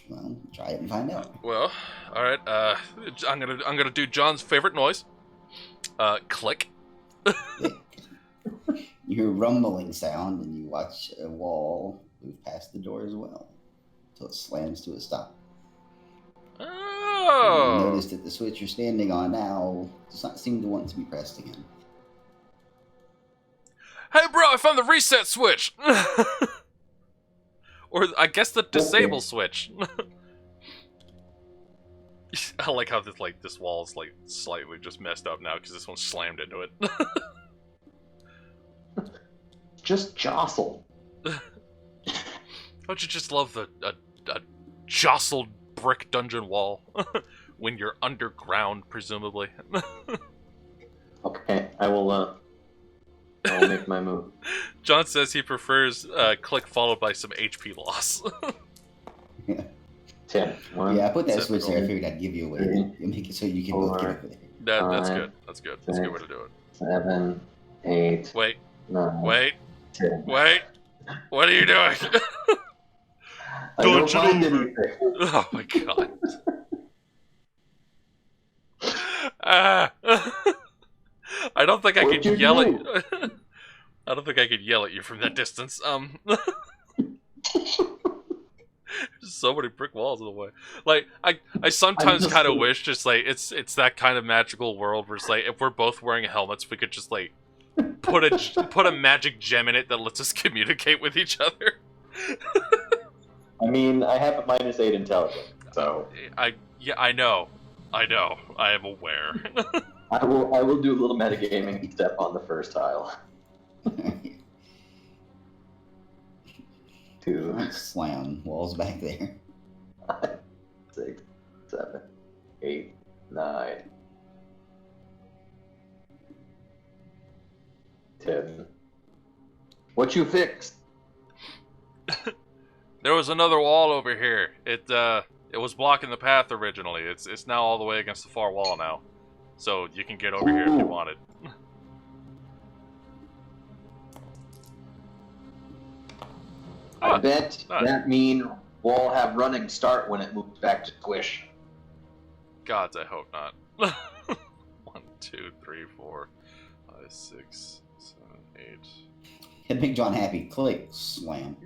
S1: Well, try it and find out.
S2: Well, all right. I'm gonna do John's favorite noise. Click.
S1: You hear a rumbling sound, and you watch a wall move past the door as well, until it slams to a stop.
S2: Oh.
S1: You notice that the switch you're standing on now does not seem to want to be pressed again.
S2: Hey, bro! I found the reset switch. Or I guess the disable switch. I like how this wall is slightly just messed up now because this one slammed into it.
S4: Just jostle.
S2: Don't you just love a jostled brick dungeon wall when you're underground, presumably?
S4: Okay, I will make my move.
S2: John says he prefers click followed by some HP loss.
S1: Yeah.
S4: 10.
S1: Yeah, I put that switch there. I
S4: Typical.
S1: figured I'd give you a way to make it so you can both get over there.
S2: That's
S4: Five,
S2: good. That's good. That's a good way to do it.
S4: 7, 8,
S2: Wait,
S4: 9,
S2: wait,
S4: 10.
S2: wait. What are you doing?
S4: I don't
S2: Dungeon
S4: find
S2: over.
S4: anything.
S2: Oh my god. Ah. I don't think I
S4: What'd
S2: could
S4: you
S2: yell
S4: do?
S2: at I don't think I could yell at you from that distance. So many brick walls in the way. Like I sometimes kind of wish just like it's that kind of magical world where it's like if we're both wearing helmets, we could just like put a magic gem in it that lets us communicate with each other.
S4: I mean, I have a -8 intelligence, so
S2: I know. I am aware.
S4: I will do a little metagaming step on the first tile. 2,
S1: Slam. Walls back there.
S4: 6, 7, 8, 9, 10. What you fixed?
S2: There was another wall over here. It was blocking the path originally. It's now all the way against the far wall now. So you can get over here if you wanted.
S4: I bet
S2: nice.
S4: that mean wall have running start when it moves back to squish.
S2: Gods, I hope not. 1, 2, 3, 4, 5, 6, 7, 8.
S1: Hit Big John happy. Click. Slam.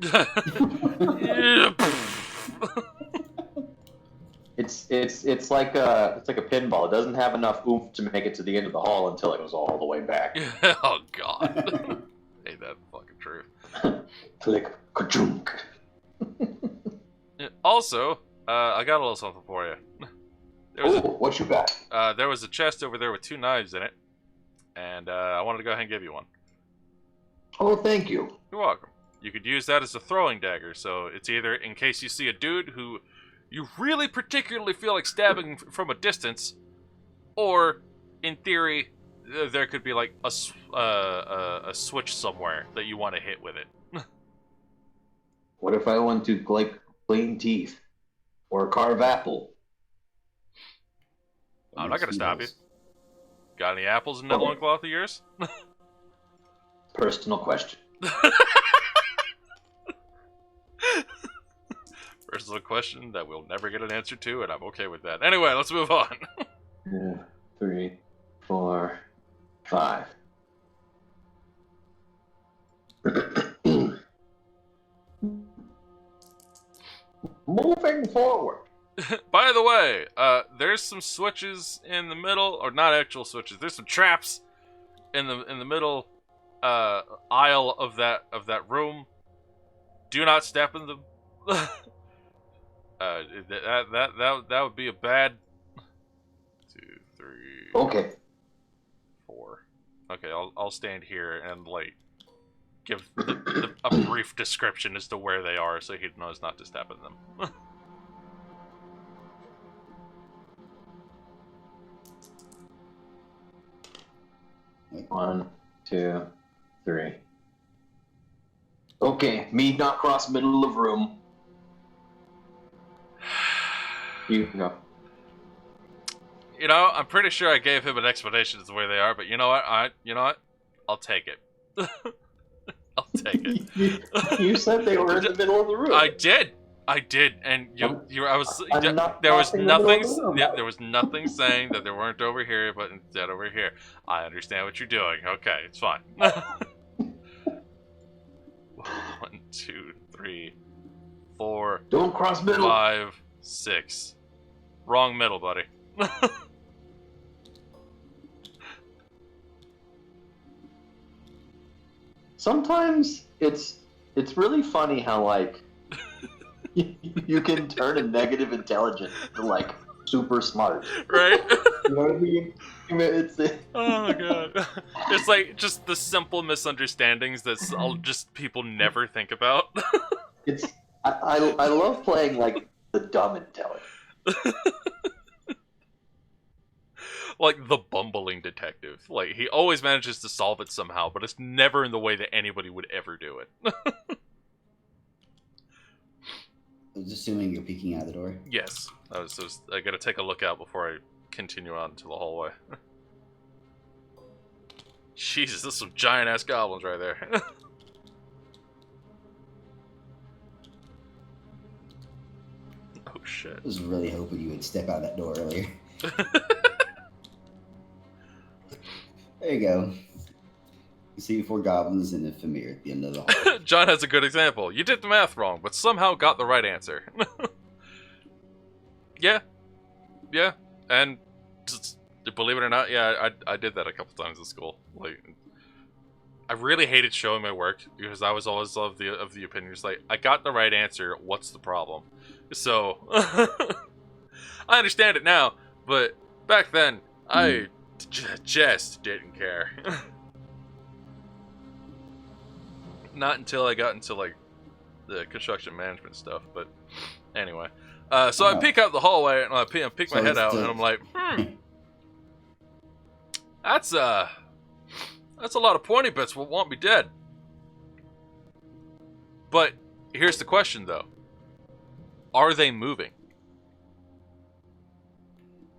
S4: It's like a pinball. It doesn't have enough oomph to make it to the end of the hall until it goes all the way back.
S2: Oh god. Ain't that fucking truth.
S4: Click. Ka-chunk.
S2: Also, I got a little something for you.
S4: What you got?
S2: There was a chest over there with 2 knives in it, and I wanted to go ahead and give you one.
S4: Oh, thank you.
S2: You're welcome. You could use that as a throwing dagger, so it's either in case you see a dude who you really particularly feel like stabbing from a distance, or, in theory, there could be like a switch somewhere that you want to hit with it.
S4: What if I want to like clean teeth or carve apple?
S2: I'm not gonna stop you. Got any apples in that loincloth of yours?
S4: Personal question.
S2: Personal question that we'll never get an answer to, and I'm okay with that. Anyway, let's move on.
S4: 2, 3, 4, 5. Moving forward.
S2: By the way, there's some switches in the middle, or not actual switches. There's some traps in the middle aisle of that room. Do not step in them. That would be a bad. 2, 3.
S4: Okay.
S2: 4. Okay, I'll stand here and like give a brief description as to where they are, so he knows not to step in them.
S4: 1, 2, 3. Okay, me not cross middle of room. You can go.
S2: You know, I'm pretty sure I gave him an explanation as to where they are, but you know what? I'll take it. I'll take it.
S4: You said they were in the middle of the room.
S2: I did, and there was nothing saying that they weren't over here, but instead over here. I understand what you're doing. Okay, it's fine. 1, 2, 3, 4.
S4: Don't cross middle.
S2: 5, 6. Wrong middle, buddy.
S4: Sometimes it's really funny how like you can turn a negative intelligence to like super smart.
S2: Right?
S4: You know what I mean?
S2: Oh my god. It's like just the simple misunderstandings that just people never think about.
S4: I love playing like the dumb intelligence.
S2: Like the bumbling detective. Like, he always manages to solve it somehow, but it's never in the way that anybody would ever do it.
S1: I was assuming you're peeking out the door.
S2: Yes. I gotta take a look out before I continue on to the hallway. Jesus, there's some giant-ass goblins right there. Oh, shit.
S1: I was really hoping you would step out that door earlier. There you go. You see 4 goblins and a Famir at the end of the hall.
S2: John has a good example. You did the math wrong, but somehow got the right answer. Yeah, and just, believe it or not, yeah, I did that a couple times in school. Like, I really hated showing my work because I was always of the opinion, just like, I got the right answer. What's the problem? So I understand it now, but back then I just didn't care. Not until I got into like the construction management stuff, but anyway. So I peek out the hallway and I peek my head out and I'm like, that's a lot of pointy bits will want me dead. But here's the question though. Are they moving?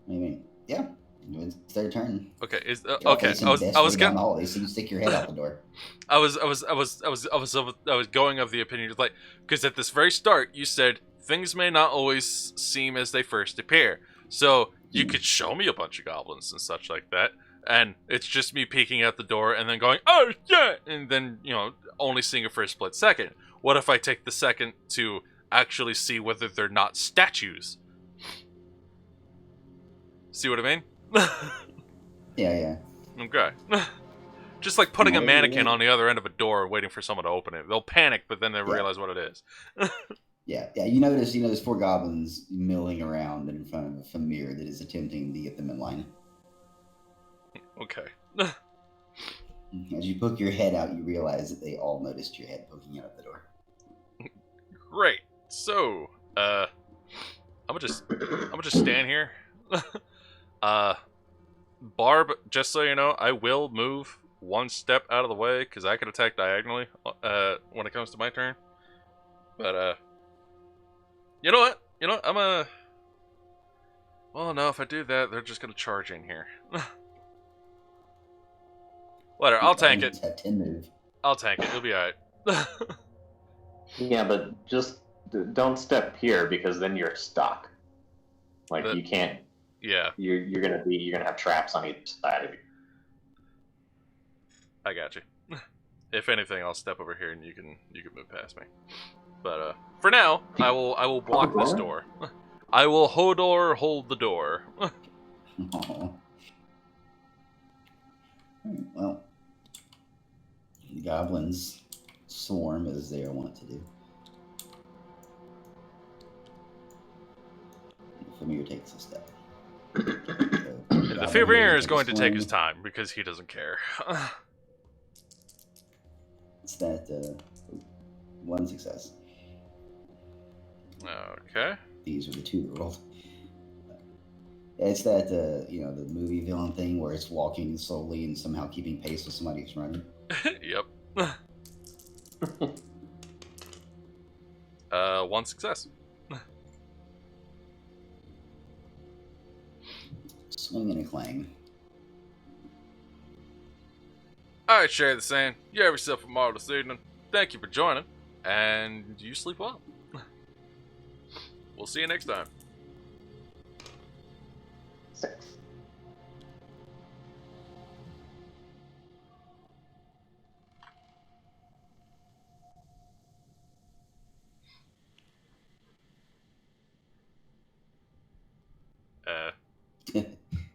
S1: I mean, yeah. It's their turn.
S2: Okay, okay. I was
S1: down the hallway, so you stick your head out the door.
S2: I was going of the opinion, like, because at this very start you said things may not always seem as they first appear. So you could show me a bunch of goblins and such like that, and it's just me peeking out the door and then going, oh yeah, and then only seeing it for a split second. What if I take the second to actually see whether they're not statues? See what I mean?
S1: Yeah.
S2: Okay. Just like putting a mannequin on the other end of a door and waiting for someone to open it. They'll panic, but then they realize what it is.
S1: Yeah. You notice 4 goblins milling around in front of a Famir that is attempting to get them in line.
S2: Okay.
S1: As you poke your head out, you realize that they all noticed your head poking out of the door.
S2: Great. So, I'm gonna just stand here. Barb, just so you know, I will move one step out of the way because I can attack diagonally when it comes to my turn. But you know what? You know what? I'm a. Well, no, if I do that, they're just gonna charge in here. Whatever, I'll tank it.
S1: Have 10 move.
S2: I'll tank it. It'll be alright.
S4: Yeah, but just don't step here because then you're stuck. Like you can't.
S2: Yeah.
S4: You're gonna have traps on each side of you.
S2: I got you. If anything, I'll step over here and you can move past me. But for now, I will block this door. I will Hodor hold the door.
S1: Oh. Well, the goblins swarm as they want to do. Familiar takes a step. So,
S2: The Fabrier is going to take his time because he doesn't care.
S1: It's that one success.
S2: Okay.
S1: These are the two that rolled. It's that the movie villain thing where it's walking slowly and somehow keeping pace with somebody who's running.
S2: Yep. One success.
S1: Swing and a clang.
S2: Alright, Share the Sand. You have yourself a marvelous evening. Thank you for joining, and you sleep well. We'll see you next time.
S4: 6.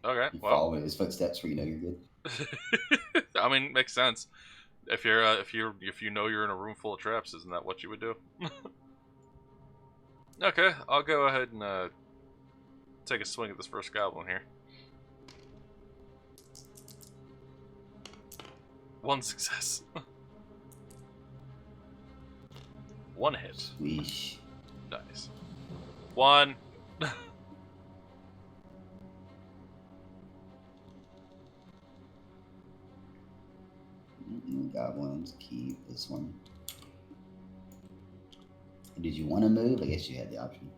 S2: Okay,
S1: You
S2: well.
S1: follow in his footsteps where you know you're good.
S2: I mean, makes sense. If you know you're in a room full of traps, isn't that what you would do? Okay, I'll go ahead and take a swing at this first goblin here. One success. One hit.
S1: Sweesh.
S2: Nice. One.
S1: Goblins keep this one. Did you want to move? I guess you had the option.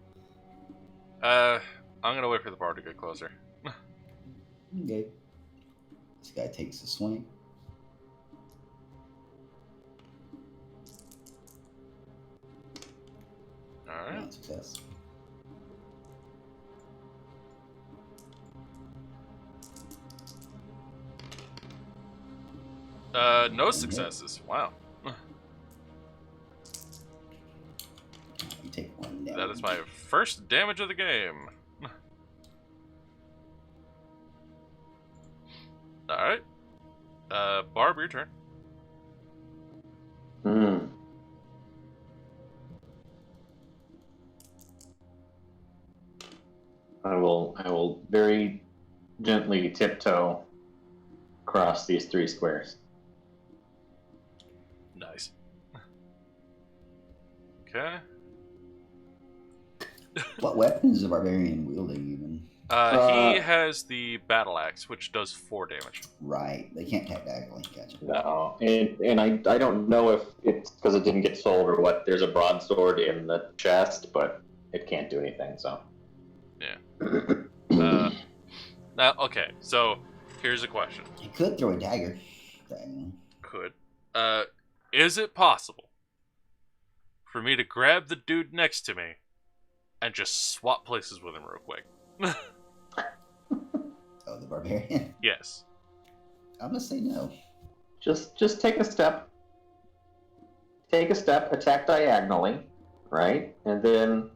S2: I'm gonna wait for the bar to get closer.
S1: Okay. This guy takes a swing.
S2: Alright.
S1: One success.
S2: No successes. Wow.
S1: You take one damage.
S2: That is my first damage of the game. Alright. Barb, your turn.
S4: I will very gently tiptoe across these 3 squares.
S2: Nice. Okay.
S1: What weapons is the barbarian wielding even?
S2: He has the battle axe, which does 4 damage.
S1: Right. They can't attack diagonally. Gotcha.
S4: No, and I don't know if it's because it didn't get sold or what. There's a broadsword in the chest, but it can't do anything. So.
S2: Yeah. Now, okay. So here's a question.
S1: He could throw a dagger. Diagonally.
S2: Could. Is it possible for me to grab the dude next to me and just swap places with him real quick?
S1: Oh, the barbarian?
S2: Yes.
S1: I'm gonna say no.
S4: Just take a step. Take a step. Attack diagonally, right? And then,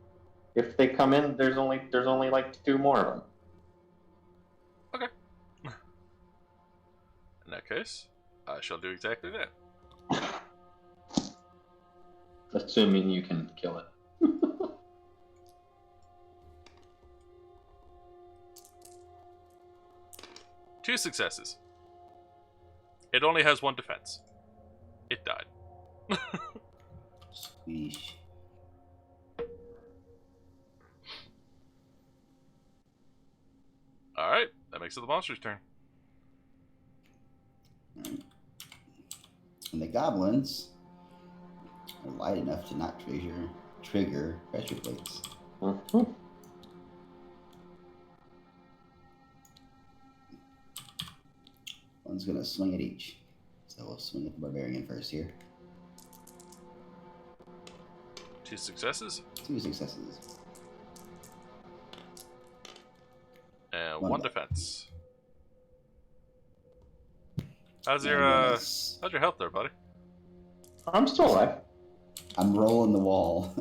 S4: if they come in, there's only like 2 more of them.
S2: Okay. In that case, I shall do exactly that.
S4: Assuming you can kill it.
S2: 2 successes. It only has 1 defense. It died.
S1: Squeesh.
S2: makes it the monster's turn.
S1: Alright. And the goblins are light enough to not trigger pressure plates.
S4: Mhm.
S1: One's gonna swing at each. So we'll swing at the barbarian first here.
S2: 2 successes
S1: 2 successes.
S2: and
S1: One
S2: 1
S1: die.
S2: defense. How's
S1: And
S2: your
S1: bonus.
S2: how's your health there, buddy?
S4: I'm still alive.
S1: I'm rolling the wall.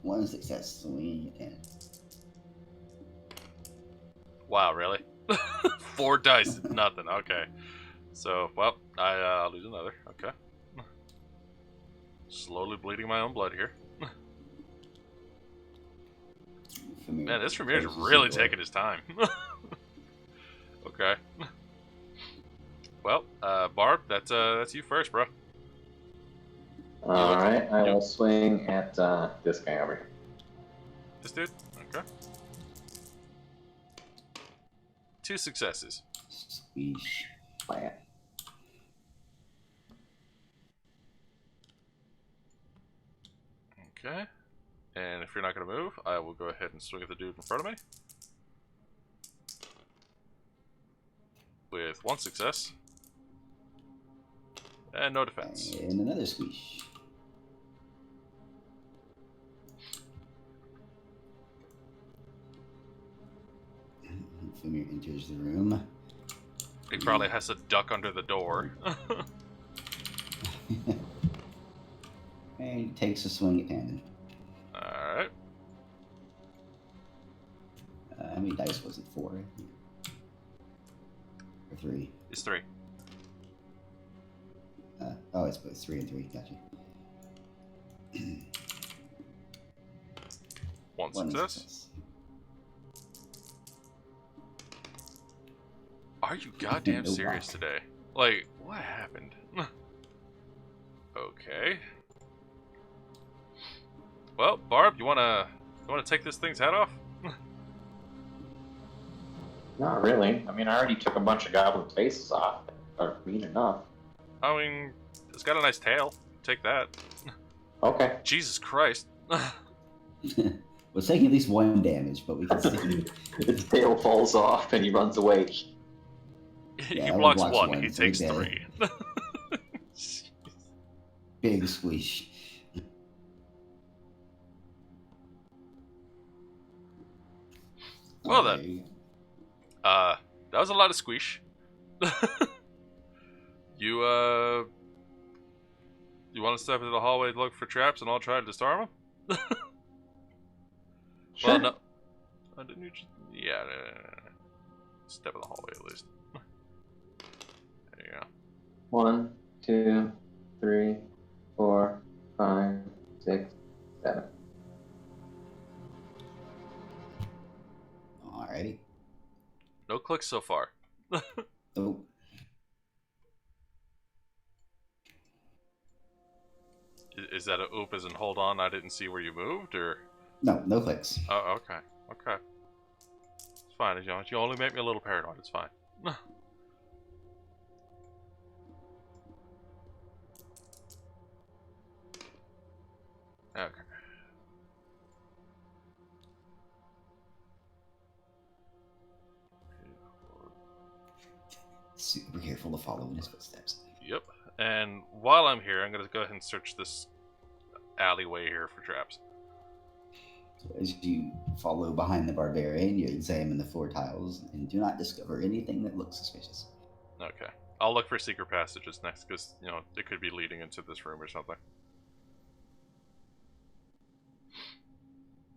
S1: 1 success, swing at 10.
S2: Wow, really? 4 dice, nothing. Okay. So, well, I'll lose another. Okay. Slowly bleeding my own blood here. Man, this Vermeer's really taking his time. Okay. Well, Barb, that's you first, bro.
S4: All right, I will swing at this guy over here.
S2: This dude? Okay. 2 successes.
S1: Squeeze.
S4: Plant.
S2: Okay. And if you're not going to move, I will go ahead and swing at the dude in front of me. With 1 success. And no defense.
S1: And another squeeze. Famir enters the room.
S2: He probably has to duck under the door.
S1: And he takes a swing at Tandon.
S2: Alright.
S1: How many dice was it? 4? Or 3?
S2: It's 3.
S1: Oh, it's both 3 and 3. Gotcha.
S2: 1
S1: 1
S2: success.
S1: success.
S2: Are you goddamn
S1: No
S2: serious
S1: rock.
S2: today? Like, what happened? Okay. Well, Barb, you wanna take this thing's head off?
S4: Not really. I mean, I already took a bunch of goblin faces off. Are mean enough.
S2: I mean, it's got a nice tail. Take that.
S4: Okay.
S2: Jesus Christ.
S1: Was taking at least 1 damage, but we can see.
S4: Its tail falls off and he runs away.
S2: He
S1: Yeah, that
S2: blocks
S1: one
S2: 1,
S1: blocks
S2: he
S1: one, so
S2: takes
S1: he's
S2: 3.
S1: Big squeeze.
S2: Well then. That was a lot of squish. You want to step into the hallway to look for traps and I'll try to disarm them?
S4: Sure.
S2: Well, no. Didn't you just... Yeah, step in the hallway at least. There you go.
S4: 1, 2, 3, 4, 5, 6, 7.
S1: Alrighty.
S2: No clicks so far.
S1: Oh.
S2: Is that a oop as in hold on, I didn't see where you moved, or?
S1: No, no clicks.
S2: Oh, okay. Okay. It's fine. You only make me a little paranoid. It's fine. Okay.
S1: Super careful to follow in his footsteps.
S2: Yep. And while I'm here, I'm going to go ahead and search this alleyway here for traps.
S1: So as you follow behind the barbarian, you examine the floor tiles and do not discover anything that looks suspicious.
S2: Okay. I'll look for secret passages next, because, you know, it could be leading into this room or something.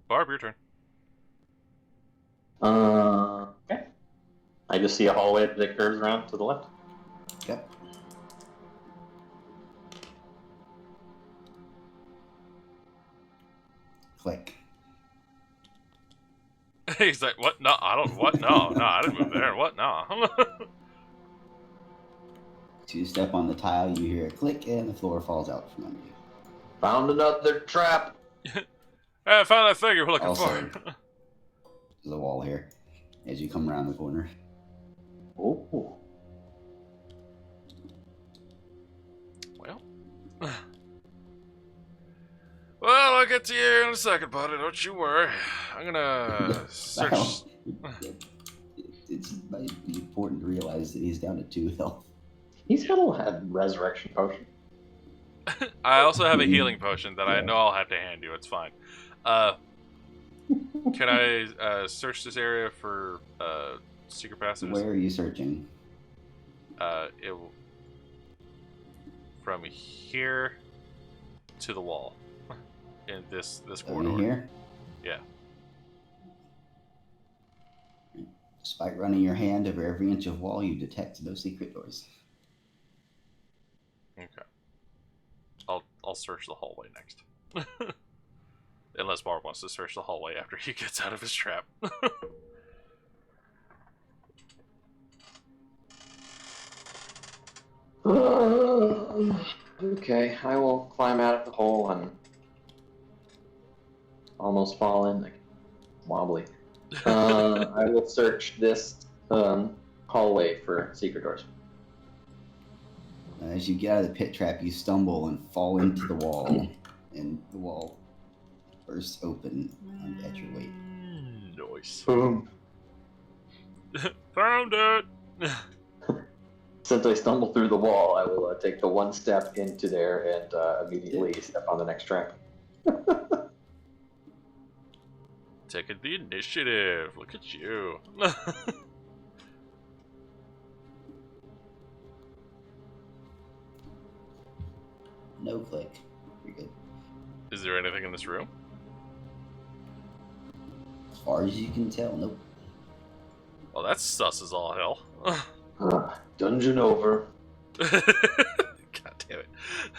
S2: Barb, your turn.
S4: Okay. I just see a hallway that curves around to the left.
S1: Yep. Click.
S2: He's like, what? No, I don't. What? No, no, I didn't move there. What? No.
S1: To step on the tile, you hear a click, and the floor falls out from under you.
S4: Found another trap.
S2: Hey, I found that thing you were looking
S1: Also,
S2: for.
S1: the wall here as you come around the corner.
S4: Oh.
S2: Well. Well, I'll get to you in a second, buddy. Don't you worry. I'm gonna search.
S1: Well, it might be important to realize that he's down to 2 health.
S4: He's got a resurrection potion.
S2: I also have a healing potion that I
S1: Yeah.
S2: know I'll have to hand you. It's fine. Can I search this area for secret passages?
S1: Where are you searching?
S2: It from here to the wall in this corridor.
S1: Over here?
S2: Yeah.
S1: Despite running your hand over every inch of wall, you detect no secret doors.
S2: Okay. I'll search the hallway next. Unless Barb wants to search the hallway after he gets out of his trap.
S4: Okay, I will climb out of the hole and almost fall in, like wobbly. I will search this hallway for secret doors.
S1: As you get out of the pit trap, you stumble and fall into the wall, and the wall bursts open at your weight.
S2: Nice.
S4: Boom.
S2: Found it!
S4: Since I stumble through the wall, I will take the one step into there and immediately step on the next track.
S2: Taking the initiative. Look at you.
S1: No click. You're good.
S2: Is there anything in this room?
S1: As far as you can tell, nope.
S2: Oh, that's sus as all hell.
S4: Dungeon over.
S2: God damn it.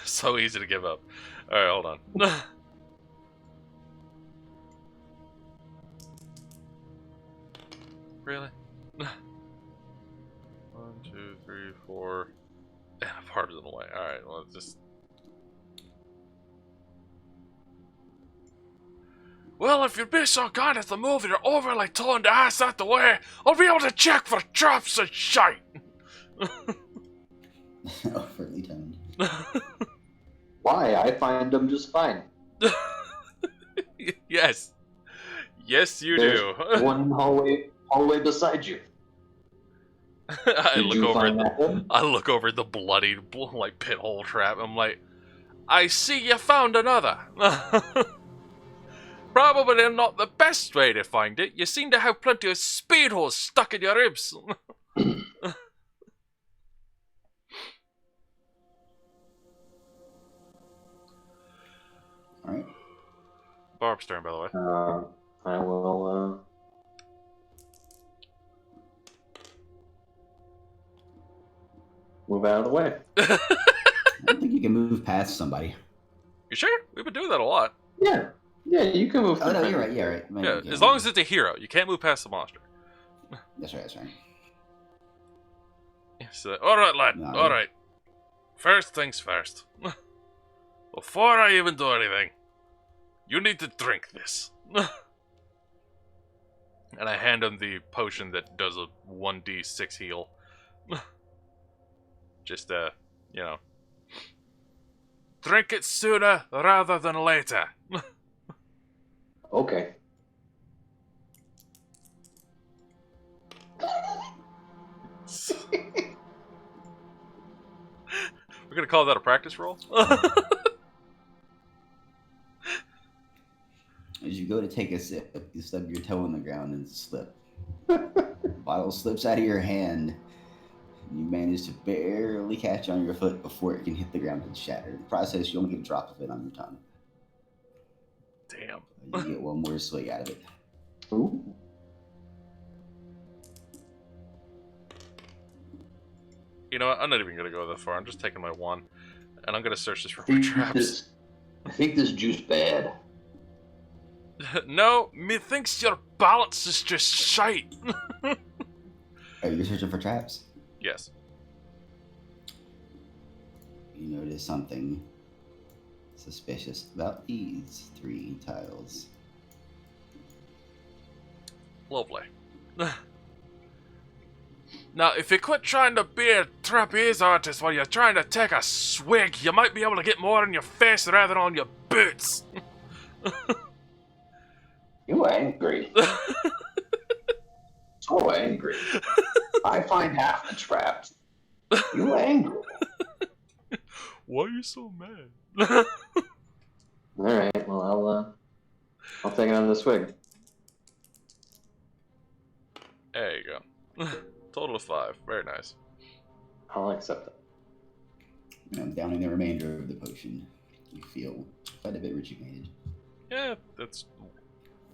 S2: So easy to give up. Alright, hold on. Really? 1, 2, 3, 4. And a part of the way. Alright, well, just. Well, if you'd be so kind as to move your overly toned ass out the way, I'll be able to check for traps and shite.
S1: Overly toned.
S4: Why? I find them just fine.
S2: Yes. Yes, you
S4: There's
S2: do.
S4: one hallway beside you.
S2: I
S4: Did
S2: look
S4: you
S2: over
S4: find
S2: the,
S4: that one?
S2: I look over the bloodied, like, pit hole trap. I'm like, I see you found another. Probably not the best way to find it. You seem to have plenty of speed holes stuck in your ribs.
S1: Alright.
S2: Barb's turn, by the way.
S4: I will move out of the way.
S1: I don't think you can move past somebody.
S2: You sure? We've been doing that a lot.
S4: Yeah, you can move.
S1: Oh, no, you're right. Yeah, right.
S2: Yeah, as long as it's a hero. You can't move past the monster.
S1: That's right, that's right.
S2: So, alright, lad.
S1: No.
S2: Alright. First things first. Before I even do anything, you need to drink this. And I hand him the potion that does a 1d6 heal. Just, you know. Drink it sooner rather than later.
S4: Okay.
S2: We're gonna call that a practice roll?
S1: As you go to take a sip, you stub your toe in the ground and slip. Bottle slips out of your hand. You manage to barely catch on your foot before it can hit the ground and shatter. In the process, you only get a drop of it on your tongue.
S2: Damn.
S1: You get one more swig out of it.
S4: Ooh.
S2: You know what? I'm not even gonna go that far. I'm just taking my one, and I'm gonna search this room for traps.
S4: I think this juice bad.
S2: No, methinks your balance is just shite.
S1: Are you searching for traps?
S2: Yes.
S1: You notice something suspicious about these 3 tiles.
S2: Lovely. Now, if you quit trying to be a trapeze artist while you're trying to take a swig, you might be able to get more in your face rather than on your boots.
S4: You angry. So angry. I find half the traps. You angry.
S2: Why are you so mad?
S4: Alright, well I'll take another swig.
S2: There you go. Total of 5. Very nice.
S4: I'll accept it.
S1: And downing the remainder of the potion, you feel quite a bit rejuvenated.
S2: Yeah, that's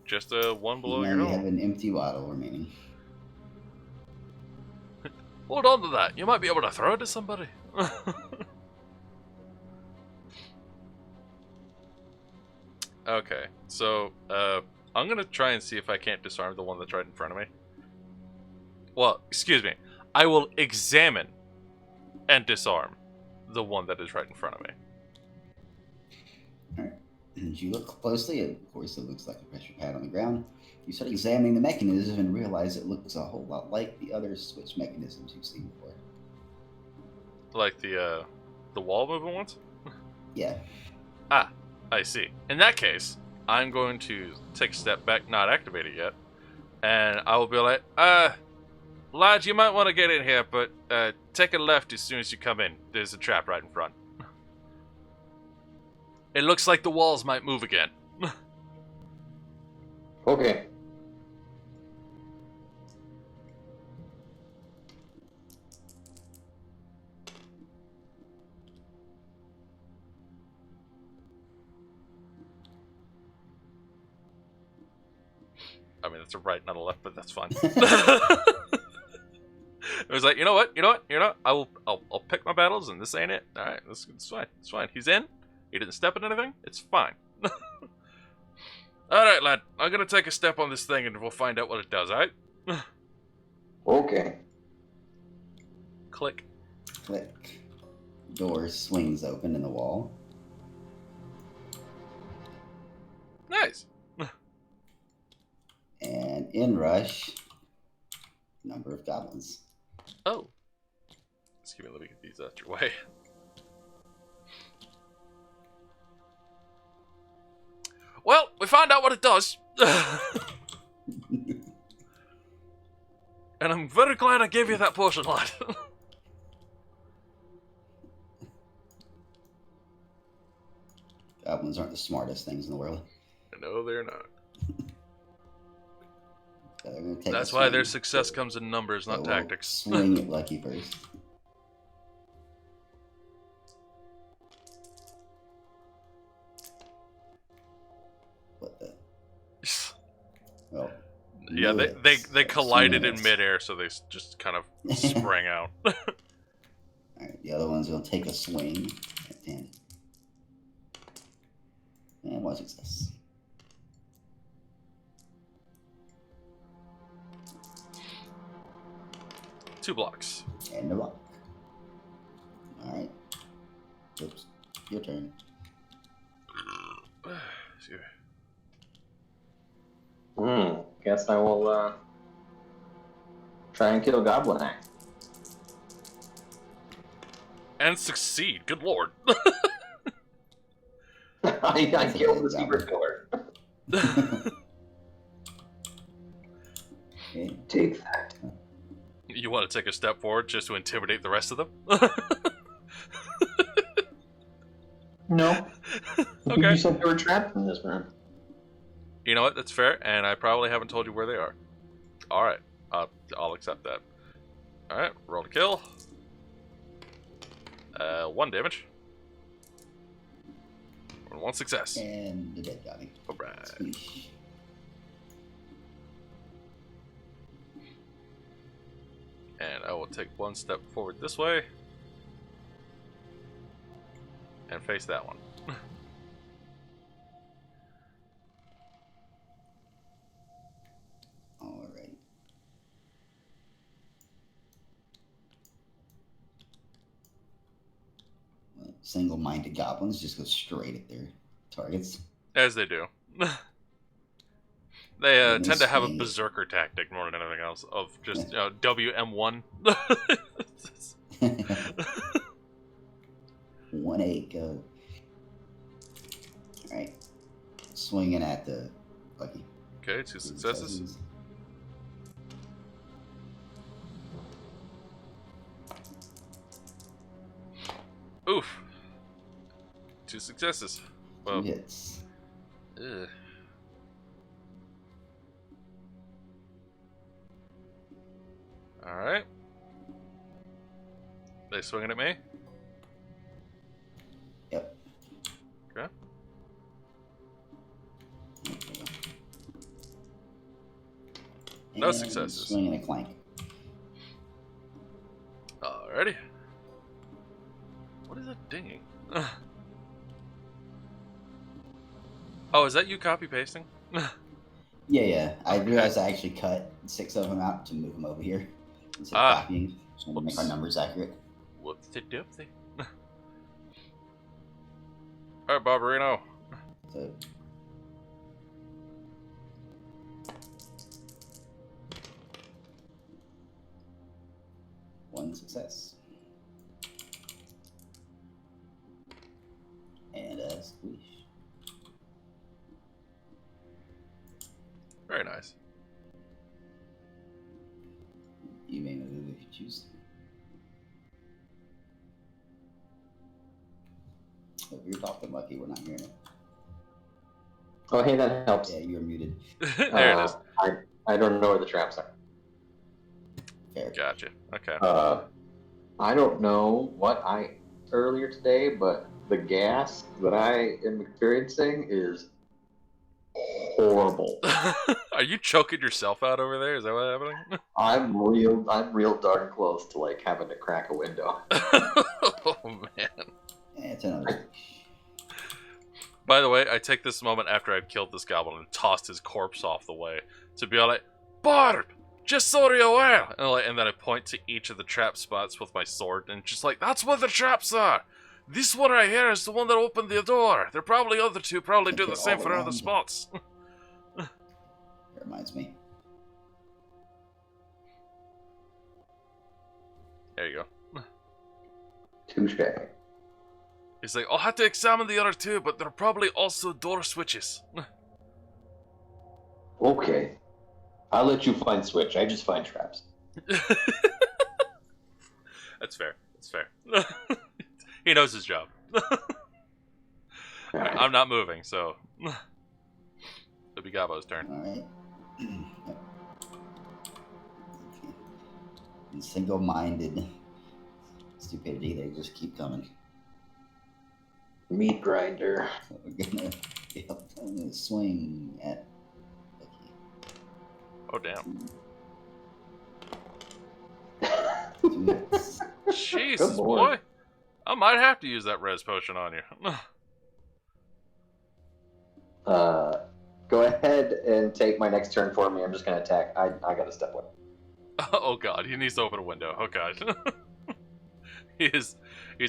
S2: just a 1 below
S1: You
S2: your
S1: only have
S2: own.
S1: an empty bottle remaining.
S2: Hold on to that. You might be able to throw it to somebody. Okay, so I'm gonna try and see if I can't disarm the one that's right in front of me. Well, excuse me. I will examine and disarm the one that is right in front of me.
S1: Alright. As you look closely, of course, it looks like a pressure pad on the ground. You start examining the mechanism and realize it looks a whole lot like the other switch mechanisms you've seen before.
S2: Like the wall movement ones?
S1: Yeah.
S2: Ah, I see. In that case, I'm going to take a step back, not activate it yet, and I will be like, lad, you might want to get in here, but take a left as soon as you come in. There's a trap right in front. It looks like the walls might move again.
S4: Okay.
S2: I mean, it's a right, not a left, but that's fine. It was like, you know what? I'll pick my battles, and this ain't it. All right, it's fine. It's fine. He's in. He didn't step in anything. It's fine. All right, lad. I'm gonna take a step on this thing, and we'll find out what it does. All right.
S4: Okay.
S2: Click.
S1: Click. Door swings open in the wall.
S2: Nice.
S1: And in rush, number of goblins.
S2: Oh. Excuse me. Let me get these out your way. Well, we found out what it does. And I'm very glad I gave you that potion, lad.
S1: Goblins aren't the smartest things in the world.
S2: No, they're not.
S1: So they're gonna take
S2: That's
S1: a
S2: why
S1: swing.
S2: their success comes in numbers,
S1: So
S2: not
S1: we'll
S2: tactics.
S1: Swing at Lucky first. What the? Oh.
S2: Yeah,
S1: Blitz.
S2: they collided
S1: Swing
S2: in
S1: and
S2: midair, so they just kind of sprang out.
S1: Alright, the other one's gonna take a swing at Tandem. And one success.
S2: Two blocks.
S1: And a block. Alright. Oops. Your turn.
S2: Excuse me.
S4: Guess I will try and kill Goblin Axe.
S2: And succeed. Good lord.
S4: I killed the secret killer.
S1: Okay.
S4: Take that.
S2: You want to take a step forward just to intimidate the rest of them?
S4: No.
S2: Okay.
S4: You said they were trapped in this room.
S2: You know what? That's fair, and I probably haven't told you where they are. Alright. I'll accept that. Alright, roll to kill. 1 damage. 1 success.
S1: And the dead guy.
S2: Alright.
S1: Squeeze.
S2: And I will take 1 step forward this way. And face that one.
S1: Alright. Well, single-minded goblins just go straight at their targets.
S2: As they do. They
S1: You're gonna
S2: tend to have a
S1: swing it.
S2: berserker tactic more than anything else of just WM1.
S1: 1-8 go. All right, swinging at the Lucky.
S2: Okay, 2 successes. Oof. 2 successes.
S1: 2
S2: Well,
S1: hits.
S2: ugh. Alright. They swinging at me?
S1: Yep.
S2: Okay. No
S1: And
S2: successes.
S1: Swinging a clank.
S2: Alrighty. What is that dinging? Oh, is that you copy pasting?
S1: Yeah. I
S2: Okay.
S1: realized I actually cut 6 of them out to move them over here instead of
S2: Ah.
S1: copying. Just want to make our
S2: Whoops.
S1: numbers accurate.
S2: Whoopsie doopsie. Alright, Barbarino.
S1: So, one success. And a squish.
S2: Very nice.
S1: You may move if you choose. If you're talking, Lucky, we're not hearing it.
S4: Oh, hey, that helps.
S1: Yeah, you're muted.
S2: There it is.
S4: I don't know where the traps are.
S1: Fair.
S2: Gotcha. Okay.
S4: I don't know what I earlier today, but the gas that I am experiencing is horrible.
S2: Are you choking yourself out over there? Is that what's happening?
S4: I'm real darn close to like having to crack a window.
S2: Oh man.
S1: Yeah, it's another squish.
S2: By the way, I take this moment after I've killed this goblin and tossed his corpse off the way to be like, Barb, just so you're aware. And then I point to each of the trap spots with my sword and just like, that's where the traps are. This one right here is the one that opened the door. There are probably other two probably do the same for other spots.
S1: That reminds me.
S2: There you go.
S4: Touche.
S2: He's like, I'll have to examine the other two, but they're probably also door switches.
S4: Okay. I'll let you find switch. I just find traps.
S2: That's fair. That's fair. He knows his job. I'm not moving, so it'll be Gabo's turn.
S1: All right. Yep. And single-minded stupidity, they just keep coming.
S4: Meat grinder.
S1: So I'm gonna swing at Lucky.
S2: Oh damn!
S1: 2 hits.
S2: Jesus,
S4: Good lord.
S2: boy! I might have to use that res potion on you.
S4: Go ahead and take my next turn for me. I'm just gonna attack. I gotta step away.
S2: Oh god, he needs to open a window. Oh god. He's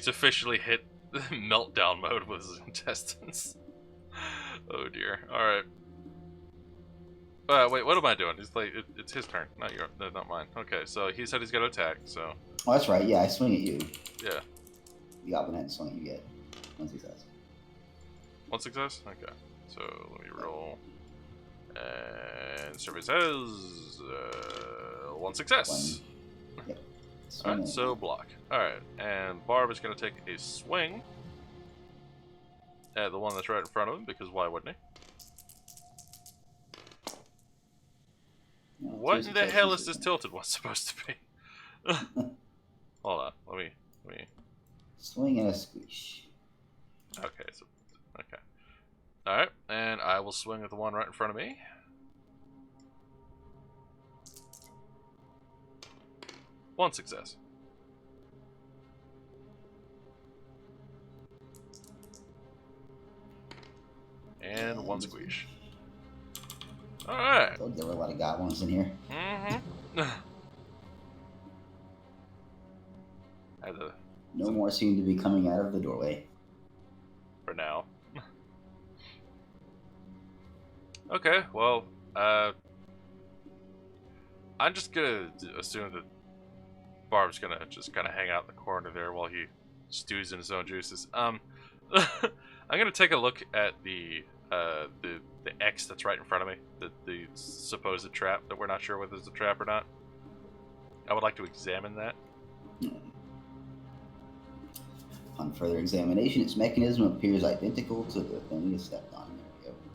S2: officially hit meltdown mode with his intestines. Oh dear. Alright. Wait, what am I doing? He's like, it's his turn, not mine. Okay, so he said he's gonna attack, so.
S1: Oh, that's right. Yeah, I swing at you.
S2: Yeah.
S1: The goblin had to swing at you get 1 success.
S2: 1 success? Okay. So let me roll. And survey says 1 success.
S1: 1. Yep.
S2: Alright, so block. Alright, and Barb is going to take a swing at the one that's right in front of him, because why wouldn't he?
S1: No,
S2: What
S1: 2
S2: in the hell is
S1: successes
S2: this
S1: again.
S2: tilted one supposed to be? Hold on, let me.
S1: Swing and a squish.
S2: Okay, so. Okay. Alright, and I will swing at the one right in front of me. One success. And 1 squish. Alright.
S1: Told you there were a lot of goblins in here.
S2: Mm-hmm.
S1: No more seem to be coming out of the doorway.
S2: For now. Okay, well, I'm just gonna assume that Barb's gonna just kind of hang out in the corner there while he stews in his own juices. I'm gonna take a look at the X that's right in front of me, the supposed trap that we're not sure whether it's a trap or not. I would like to examine that.
S1: On further examination, its mechanism appears identical to the thing you stepped on. There we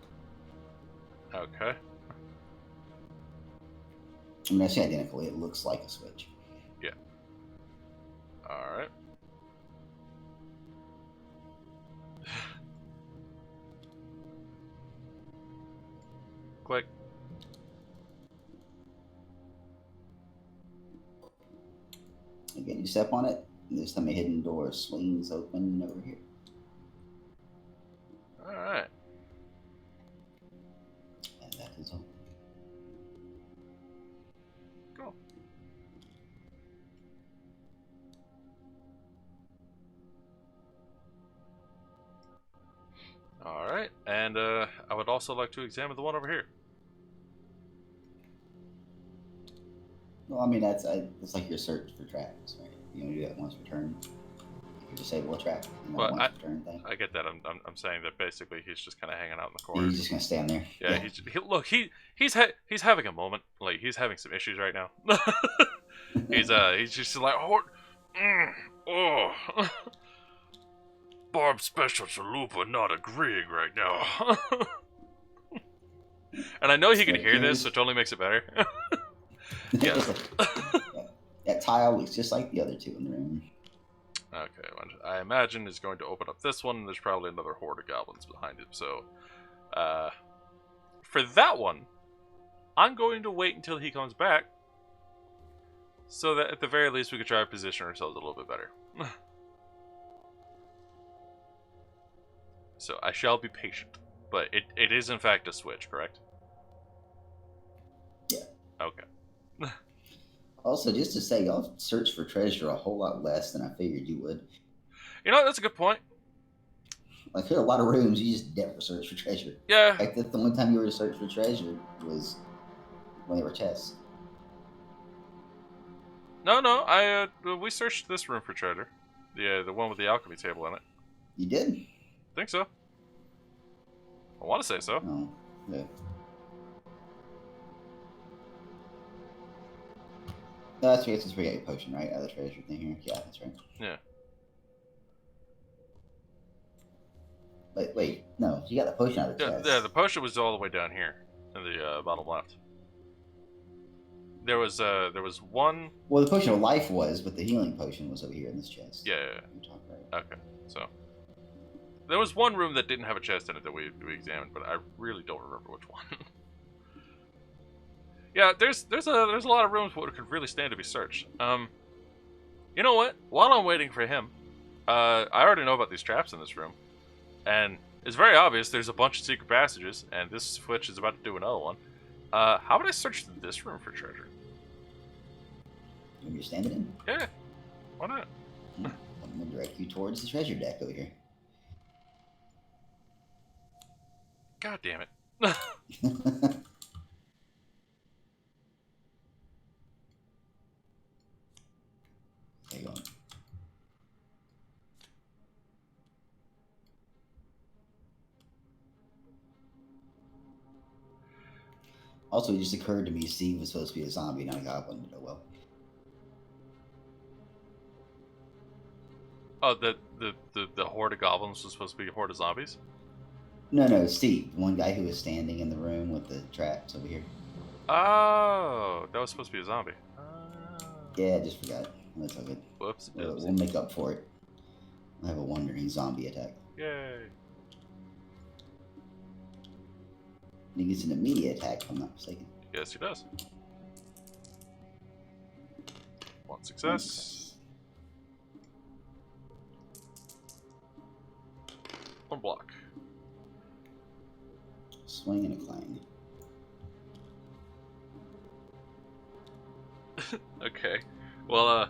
S1: go.
S2: Okay.
S1: I mean, I say identical. It looks like a switch.
S2: Yeah. All right. Click.
S1: Again, you step on it, and this time a hidden door swings open over here.
S2: All right.
S1: And that is all.
S2: Cool. All right, and I would also like to examine the one over here.
S1: Well, I mean, it's like your search for traps, right? You know, you do that once per turn. You disable a trap, and
S2: Well,
S1: then once per turn thing.
S2: I get that. I'm saying that basically he's just kind of hanging out in the corner.
S1: He's just gonna stand there.
S2: Yeah, look, he's having a moment. Like, he's having some issues right now. he's just like, oh, Barb's special chalupa not agreeing right now. And I know he can hear this, which only makes it better. Yeah.
S1: That tile looks just like the other two in the room.
S2: Okay, I imagine he's going to open up this one, and there's probably another horde of goblins behind it. So, for that one, I'm going to wait until he comes back, so that at the very least we could try to position ourselves a little bit better. So I shall be patient, but it is in fact a switch, correct?
S1: Yeah.
S2: Okay.
S1: Also, just to say, y'all search for treasure a whole lot less than I figured you would.
S2: You know, that's a good point.
S1: Like, there are a lot of rooms you just never search for treasure.
S2: Yeah.
S1: Like, the only time you were to search for treasure was when they were chests.
S2: No, we searched this room for treasure. The one with the alchemy table in it.
S1: You did?
S2: Think so. I want to say so.
S1: Oh, yeah. No, that's right. It's where you got your potion, right? Other treasure thing here. Yeah, that's right.
S2: Yeah.
S1: Wait, no, you got the potion out of the chest.
S2: Yeah, the potion was all the way down here in the bottom left. There was one.
S1: Well, the potion of life was, but the healing potion was over here in this chest.
S2: Yeah.
S1: You're talking right.
S2: Okay, so there was one room that didn't have a chest in it that we examined, but I really don't remember which one. Yeah, there's a lot of rooms that could really stand to be searched. You know what? While I'm waiting for him, I already know about these traps in this room, and it's very obvious there's a bunch of secret passages, and this switch is about to do another one. How would I search this room for treasure?
S1: When you're standing in,
S2: Yeah, why not?
S1: I'm gonna direct you towards the treasure deck over here.
S2: God damn it.
S1: There you go. Also, it just occurred to me Steve was supposed to be a zombie, not a goblin. Oh well.
S2: Oh, the horde of goblins was supposed to be a horde of zombies?
S1: No, Steve, one guy who was standing in the room with the traps over here.
S2: Oh, that was supposed to be a zombie.
S1: Yeah, I just forgot. That's all good.
S2: Whoops.
S1: We'll make up for it. I'll have a wandering zombie attack.
S2: Yay.
S1: He gets an immediate attack, if I'm not mistaken.
S2: Yes, he does. One success. One block.
S1: Swing and a clang.
S2: Okay. Well,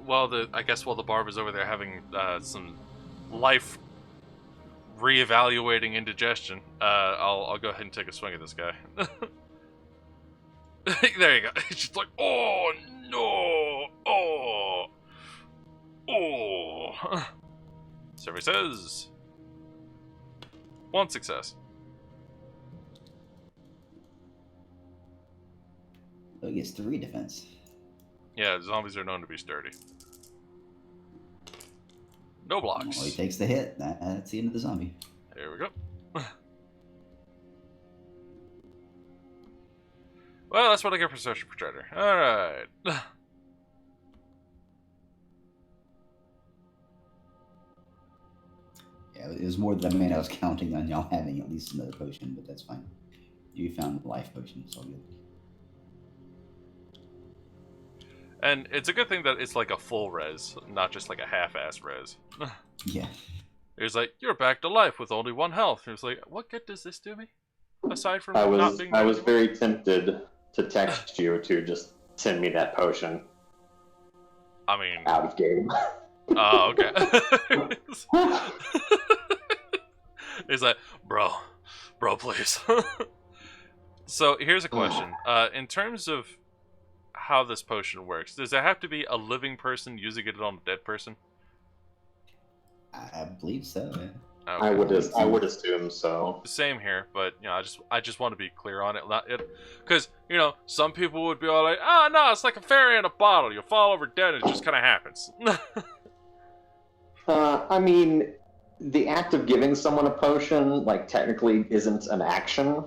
S2: while the barb is over there having some life reevaluating indigestion, I'll go ahead and take a swing at this guy. There you go. It's just like, oh no, oh. Survey says 1 success.
S1: So it gets 3 defense.
S2: Yeah, zombies are known to be sturdy. No blocks.
S1: Well, he takes the hit. That's the end of the zombie.
S2: There we go. Well, that's what I get for searching for treasure. Alright.
S1: Yeah, it was more than I was counting on y'all having at least another potion, but that's fine. You found the life potion, so good.
S2: And it's a good thing that it's like a full res, not just like a half-ass res.
S1: Yeah.
S2: It's like, you're back to life with only 1 health. It's like, what good does this do me? Aside from
S4: I
S2: not
S4: was
S2: being...
S4: I was very tempted to text you to just send me that potion
S2: I mean...
S4: out of game.
S2: Oh, okay. It's like, bro, please. So, here's a question. In terms of how this potion works, does there have to be a living person using it on a dead person?
S1: I believe so, yeah.
S2: Okay.
S4: I would assume so.
S2: Same here, but you know, I just want to be clear on it, because you know, some people would be all like, "Oh no, it's like a fairy in a bottle. You fall over dead, and it just kind of happens."
S4: I mean, the act of giving someone a potion, like, technically isn't an action.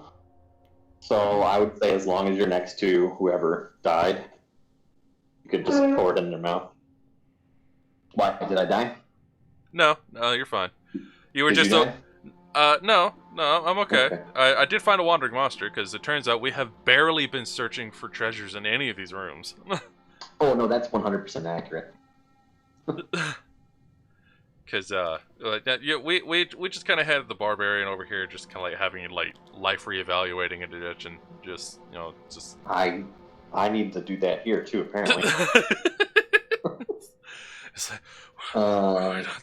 S4: So I would say as long as you're next to whoever died, you could just pour it in their mouth. Why did I die?
S2: No, you're fine. You were
S4: Did
S2: just
S4: you die?
S2: no, I'm okay.
S4: Okay.
S2: I did find a wandering monster because it turns out we have barely been searching for treasures in any of these rooms.
S4: Oh no, that's 100% accurate.
S2: Because yeah, we just kind of had the barbarian over here, just kind of like having like life reevaluating in a ditch, and just you know just.
S4: I need to do that here too, apparently.
S2: It's like,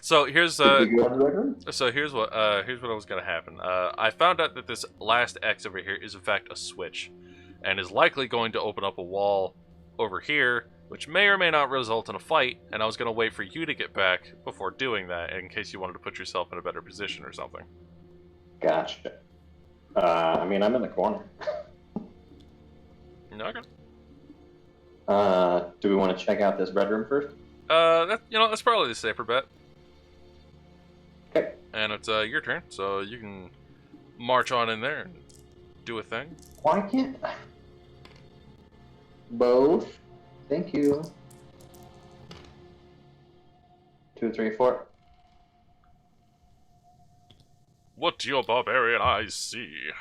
S2: so here's here's what was gonna happen. I found out that this last X over here is in fact a switch, and is likely going to open up a wall over here, which may or may not result in a fight. And I was gonna wait for you to get back before doing that, in case you wanted to put yourself in a better position or something.
S4: Gotcha. I mean, I'm in the corner.
S2: Okay.
S4: Do we want to check out this red room first?
S2: That's probably the safer bet.
S4: Okay.
S2: And it's your turn, so you can march on in there and do a thing.
S4: Why can't both? Thank you. 2, 3, 4.
S2: What do your barbarian eyes see?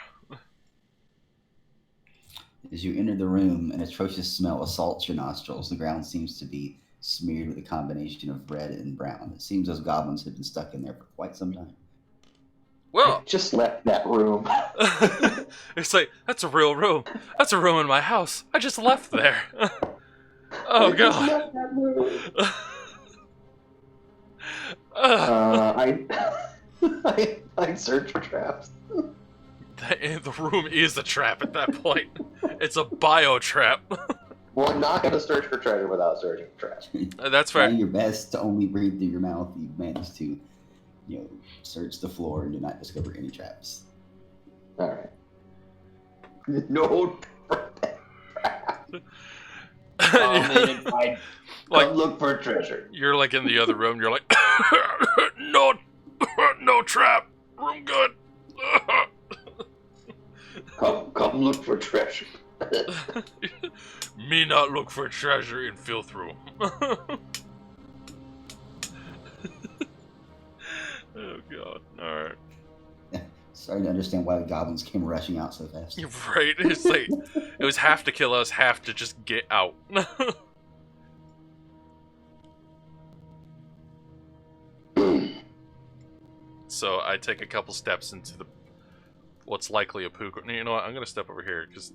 S1: As you enter the room, an atrocious smell assaults your nostrils. The ground seems to be smeared with a combination of red and brown. It seems those goblins have been stuck in there for quite some time.
S2: Well,
S4: I just left that room.
S2: it's like, that's a real room. That's a room in my house. I just left there. Oh,
S4: I just
S2: God.
S4: left that room. I search for traps.
S2: The room is a trap at that point. It's a bio trap.
S4: Well, I'm not going to search for treasure without searching for traps.
S2: That's fair.
S1: Trying your best to only breathe through your mouth, you've managed to, search the floor and do not discover any traps.
S4: All right. No trap. Come look for treasure.
S2: You're like in the other room. You're like, no trap. Room good.
S4: Come look for treasure.
S2: Me not look for treasure in filth room. Oh God! All right.
S1: Starting to understand why the goblins came rushing out so fast.
S2: You're right. It's like it was half to kill us, half to just get out. So I take a couple steps into what's likely a poo corner. You know what? I'm gonna step over here because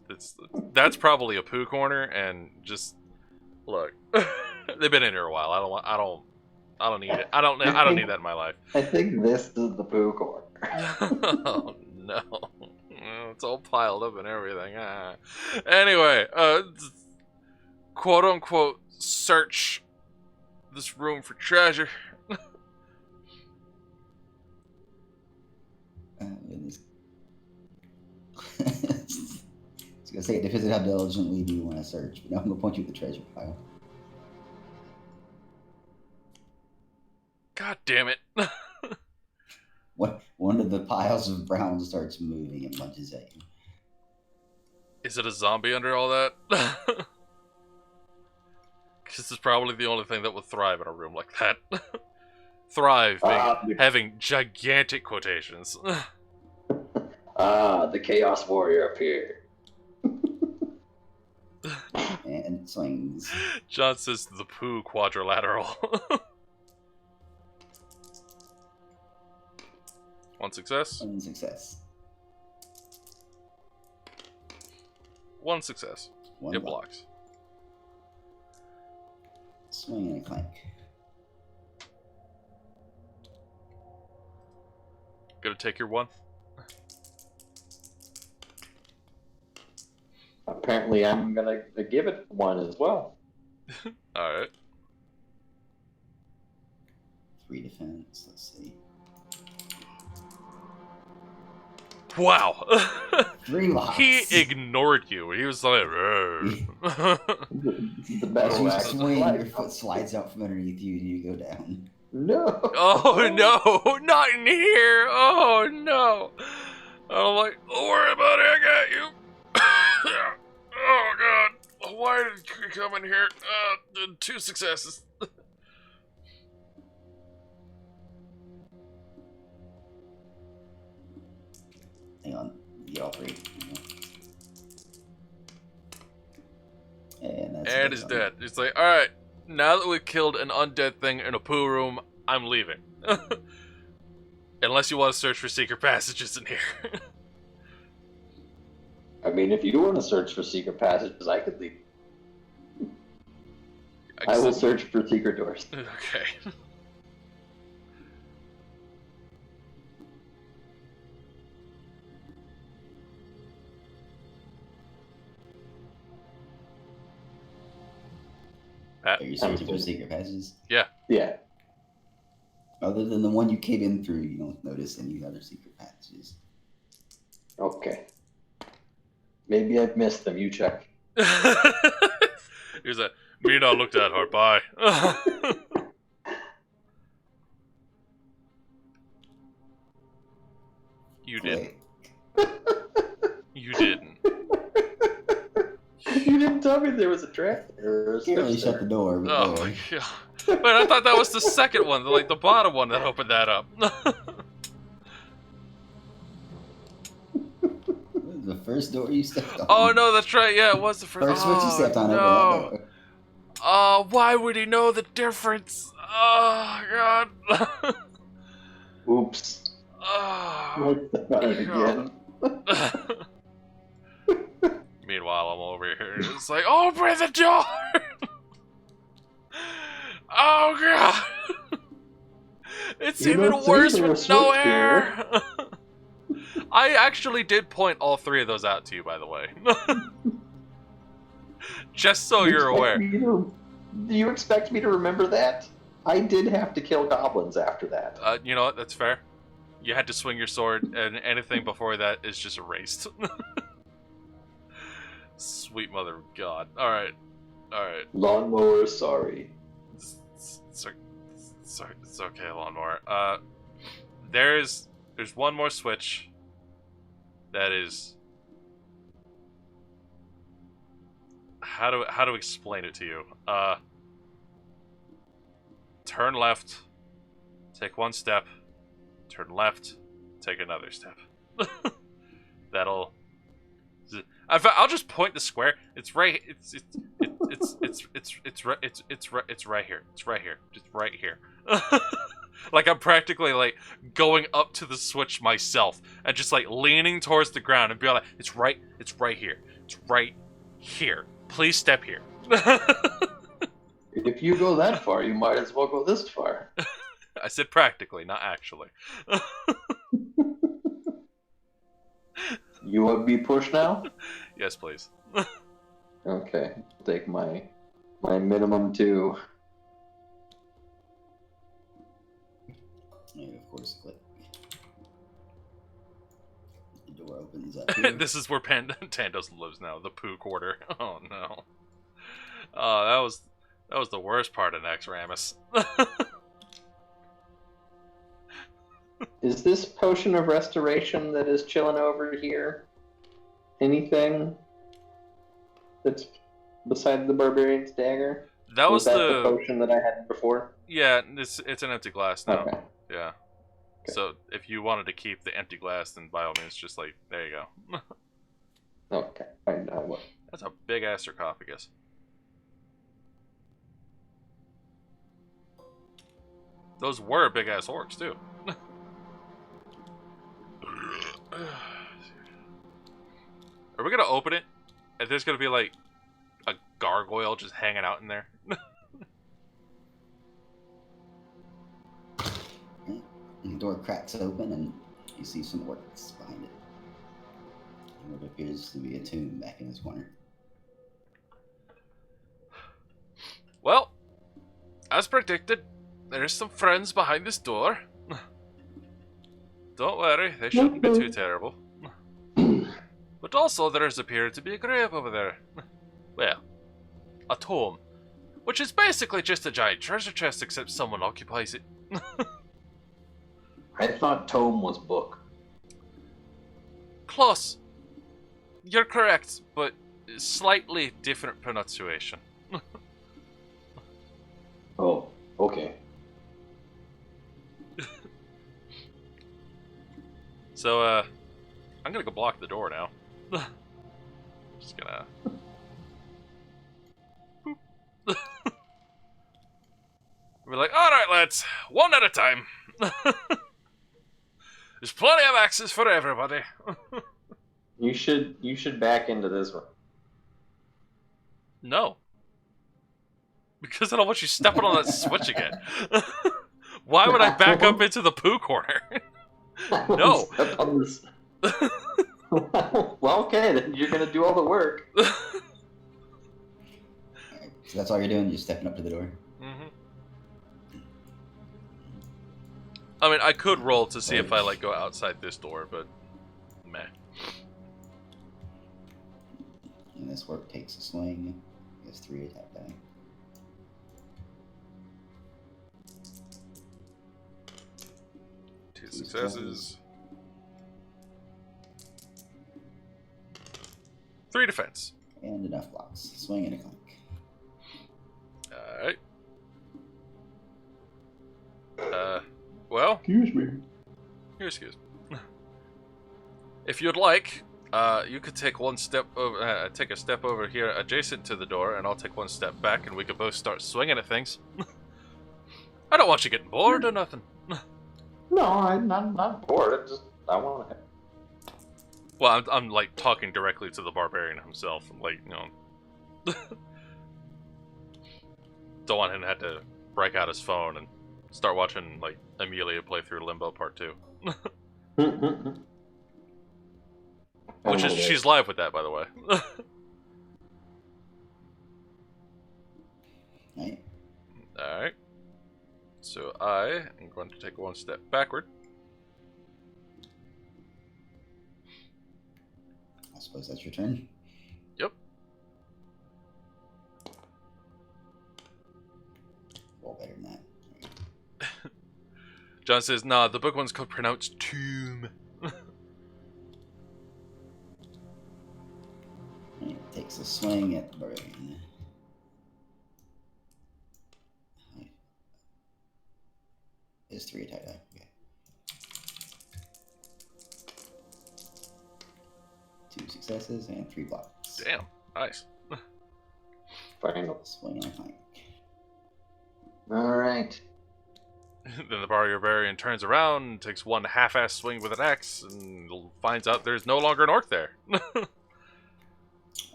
S2: that's probably a poo corner. And just look, they've been in here a while. I don't need it. I don't need that in my life.
S4: I think this is the poo corner.
S2: Oh no! Oh It's all piled up and everything. Anyway, quote unquote, search this room for treasure.
S1: Goodness. I was gonna say it depends on how diligently do you want to search, but I'm gonna point you at the treasure pile.
S2: God damn it.
S1: One of the piles of brown starts moving and lunges at you.
S2: Is it a zombie under all that? This is probably the only thing that would thrive in a room like that. Thrive, having gigantic quotations.
S4: The Chaos Warrior up here.
S1: And it swings.
S2: John says the poo quadrilateral. One success.
S1: One success.
S2: One success.
S1: One
S2: It
S1: block.
S2: blocks.
S1: Swing and a clank.
S2: Gonna take your one.
S4: Apparently, I'm gonna give it one as well.
S2: Alright.
S1: 3 defense. Let's see.
S2: Wow.
S1: 3 locks.
S2: He ignored you. He was like,
S4: The best
S1: As you
S4: action.
S1: swing, your foot slides out from underneath you and you go down.
S4: No.
S2: oh no, not in here. Oh no. I'm like, don't worry about it, I got you. Oh god. Why did you come in here? 2 successes.
S1: Hang on. Get all 3. And that's
S2: And he's dead. He's like, alright, now that we've killed an undead thing in a poo room, I'm leaving. Unless you want to search for secret passages in here.
S4: I mean, if you want to search for secret passages, I could leave. I will search for secret doors.
S2: Okay. Pat?
S1: Are you searching for secret passages?
S2: Yeah.
S4: Yeah.
S1: Other than the one you came in through, you don't notice any other secret passages.
S4: Okay. Maybe I've missed them. You check.
S2: Here's that. Me not looked at her. Bye. You didn't. You didn't.
S4: You didn't tell me there was a trap there. Or a
S1: Can't really
S4: switch
S1: shut the
S4: there.
S1: door. But
S2: Oh my god. Wait, I thought that was the second one, like the bottom one that opened that up.
S1: The first door you stepped on.
S2: Oh no, that's right. Yeah, it was the first.
S1: First switch you stepped on.
S2: No.
S1: Open that door.
S2: Why would he know the difference? Oh god.
S4: Oops.
S2: Oh.
S4: What's that again?
S2: Meanwhile, I'm over here. It's like, open the door! Oh god! It's
S4: You
S2: even
S4: don't
S2: worse
S4: see the
S2: with no
S4: switch
S2: air! I actually did point all 3 of those out to you, by the way. Just so you're aware.
S4: Do you expect me to remember that? I did have to kill goblins after that.
S2: You know what? That's fair. You had to swing your sword, and anything before that is just erased. Sweet mother of God. Alright. Alright.
S4: Lawnmower, sorry.
S2: It's okay, Lawnmower. There's one more switch that is... How to explain it to you? Turn left, take 1 step, turn left, take another step. That'll... In fact, I'll just point the square. It's right. It's right here. It's right here. Just right here. Like I'm practically like going up to the switch myself and just like leaning towards the ground and be like, it's right here. It's right here. Please step here.
S4: If you go that far, you might as well go this far.
S2: I said practically, not actually.
S4: You would be pushed now?
S2: Yes, please.
S4: Okay, I'll take my minimum 2.
S1: And of course, click. The door opens up here.
S2: This is where Tandos lives now, the poo quarter. Oh no. Oh, that was the worst part of Nex Ramus.
S4: Is this potion of restoration that is chilling over here anything that's beside the barbarian's dagger?
S2: That was
S4: that the potion that I had before?
S2: Yeah, it's an empty glass now.
S4: Okay.
S2: Yeah. Okay. So if you wanted to keep the empty glass, then by all means, just like there you go.
S4: Okay, I will.
S2: That's a big ass sarcophagus. Those were big ass orcs too. Are we gonna open it? And there's gonna be like a gargoyle just hanging out in there.
S1: The door cracks open and you see some orcs behind it. And what appears to be a tomb back in this corner.
S2: Well, as predicted, there's some friends behind this door. Don't worry, they shouldn't be too terrible. But also, there has appeared to be a grave over there. Well, a tomb. Which is basically just a giant treasure chest, except someone occupies it.
S4: I thought tome was book.
S2: Close. You're correct, but slightly different pronunciation.
S4: Oh, okay.
S2: So, I'm gonna go block the door now. Just gonna... We're like, alright lads, one at a time. There's plenty of axes for everybody.
S4: You should back into this one.
S2: No. Because I don't want you stepping on that switch again. Why would I back up into the poo corner? No.
S4: Step on this. Well, okay, then you're gonna do all the work.
S1: Alright, so that's all you're doing? You're stepping up to the door?
S2: Mm-hmm. I mean, I could roll to see if I like go outside this door, but meh.
S1: And this work takes a swing. He has 3 attack die.
S2: Two successes. 3 defense.
S1: And enough blocks. Swing and a clunk.
S2: Alright. Well,
S4: Excuse me.
S2: you're excused. If you'd like, you could take one step over, take a step over here adjacent to the door, and I'll take one step back, and we could both start swinging at things. I don't want you getting bored or nothing.
S4: No, I'm not bored. I want to.
S2: Well, I'm like talking directly to the barbarian himself. Like, you know, don't want him to have to break out his phone and start watching like Amelia play through Limbo Part 2. Which is she's live with that, by the way.
S1: Right?
S2: Alright. So I am going to take one step backward.
S1: I suppose that's your turn.
S2: Yep.
S1: Roll better than that.
S2: John says, nah, the book one's called pronounced tomb.
S1: Right, takes a swing at the barbarian. Is 3 attack die. Okay. 2 successes and 3 blocks.
S2: Damn, nice.
S4: Final.
S1: Swing and a clank.
S4: All right.
S2: Then the barbarian turns around, takes one half-ass swing with an axe, and finds out there's no longer an orc there.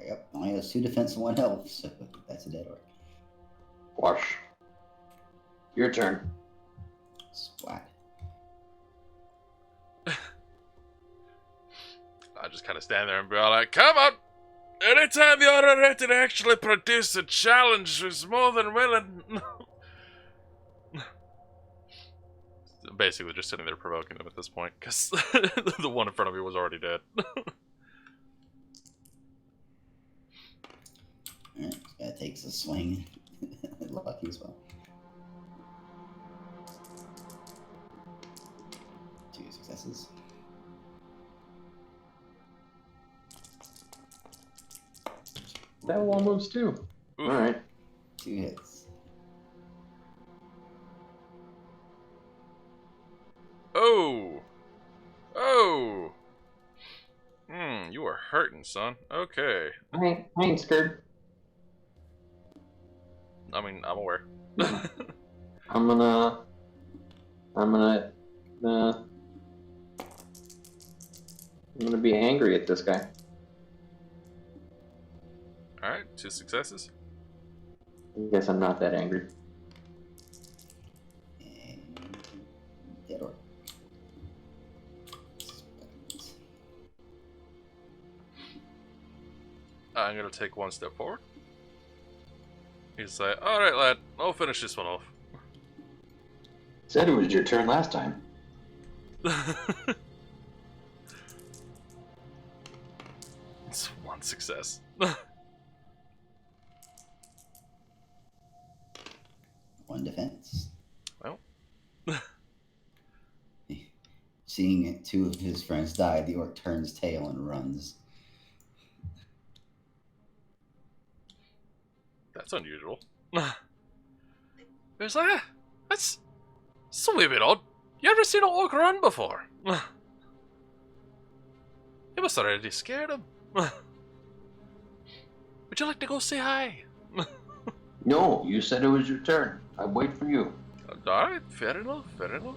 S1: Yep, only has 2 defense and 1 health, so that's a dead orc.
S4: Wash. Your turn.
S1: Splat.
S2: just kind of stand there and be all like, come on! Anytime you're ready to actually produce a challenge is more than willing. Basically just sitting there provoking them at this point, because the one in front of me was already dead.
S1: Alright, that takes a swing. Lucky as well. 2 successes.
S4: That wall moves too.
S2: Oof.
S4: Alright.
S1: 2 hits.
S2: Oh! Oh! You are hurting, son. Okay.
S4: I ain't scared.
S2: I mean, I'm aware.
S4: I'm gonna be angry at this guy.
S2: Alright, 2 successes.
S4: I guess I'm not that angry.
S1: And dead orc.
S2: I'm gonna take 1 step forward. He's like, alright, lad, I'll finish this one off.
S5: Said it was your turn last time.
S2: It's 1 success.
S1: 1 defense.
S2: Well.
S1: Seeing 2 of his friends die, the orc turns tail and runs.
S2: That's unusual. It's like, that's a wee bit odd. You ever seen an orc run before? You must have already scared him. Would you like to go say hi?
S5: No, you said it was your turn. I wait for you.
S2: Alright, fair enough, fair enough.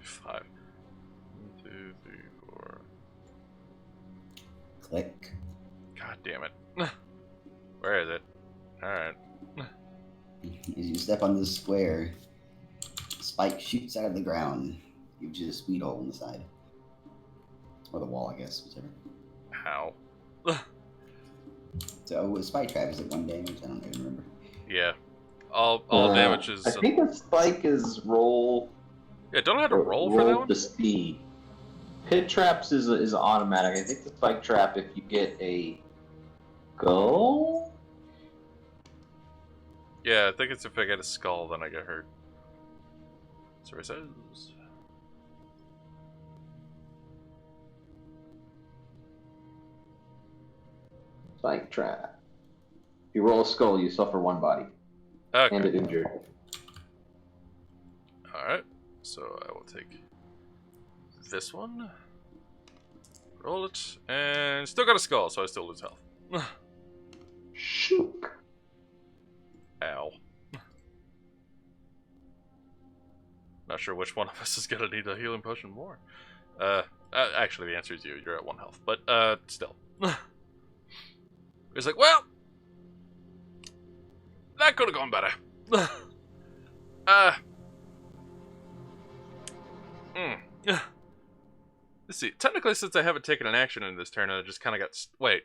S2: Five. 1, 2, 3, 4.
S1: Click.
S2: God damn it. Where is it? Alright.
S1: As you step onto the square, spike shoots out of the ground. You just speed hole in the side. Or the wall, I guess, whichever.
S2: How?
S1: So a spike trap, is it 1 damage? I don't even remember.
S2: Yeah. All damage is...
S4: I think a spike is roll.
S2: Yeah, don't I have to roll for that one?
S4: The speed. Pit traps is automatic. I think the spike trap, if you get a go.
S2: Yeah, I think it's if I get a skull, then I get hurt. So it says.
S4: Spike trap. If you roll a skull, you suffer 1 body. And
S2: Okay.
S4: it injured.
S2: Alright. So I will take this one. Roll it. And still got a skull, so I still lose health.
S4: Shook.
S2: Ow. Not sure which one of us is gonna need a healing potion more. Actually, the answer is you. You're at 1 health. But, still. It's like, well, that could have gone better. Let's see. Technically, since I haven't taken an action in this turn, I just kind of got. Wait.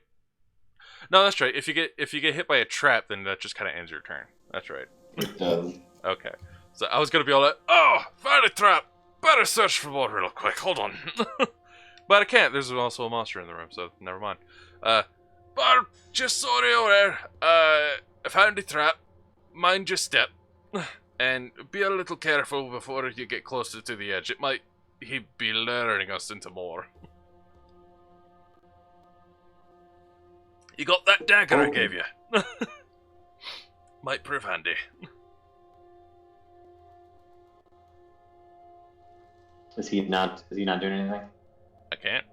S2: No, that's right. If you get hit by a trap, then that just kind of ends your turn. That's right.
S5: It does.
S2: Okay. So I was gonna be all like, oh, found a trap. Better search for more real quick. Hold on. But I can't. There's also a monster in the room, so never mind. But just sorry over there. I found a trap. Mind your step. And be a little careful before you get closer to the edge. It might he be luring us into more. You got that dagger I gave you? Might prove handy.
S4: Is he not doing anything?
S2: I can't.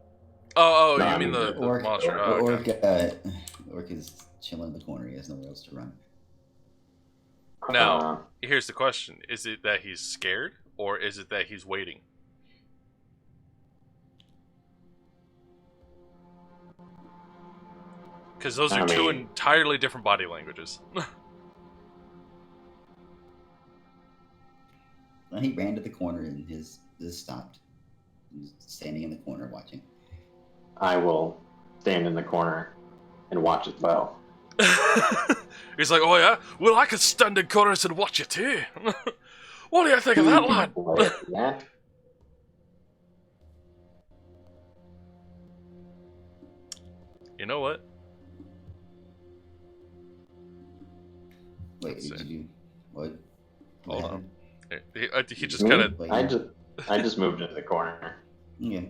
S2: Oh,
S4: No,
S2: you
S4: I
S2: mean
S4: mean,
S2: the monster? Oh, okay.
S1: Orc is chilling in the corner. He has nowhere else to run.
S2: Now, here's the question. Is it that he's scared, or is it that he's waiting? Because those are two entirely different body languages.
S1: Well, he ran to the corner and his stopped. He was standing in the corner watching.
S4: I will stand in the corner and watch as well.
S2: He's like, oh yeah? Well, I could stand in corners and watch you too. What do you think of that, lad?
S4: That?
S2: You know what?
S1: Wait,
S2: Let's
S1: did
S2: see.
S1: you do what?
S2: Hold
S1: What
S2: on.
S1: happened?
S2: He just kind of...
S1: Wait,
S4: I just moved into the corner.
S1: yeah.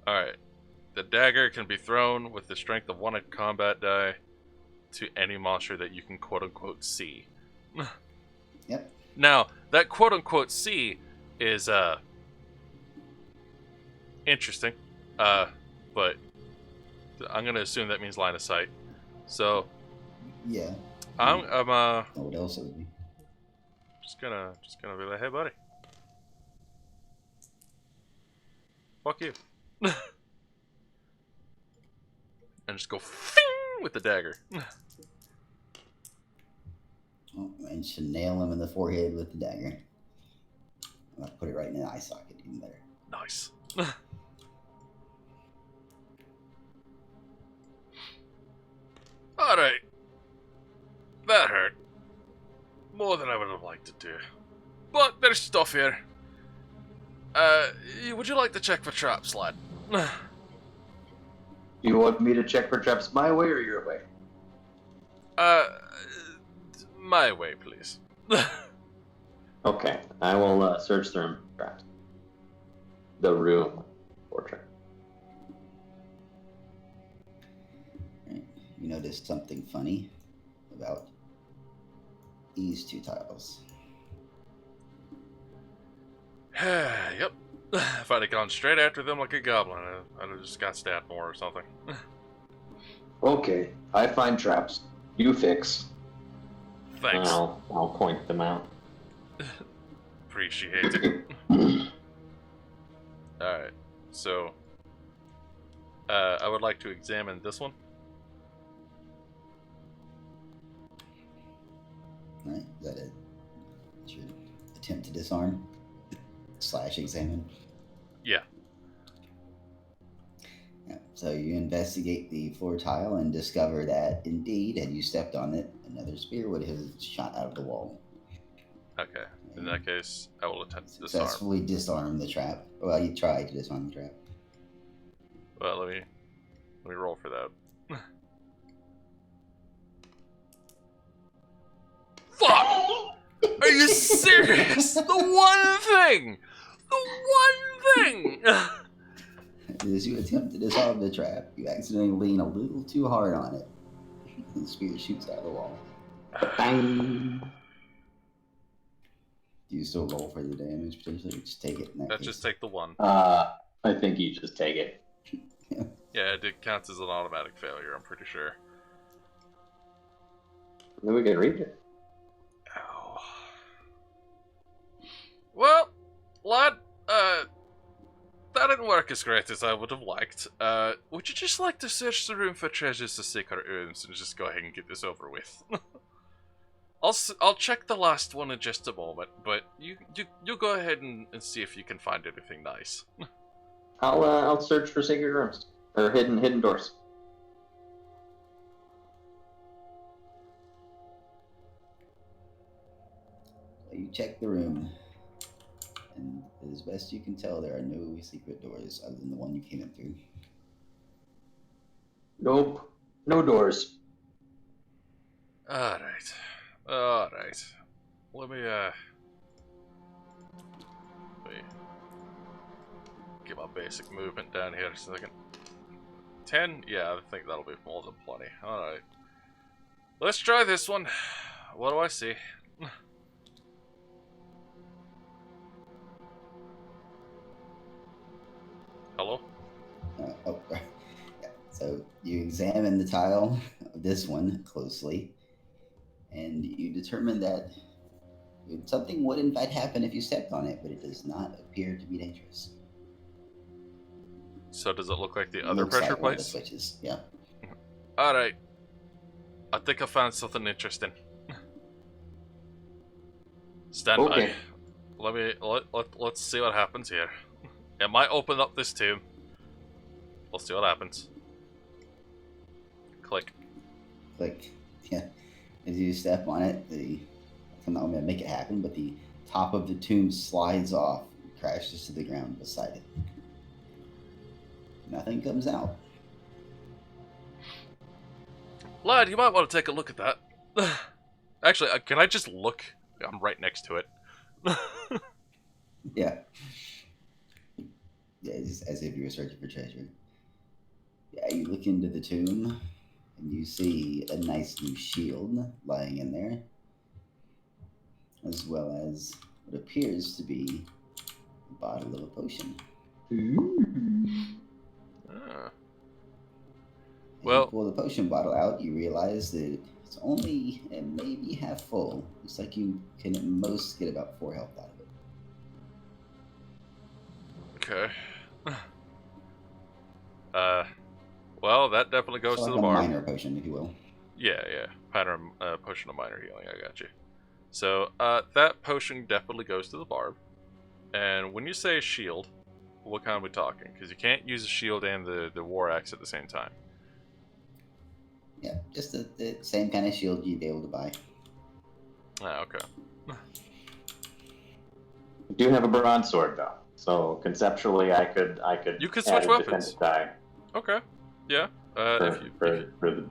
S2: Alright. The dagger can be thrown with the strength of 1 combat die to any monster that you can quote-unquote see.
S1: Yep.
S2: Now, that quote-unquote see is, interesting. But I'm gonna assume that means line of sight. So,
S1: Yeah.
S2: I'm
S1: Oh, what else would it be?
S2: just gonna be like, hey buddy. Fuck you. And just go fing with the dagger.
S1: Oh, and should nail him in the forehead with the dagger. I'll put it right in the eye socket, even better.
S2: Nice. Alright. That hurt. More than I would have liked it to. But there's stuff here. Would you like to check for traps, lad?
S5: You want me to check for traps my way or your way?
S2: My way, please.
S4: Okay, I will search the room for traps. The room for traps.
S1: Right. You noticed something funny about these 2 tiles.
S2: Yep. If I'd have gone straight after them like a goblin, I'd have just got stabbed more or something.
S5: Okay, I find traps. You fix.
S2: Thanks.
S4: I'll point them out.
S2: Appreciate it. Alright, so I would like to examine this one.
S1: Right? Is that it? Should attempt to disarm / examine.
S2: Yeah.
S1: Yeah. So you investigate the floor tile and discover that indeed, had you stepped on it, another spear would have shot out of the wall.
S2: Okay. In that case, I will attempt to disarm.
S1: Successfully disarm the trap. Well, you tried to disarm the trap.
S2: Well, let me roll for that. Fuck! Are you serious? The one thing!
S1: As you attempt to disarm the trap, you accidentally lean a little too hard on it. The spear shoots out of the wall.
S4: Bang.
S1: Do you still roll for the damage potentially? Just take it in that
S2: Let's
S1: case.
S2: just take the one.
S4: I think you just take it.
S2: Yeah, it counts as an automatic failure, I'm pretty sure.
S4: Then we can read it.
S2: Ow. Well, lad, that didn't work as great as I would have liked. Would you just like to search the room for treasures to secret rooms and just go ahead and get this over with? I'll check the last one in just a moment, but you go ahead and see if you can find anything nice.
S4: I'll search for secret rooms or hidden doors.
S1: You check the room, and as best you can tell, there are no secret doors other than the one you came in through.
S5: Nope. No doors.
S2: Alright. Let me get my basic movement down here a second. 10? Yeah, I think that'll be more than plenty. Alright. Let's try this one. What do I see? Hello?
S1: Yeah. So you examine the tile of this one closely, and you determine that something would in fact happen if you stepped on it, but it does not appear to be dangerous.
S2: So does it look like the
S1: It
S2: other
S1: looks
S2: pressure
S1: like one of the
S2: plates?
S1: switches. Yeah.
S2: Alright. I think I found something interesting. Stand
S4: Okay.
S2: by. Let's see what happens here. It might open up this tomb. We'll see what happens. Click.
S1: Click. Yeah. As you step on it, I'm not going to make it happen, but the top of the tomb slides off, and crashes to the ground beside it. Nothing comes out.
S2: Lad, you might want to take a look at that. Actually, can I just look? I'm right next to it.
S1: Yeah. Yeah, it's just as if you were searching for treasure. Yeah, you look into the tomb, and you see a nice new shield lying in there, as well as what appears to be a bottle of a potion.
S2: Ah.
S1: As
S2: Well-
S1: you pull the potion bottle out, you realize that it's only maybe half full. Looks like you can at most get about 4 health out of it.
S2: Okay. Well, that definitely goes
S1: So
S2: to
S1: like
S2: the
S1: a
S2: bar.
S1: minor potion, if you will.
S2: Yeah. Pattern potion of minor healing. I got you. So that potion definitely goes to the barb. And when you say shield, what kind are we talking? Because you can't use a shield and the war axe at the same time.
S1: Yeah, just the same kind of shield you'd be able to buy.
S2: Ah, okay.
S4: I do have a bronze sword though, so conceptually I could
S2: You could
S4: add
S2: switch
S4: a
S2: weapons.
S4: defensive die
S2: Okay. Yeah.
S4: for, for the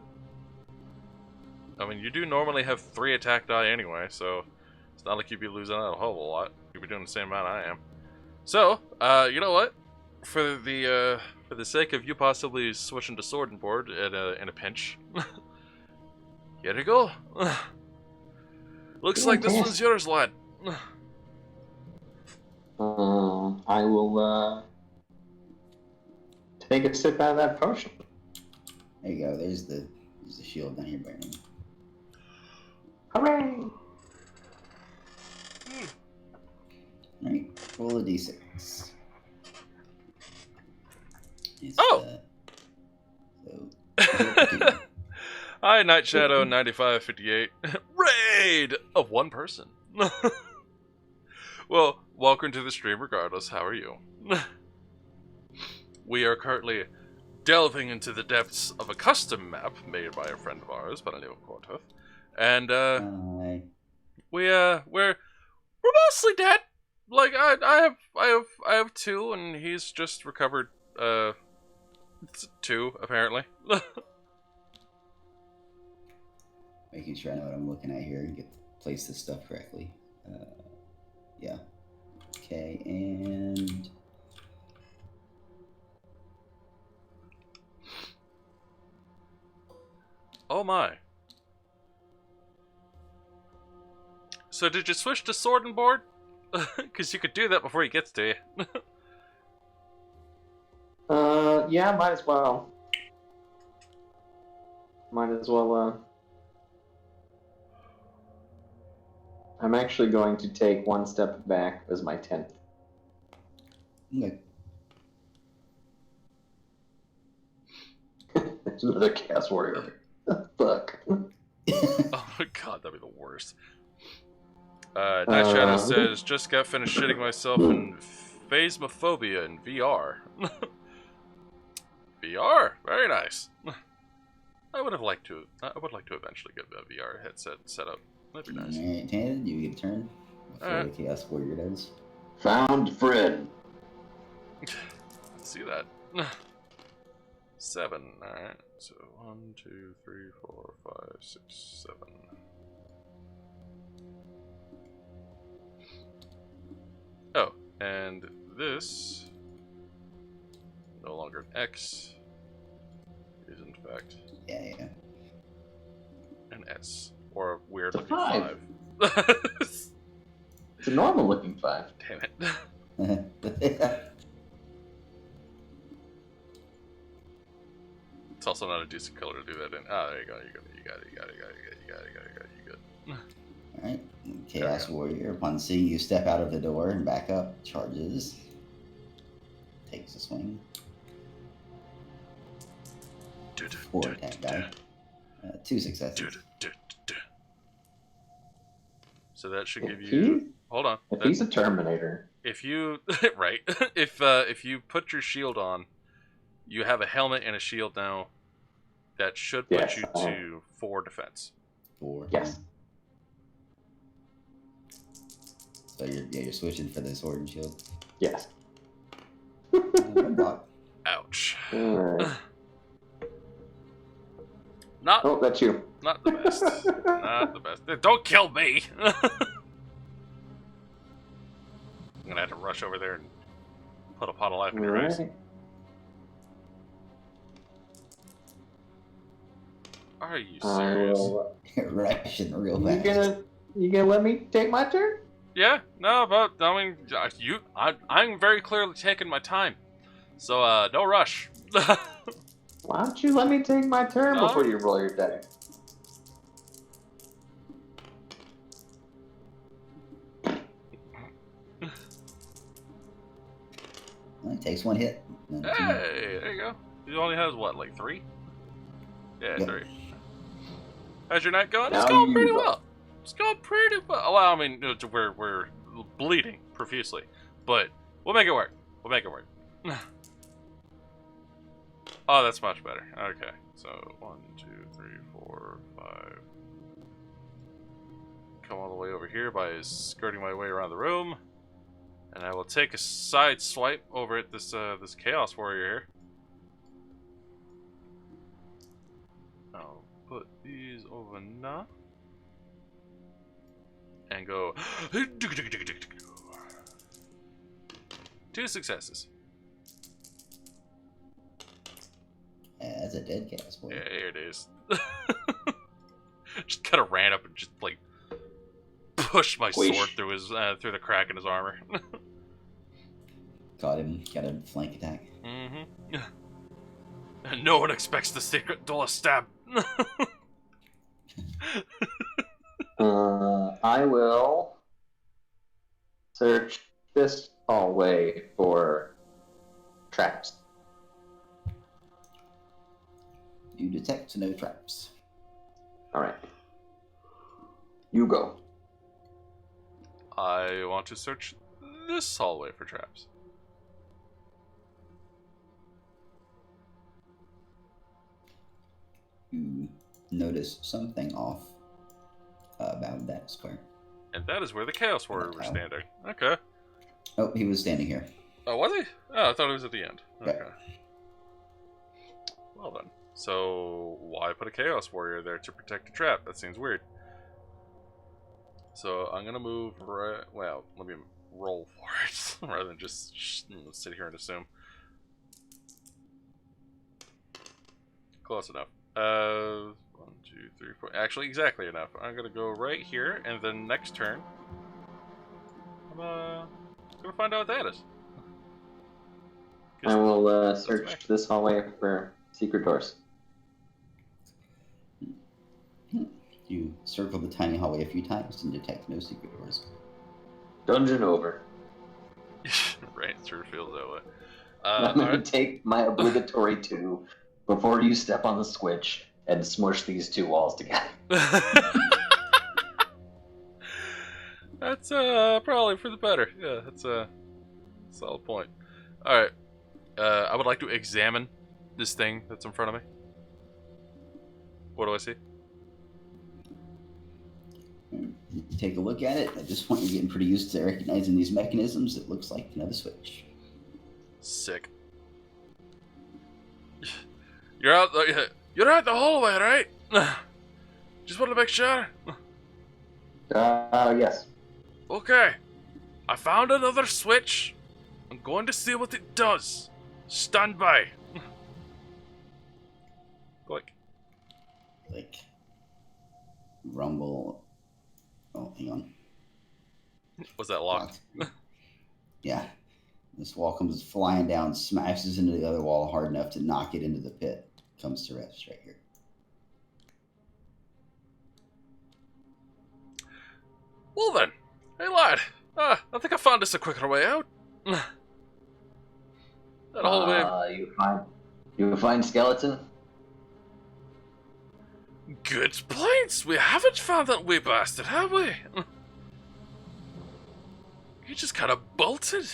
S2: I mean, you do normally have 3 attack die anyway, so it's not like you'd be losing out a whole lot. You'd be doing the same amount I am. So, you know what? For the sake of you possibly switching to sword and board in a pinch, here you go. Looks like this one's yours, lad.
S4: I will take a sip out of that potion.
S1: There you go. There's the shield down here burning.
S4: Hooray!
S1: All right, roll a d6. It's,
S2: Oh!
S1: So,
S2: Hi, Night Shadow 9558. Raid of one person. Well, welcome to the stream regardless. How are you? We are currently delving into the depths of a custom map made by a friend of ours by the name of Kortoth. And we're mostly dead. Like I have 2 and he's just recovered 2 apparently.
S1: making sure I know what I'm looking at here and place this stuff correctly. Yeah. Okay, and
S2: Oh my. So did you switch to sword and board? Because you could do that before he gets to you.
S4: Yeah, might as well. I'm actually going to take 1 step back as my 10th.
S1: okay.
S4: There's another chaos warrior. Fuck.
S2: Oh my god, that'd be the worst. Night Shadow says, just got finished shitting myself in phasmophobia in VR. VR? Very nice. I would like to eventually get a VR headset set up. That'd be nice.
S1: Alright, Tan, you get a turn before
S2: Alright.
S1: the Chaos Warrior does.
S5: Found Fred.
S2: See that? 7. Alright. So 1, 2, 3, 4, 5, 6, 7. Oh, and this no longer an X is in fact
S1: Yeah.
S2: an S. Or a weird
S5: It's a
S2: looking 5.
S5: It's a normal looking 5.
S2: Damn it. It's also not a decent color to do that in. Ah, there you go. You got it. You good.
S1: Alright. Chaos Warrior, upon seeing you step out of the door and back up, charges. Takes a swing. 4 attack die. 2 successes.
S2: So that should give
S4: If
S2: you. Hold on.
S4: If he's a Terminator.
S2: If you right, if you put your shield on, you have a helmet and a shield now. That should put
S4: Yes,
S2: you
S4: I have.
S2: to 4 defense.
S1: 4.
S4: Yes.
S1: So you're switching for the sword and shield.
S4: Yes.
S1: One block.
S2: Ouch.
S4: Alright.
S2: Not
S4: Oh, that's you.
S2: not the best. Not the best. Don't kill me. I'm gonna have to rush over there and put a pot of life in your eyes.
S4: Alright.
S2: Are you
S4: I
S2: serious?
S4: will.
S1: Rushing real
S4: You
S1: fast.
S4: gonna let me take my turn?
S2: Yeah, no, but I mean, I'm very clearly taking my time, so no rush.
S4: Why don't you let me take my turn
S2: No.
S4: before you roll your dice?
S1: Well, it takes 1 hit. None too-
S2: Hey, there you go. He only has what, like 3? Yeah,
S1: Yep.
S2: 3. How's your night going? It's
S4: Now
S2: going
S4: you
S2: pretty
S4: go.
S2: well. It's going pretty well. Well, I mean, we're bleeding profusely, but we'll make it work. We'll make it work. Oh, that's much better. Okay, so 1, 2, 3, 4, 5. Come all the way over here by skirting my way around the room, and I will take a side swipe over at this this Chaos Warrior here. I'll put these over now. And go. 2 successes.
S1: Yeah, that's a dead cast boy.
S2: Yeah, here it is. Just kind of ran up and just like pushed my
S4: Squish.
S2: sword through his through the crack in his armor.
S1: Caught him. Got a flank attack.
S2: Mm-hmm. And no one expects the secret duelist stab.
S4: I will search this hallway for traps.
S1: You detect no traps.
S4: Alright. You go.
S2: I want to search this hallway for traps.
S1: You notice something off about that square.
S2: And that is where the Chaos Warrior was
S1: Oh.
S2: standing. Okay.
S1: Oh, he was standing here.
S2: Oh, was he? Oh, I thought he was at the end.
S1: Yeah.
S2: Okay. Well then. So, why put a Chaos Warrior there to protect a trap? That seems weird. So, I'm gonna move right... Well, let me roll for it, rather than just sit here and assume. Close enough. 1, 2, 3, 4... Actually, exactly enough. I'm gonna go right here, and then next turn... I'm gonna find out what that is.
S4: I will
S2: That's
S4: search
S2: me.
S4: this hallway for secret doors.
S1: You circle the tiny hallway a few times and detect no secret doors.
S4: Dungeon over.
S2: Right, it sort of feels that way.
S4: I'm going
S2: Alright.
S4: to take my obligatory 2 before you step on the switch and smush these 2 walls together.
S2: That's probably for the better. Yeah, that's a solid point. Alright. I would like to examine this thing that's in front of me. What do I see?
S1: You take a look at it. At this point, you're getting pretty used to recognizing these mechanisms. It looks like another switch.
S2: Sick. You're out the hallway, right? Just want to make sure.
S4: Yes.
S2: Okay. I found another switch. I'm going to see what it does. Stand by. Click.
S1: Like rumble. Oh, hang on.
S2: Was that locked?
S1: Yeah. This wall comes flying down, smashes into the other wall hard enough to knock it into the pit. Comes to rest right here.
S2: Well then. Hey lad. I think I found us a quicker way out. That hallway.
S4: You find skeleton?
S2: Good points. We haven't found that wee bastard, have we? He just kind of bolted.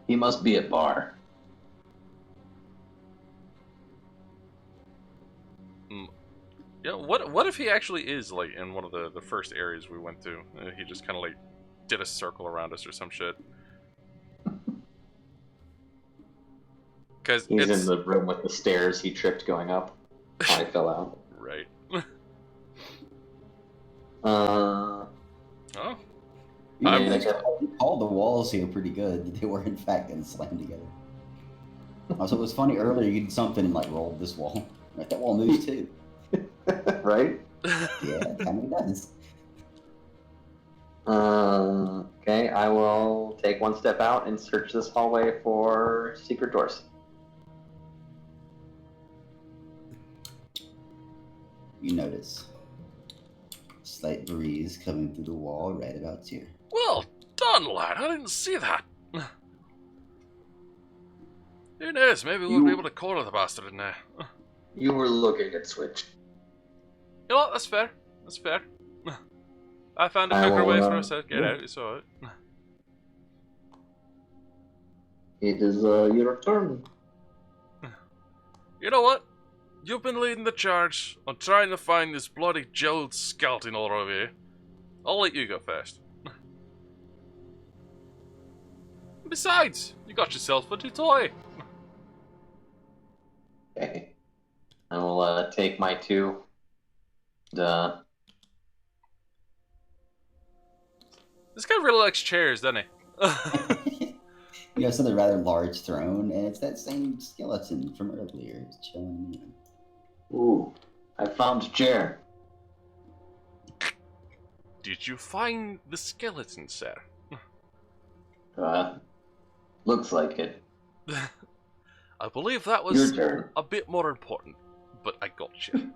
S5: He must be at bar.
S2: Yeah, what if he actually is, like, in one of the first areas we went to? He just kind of, like, did a circle around us or some shit. Because
S4: He's
S2: it's...
S4: in the room with the stairs he tripped going up. Probably fell out.
S2: Right.
S4: Uh,
S2: Oh.
S1: You
S2: I'm-
S1: called the walls here pretty good. They were in fact gonna slam together. Also, it was funny earlier. You did something and like rolled this wall. Like, that wall moves too.
S4: right?
S1: Yeah, it kind of does.
S4: Okay, I will take one step out and search this hallway for secret doors.
S1: You notice a slight breeze coming through the wall right about here.
S2: Well done, lad. I didn't see that. Who knows? Maybe we'll be able to corner the bastard in there.
S5: You were looking at Switch.
S2: You know what? That's fair. That's fair. I found a
S4: I
S2: quicker
S4: will,
S2: way for us to get
S4: yeah.
S2: out. It's alright.
S4: It is your turn.
S2: You know what? You've been leading the charge on trying to find this bloody jeweled skeleton all over here. I'll let you go first. Besides, you got yourself a new toy.
S4: Okay. I will take my two.
S2: This guy really likes chairs, doesn't he?
S1: You have something rather large throne, and it's that same skeleton from earlier. It's chilling.
S4: Ooh, I found a chair.
S2: Did you find the skeleton, sir?
S4: Looks like it.
S2: I believe that
S4: Your
S2: was
S4: turn.
S2: a bit more important, but I got you.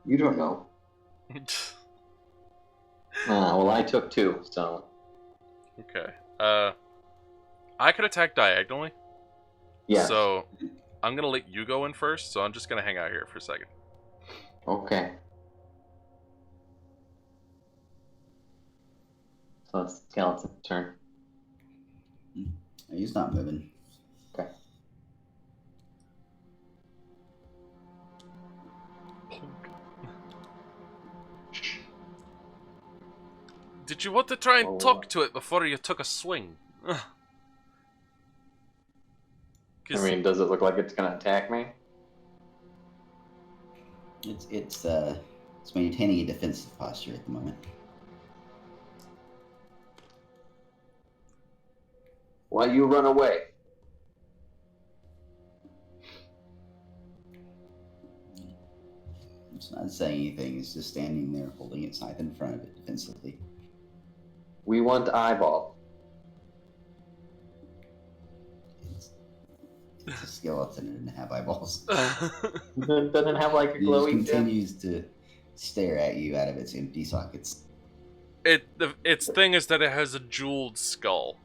S4: You don't know. Well, I took two, so
S2: Okay. I could attack diagonally.
S4: yeah.
S2: So, I'm gonna let you go in first, so I'm just gonna hang out here for a second.
S4: Okay. So it's skeleton's turn.
S1: He's not moving.
S4: Okay.
S2: Did you want to try and
S4: Oh,
S2: talk to it before you took a swing?
S4: I mean, does it look like it's gonna attack me?
S1: It's maintaining a defensive posture at the moment.
S5: Why you run away?
S1: It's not saying anything. It's just standing there holding its knife in front of it defensively.
S4: We want eyeball.
S1: It's a skeleton and doesn't have eyeballs.
S4: It doesn't have like a
S1: It just
S4: glowing gem.
S1: continues to stare at you out of its empty sockets.
S2: Its thing is that it has a jeweled skull.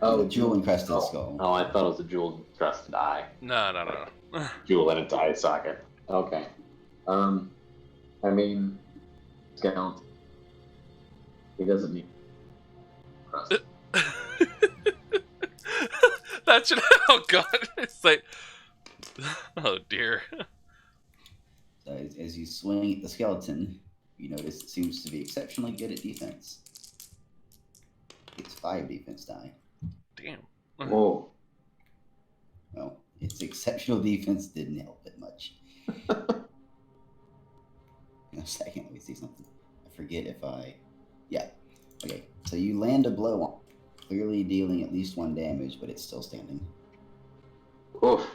S1: Oh, a jewel encrusted
S4: Oh.
S1: skull.
S4: Oh, I thought it was a jeweled encrusted eye.
S2: No.
S4: Jewel in its eye socket. Okay. I mean, skeleton. He doesn't need crust.
S2: That should. Oh god! It's like. Oh dear.
S1: So as you swing at the skeleton, you notice it seems to be exceptionally good at defense. It's 5 defense die.
S2: Damn.
S4: Whoa.
S1: Well, its exceptional defense didn't help it much. In a second, let me see something. I forget if I... Yeah. Okay, so you land a blow on, clearly dealing at least 1 damage, but it's still standing.
S4: Oof.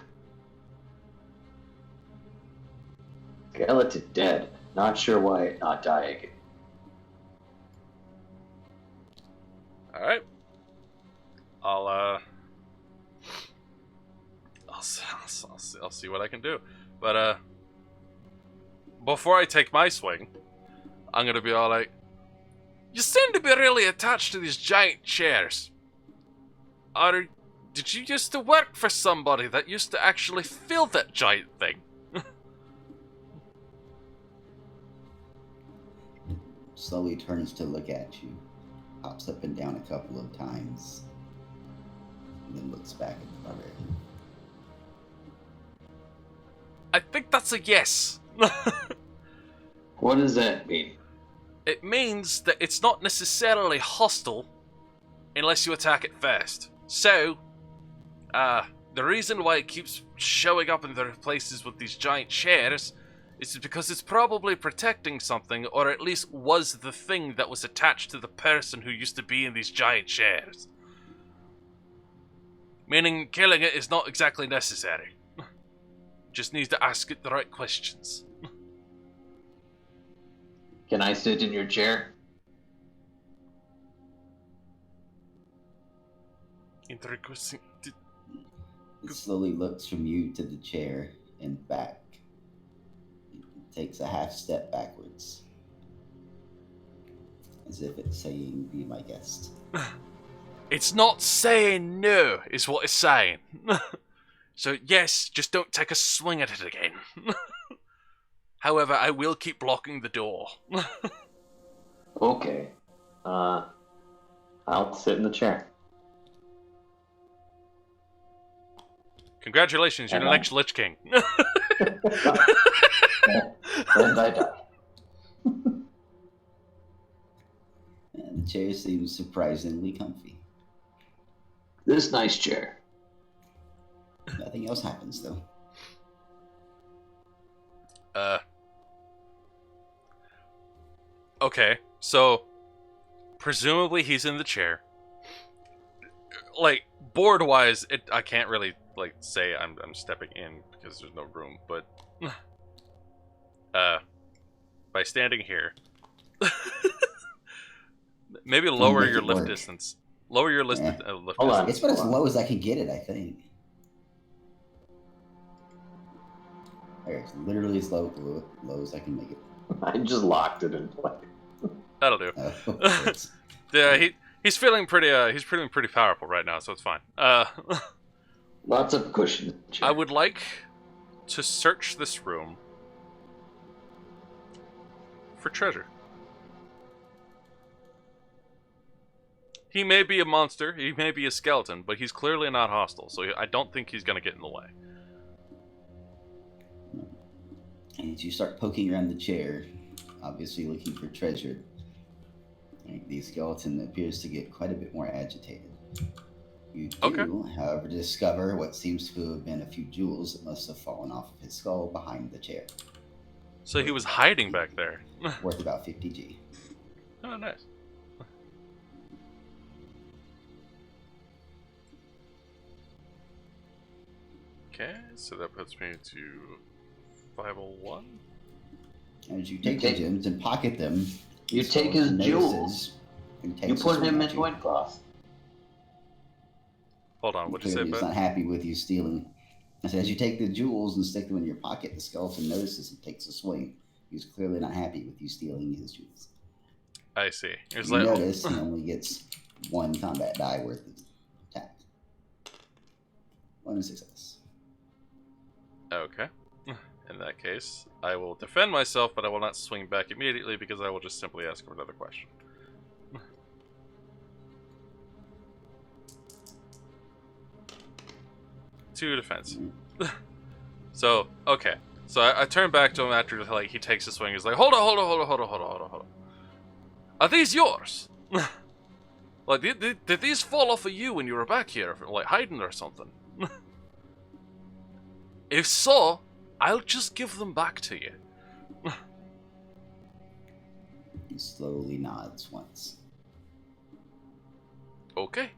S4: Skeleton dead. Not sure why it not dying.
S2: Alright. I'll see what I can do. But, before I take my swing, I'm gonna be all like, you seem to be really attached to these giant chairs. Or did you used to work for somebody that used to actually fill that giant thing?
S1: slowly turns to look at you, hops up and down a couple of times, and then looks back at the barbarian.
S2: I think that's a yes.
S5: What does that mean?
S2: It means that it's not necessarily hostile unless you attack it first. So, the reason why it keeps showing up in the places with these giant chairs is because it's probably protecting something, or at least was the thing that was attached to the person who used to be in these giant chairs. Meaning killing it is not exactly necessary. Just needs to ask it the right questions.
S5: Can I sit in your chair?
S2: Interesting.
S1: It slowly looks from you to the chair and back. It takes a half step backwards, as if it's saying, "Be my guest."
S2: It's not saying no, is what it's saying. So yes, just don't take a swing at it again. However, I will keep blocking the door.
S4: Okay. I'll sit in the chair.
S2: Congratulations, you're the
S4: Hello.
S2: next Lich King.
S4: And I die.
S1: And the chair seems surprisingly comfy.
S5: This nice chair.
S1: Nothing else happens, though.
S2: Okay, so presumably he's in the chair. Like, board-wise, I can't really like say I'm stepping in because there's no room, but by standing here, maybe lower
S1: make
S2: your
S1: it
S2: lift
S1: work.
S2: distance. Lower your lift,
S1: Yeah.
S2: lift
S4: Hold on.
S2: distance.
S1: It's about as low as I can get it, I think. Okay, it's literally as low as I can make it.
S4: I just locked it in place.
S2: That'll do.
S1: It's-
S2: Yeah, he's feeling pretty powerful right now, so it's fine.
S5: Lots of cushion.
S2: I would like to search this room for treasure. He may be a monster, he may be a skeleton, but he's clearly not hostile, so I don't think he's gonna get in the way.
S1: And as you start poking around the chair, obviously looking for treasure, the skeleton appears to get quite a bit more agitated. You do,
S2: Okay.
S1: however, discover what seems to have been a few jewels that must have fallen off of his skull behind the chair,
S2: So he was hiding back there.
S1: worth about 50G.
S2: Oh, nice. Okay, so that puts me to 501.
S1: As you take
S5: take-
S1: the gems and pocket them,
S5: You
S1: the
S5: take his
S1: skeleton
S5: jewels.
S1: notices and
S5: You
S1: takes a
S5: put
S1: swing
S5: him
S1: at
S5: in
S1: you.
S5: loincloth.
S2: Hold on, what'd you say,
S1: Clearly, he's
S2: Ben?
S1: not happy with you stealing. I said, as you take the jewels and stick them in your pocket, the skeleton notices and takes a swing. He's clearly not happy with you stealing his jewels.
S2: I see. He's
S1: You
S2: like,
S1: notice he only gets one combat die worth of attack. One success.
S2: okay. In that case, I will defend myself, but I will not swing back immediately because I will just simply ask him another question. Two defense. So, okay. So I turn back to him after like he takes a swing. He's like, hold on. Are these yours? Like, did these fall off of you when you were back here, like hiding or something? If so, I'll just give them back to you.
S1: He slowly nods once.
S2: Okay.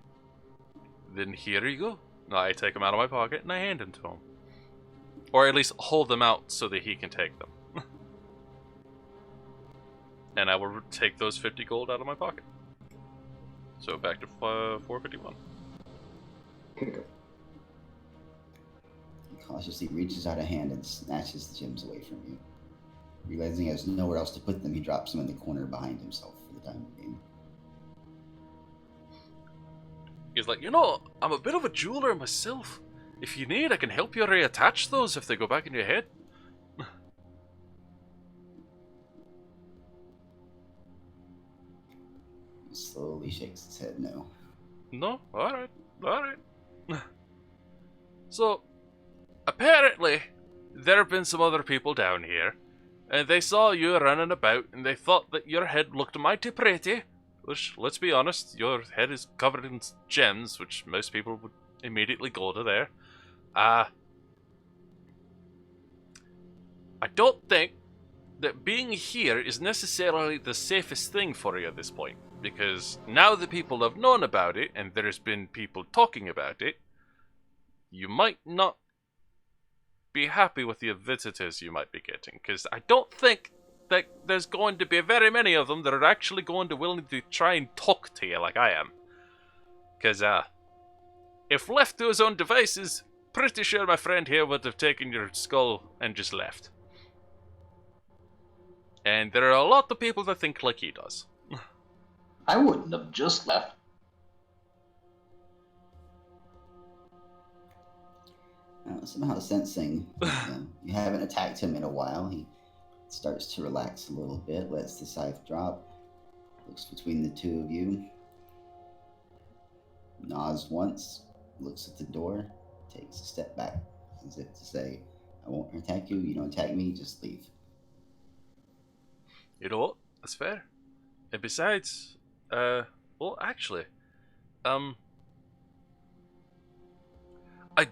S2: Then here you go. Now I take them out of my pocket and I hand them to him. Or at least hold them out so that he can take them. And I will take those 50 gold out of my pocket. So back to 451.
S1: He cautiously reaches out a hand and snatches the gems away from you. Realizing he has nowhere else to put them, he drops them in the corner behind himself for the time being.
S2: He's like, I'm a bit of a jeweler myself. If you need, I can help you reattach those if they go back in your head.
S1: slowly shakes his head no.
S2: No? Alright. Alright. So, apparently, there have been some other people down here, and they saw you running about, and they thought that your head looked mighty pretty. Which, let's be honest, your head is covered in gems, which most people would immediately go to there. I don't think that being here is necessarily the safest thing for you at this point, because now that people have known about it, and there's been people talking about it, you might not be happy with the visitors you might be getting, because I don't think that there's going to be very many of them that are actually going to willing to try and talk to you like I am. Because, if left to his own devices, pretty sure my friend here would have taken your skull and just left. And there are a lot of people that think like he does.
S5: I wouldn't have just left.
S1: Somehow sensing you haven't attacked him in a while, he starts to relax a little bit, lets the scythe drop, looks between the two of you, nods once, looks at the door, takes a step back, as if to say, I won't attack you, you don't attack me, just leave.
S2: You know what? That's fair. And besides, well, actually, I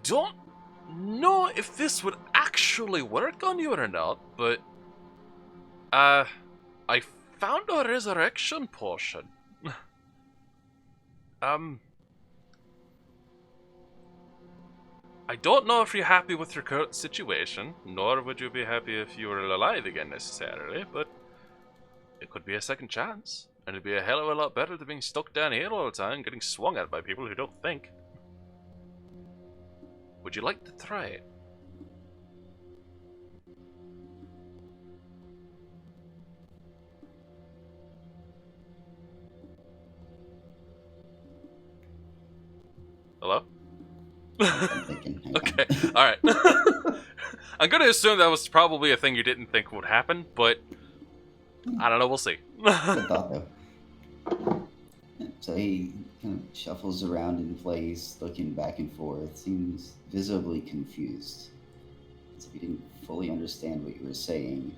S2: don't know if this would actually work on you or not, but, I found a resurrection potion. I don't know if you're happy with your current situation, nor would you be happy if you were alive again necessarily, but it could be a second chance, and it'd be a hell of a lot better than being stuck down here all the time, getting swung at by people who don't think. Would you like to try it? Hello?
S1: I'm thinking, hang on.
S2: Okay, alright. I'm gonna assume that was probably a thing you didn't think would happen, but I don't know, we'll see.
S1: Good thought, though. So he kind of shuffles around in place, looking back and forth, seems visibly confused, as if he didn't fully understand what you were saying.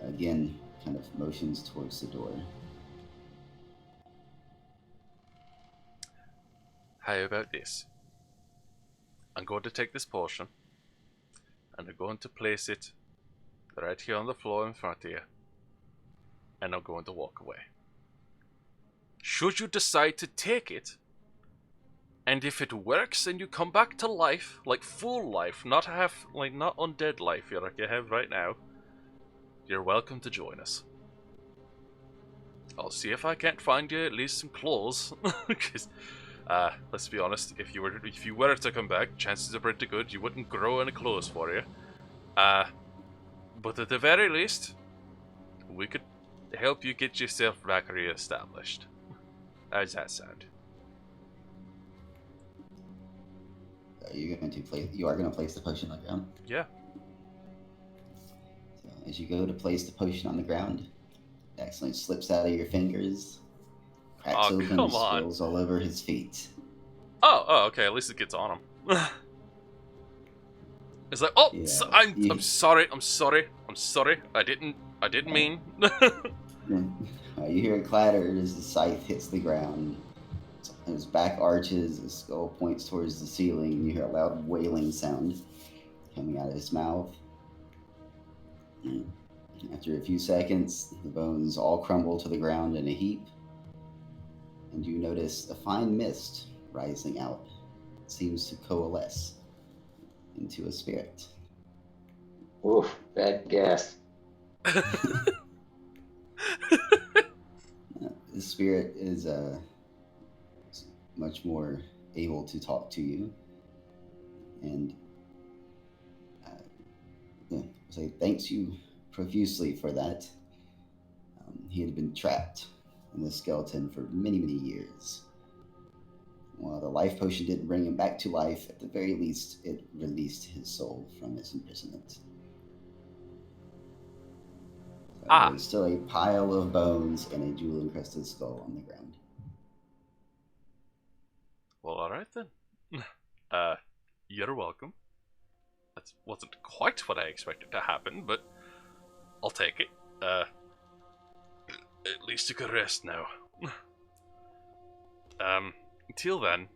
S1: Again, kind of motions towards the door.
S2: How about this? I'm going to take this potion, and I'm going to place it right here on the floor in front of you, and I'm going to walk away. Should you decide to take it, and if it works and you come back to life, like full life, not undead life, like you have right now, you're welcome to join us. I'll see if I can't find you at least some clothes, because let's be honest, if you were to come back, chances are pretty good you wouldn't grow any clothes for you. But at the very least, we could help you get yourself back re-established. How's that sound?
S1: You are going to place the potion on the ground?
S2: Yeah.
S1: So as you go to place the potion on the ground, it accidentally slips out of your fingers, cracks open, and spills all over his feet.
S2: Oh, okay. At least it gets on him. It's like, oh,
S1: Yeah,
S2: so, I'm sorry. I didn't mean.
S1: You hear a clatter as the scythe hits the ground. His back arches, his skull points towards the ceiling, and you hear a loud wailing sound coming out of his mouth. After a few seconds, the bones all crumble to the ground in a heap, and you notice a fine mist rising out. It seems to coalesce into a spirit.
S4: Oof, bad gas.
S1: The spirit is much more able to talk to you, and say thanks you profusely for that. He had been trapped in the skeleton for many, many years. While the life potion didn't bring him back to life, at the very least, it released his soul from his imprisonment. There's still a pile of bones and a jewel-encrusted skull on the ground.
S2: Well, alright then. You're welcome. That wasn't quite what I expected to happen, but I'll take it. At least you can rest now. Until then,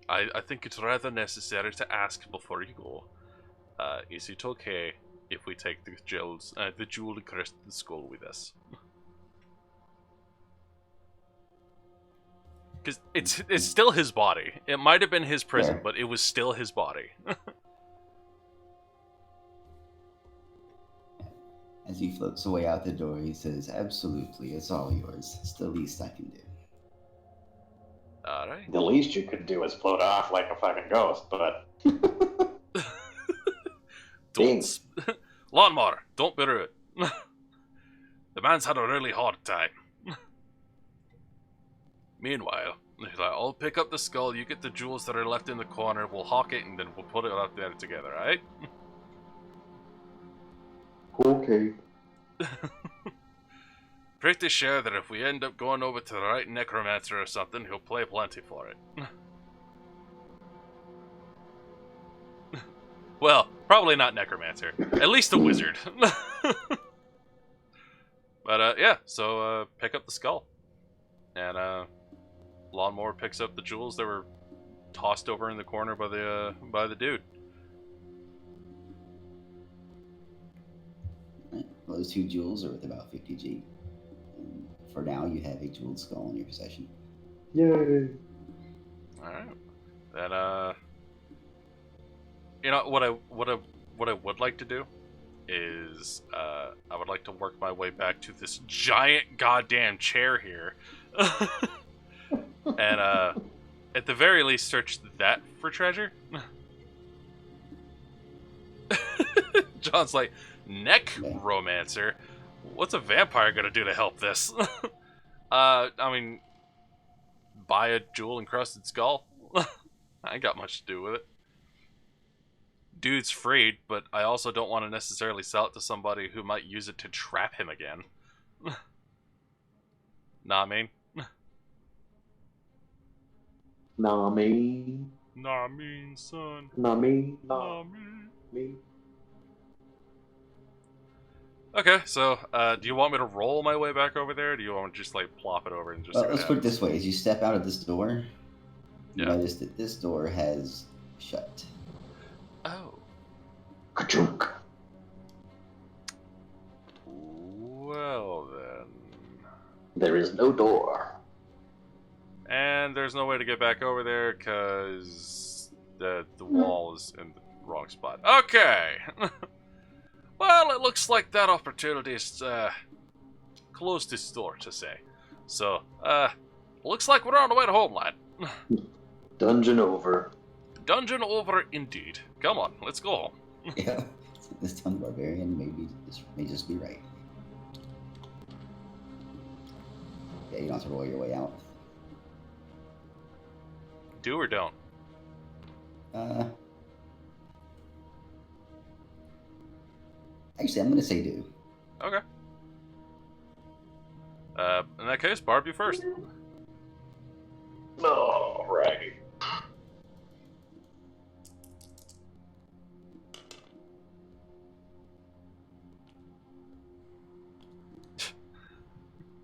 S2: I think it's rather necessary to ask before you go. Is it okay if we take the jewel-encrusted skull with us? Because it's still his body. It might have been his prison,
S1: Fair.
S2: but it was still his body.
S1: As he floats away out the door, he says, "Absolutely, it's all yours. It's the least I can do."
S2: Alright.
S4: The least you could do is float off like a fucking ghost, but
S2: Don't Lawnmower, don't be rude. The man's had a really hard time. Meanwhile, I'll pick up the skull, you get the jewels that are left in the corner, we'll hawk it, and then we'll put it up there together, alright?
S4: okay.
S2: Pretty sure that if we end up going over to the right necromancer or something, he'll play plenty for it. Well, probably not necromancer. At least a wizard. But, yeah, so, pick up the skull. And, Lawnmower picks up the jewels that were tossed over in the corner by the dude.
S1: Right. Well, those 2 jewels are worth about 50 G. And for now, you have a jeweled skull in your possession.
S4: Yay.
S2: Alright. Then, you know, what I would like to do is, I would like to work my way back to this giant goddamn chair here. And, at the very least, search that for treasure. John's like, necromancer? What's a vampire gonna do to help this? I mean, buy a jewel-encrusted skull? I ain't got much to do with it. Dude's freed, but I also don't want to necessarily sell it to somebody who might use it to trap him again. Nah, I mean.
S4: Nah, me.
S2: Nah, I mean, son.
S4: Nah, me.
S2: Nah,
S4: Nah,
S2: me.
S4: me.
S2: Okay, so, do you want me to roll my way back over there, or do you want to just, like, plop it over and just
S1: Well,
S2: see what
S1: let's put it
S2: happens?
S1: this way. As you step out of this door, you
S2: Yeah.
S1: notice that this door has shut.
S2: Oh.
S4: Ka-chunk.
S2: Well, then.
S4: There is no door.
S2: And there's no way to get back over there, because the wall is in the wrong spot. Okay! Well, it looks like that opportunity is, closed its door, to say. So, looks like we're on the way to Homeland.
S4: Dungeon over.
S2: Dungeon over indeed. Come on, let's go home.
S1: Yeah. This town barbarian may just be right. Yeah, you don't have to roll your way out.
S2: Do or don't?
S1: Actually, I'm gonna say do.
S2: Okay. In that case, Barb, you first.
S4: Alright.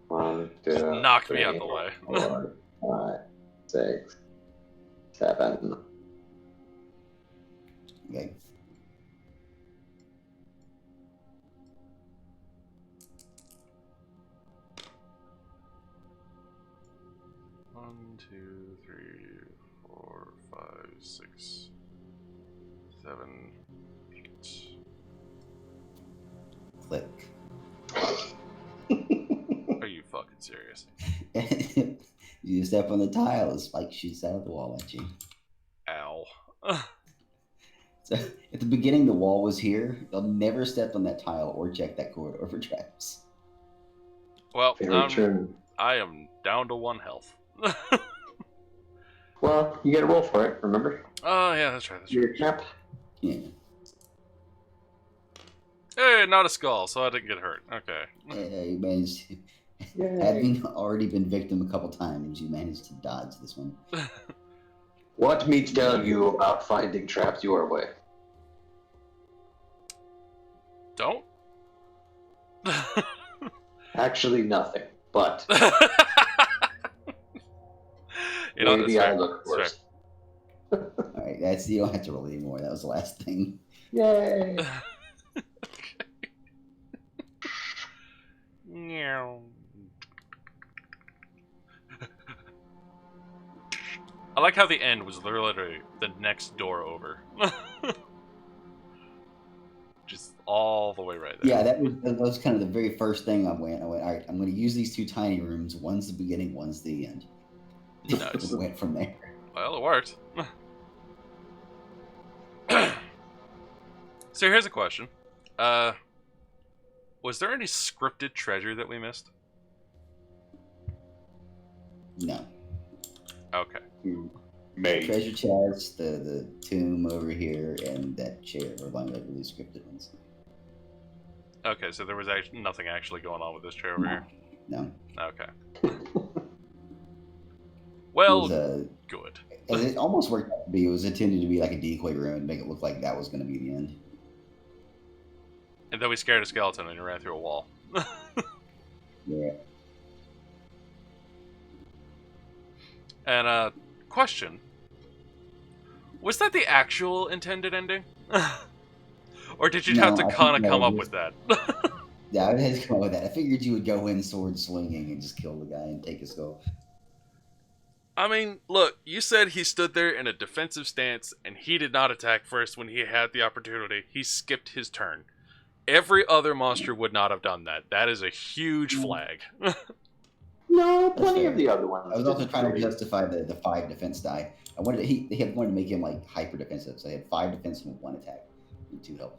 S4: One,
S2: Just
S4: two,
S2: knock me
S4: three,
S2: out the way.
S4: 4, 5, 6, 7.
S1: Okay.
S2: One, 2, 3, 4, 5, 6, 7, 8.
S1: Click.
S2: Are you fucking serious?
S1: You step on the tile, a spike shoots out of the wall at you.
S2: Ow.
S1: So at the beginning, the wall was here. They'll never step on that tile or check that corridor for traps.
S2: Well,
S4: Very true.
S2: I am down to 1 health.
S4: Well, you gotta roll for it, remember?
S2: Oh, yeah, that's right.
S4: You're a champ.
S1: Yeah.
S2: Hey, not a skull, so I didn't get hurt. Okay.
S1: You managed,
S4: Yay.
S1: having already been victim a couple times, you managed to dodge this one.
S5: What me tell you about finding traps your way?
S2: Don't?
S5: Actually, nothing. But
S2: You know,
S5: maybe
S2: that's
S5: I
S2: fair.
S5: look
S2: That's
S5: worse.
S1: All right, that's you don't have to roll anymore. That was the last thing.
S5: Yay!
S2: Meow. I like how the end was literally the next door over. Just all the way right there.
S1: Yeah, that was kind of the very first thing I went, all right, I'm going to use these 2 tiny rooms. One's the beginning, one's the end.
S2: Nice.
S1: Went from there.
S2: Well, it worked. So here's a question. Was there any scripted treasure that we missed?
S1: No.
S2: Okay.
S5: Maybe.
S1: Treasure chest, the tomb over here, and that chair were like really scripted ones.
S2: Okay, so there was nothing actually going on with this chair over here?
S1: No.
S2: Okay. Well,
S1: It was,
S2: good.
S1: and it almost worked out to be. It was intended to be like a decoy room and make it look like that was going to be the end.
S2: And then we scared a skeleton and he ran through a wall.
S1: Yeah.
S2: And, question. Was that the actual intended ending? Or did you
S1: No,
S2: have to
S1: I
S2: kind
S1: think
S2: of come
S1: that
S2: up
S1: was-
S2: with that?
S1: Yeah, I had to come up with that. I figured you would go in sword swinging and just kill the guy and take his skull.
S2: I mean, look, you said he stood there in a defensive stance and he did not attack first when he had the opportunity. He skipped his turn. Every other monster would not have done that. That is a huge flag.
S5: No, plenty
S1: fair.
S5: of the other ones.
S1: I was also
S5: didn't
S1: trying to
S5: really-
S1: justify the 5 defense die. I wanted wanted to make him like hyper defensive, so he had 5 defense and 1 attack and 2 health.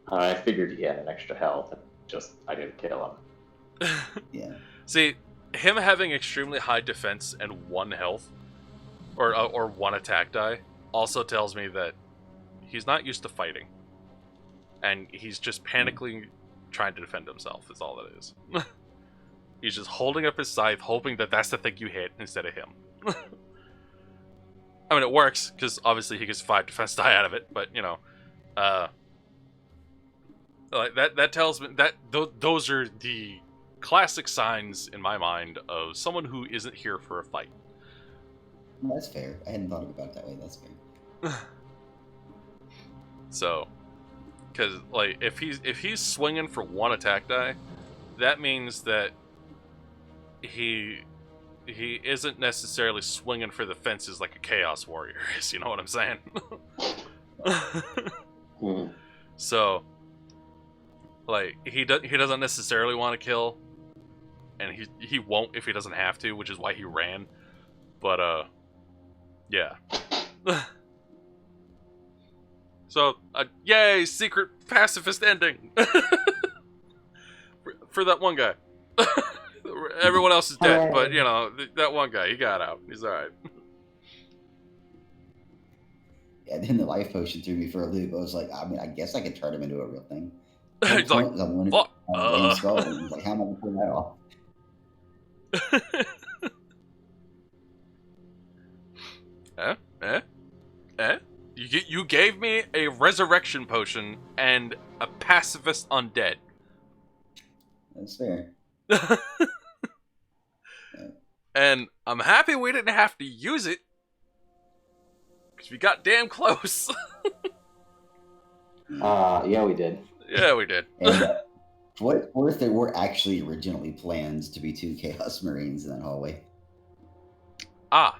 S4: I figured he had an extra health, and I didn't kill him.
S1: Yeah.
S2: See, him having extremely high defense and 1 health, or 1 attack die, also tells me that he's not used to fighting. And he's just panicking trying to defend himself, is all it is. He's just holding up his scythe, hoping that that's the thing you hit instead of him. I mean, it works, because obviously he gets 5 defense die out of it, but, you know, like that tells me that those are the classic signs in my mind of someone who isn't here for a fight.
S1: Well, that's fair. I hadn't thought about it that way. That's fair.
S2: So, because like if he's swinging for 1 attack die, that means that he isn't necessarily swinging for the fences like a chaos warrior is. You know what I'm saying?
S5: Hmm.
S2: So, like he doesn't necessarily want to kill, and he won't if he doesn't have to, which is why he ran. But yeah. So, yay, secret pacifist ending for that one guy. Everyone else is dead, but you know that one guy, he got out. He's all right.
S1: Yeah, then the life potion threw me for a loop. I was like, I mean, I guess I could turn him into a real thing.
S2: He's like,
S1: I wanted
S2: "Fuck,
S1: to have a green skull. And he's like, how am I going to turn that off?
S2: You gave me a resurrection potion and a pacifist undead.
S1: That's fair.
S2: And I'm happy we didn't have to use it. Because we got damn close.
S4: Yeah, we did.
S2: Yeah, we did.
S1: And what if there were actually originally plans to be 2 Chaos Marines in that hallway?
S2: Ah,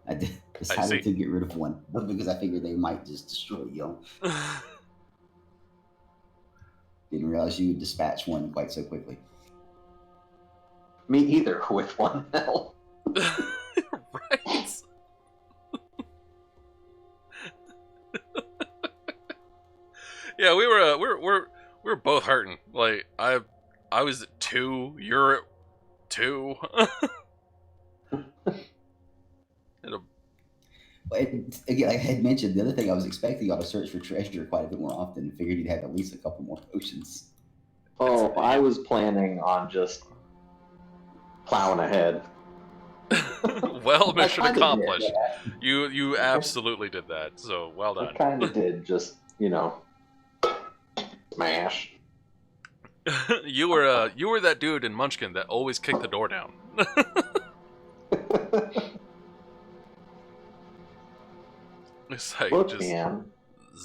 S1: I
S2: see.
S1: decided to get rid of one because I figured they might just destroy you. Didn't realize you would dispatch one quite so quickly.
S4: Me either, with 1 health.
S2: right. Yeah, we were both hurting. Like I was at 2, you're at 2.
S1: Again, I had mentioned the other thing I was expecting y'all to search for treasure quite a bit more often. Figured you'd have at least a couple more potions.
S4: Oh, I was planning on just plowing ahead.
S2: Well,
S4: I
S2: mission
S4: kinda did.
S2: accomplished. You absolutely did that. So well
S4: I
S2: done.
S4: kind of did, just, smash.
S2: You were that dude in Munchkin that always kicked the door down. It's like
S4: Look,
S2: just
S4: man,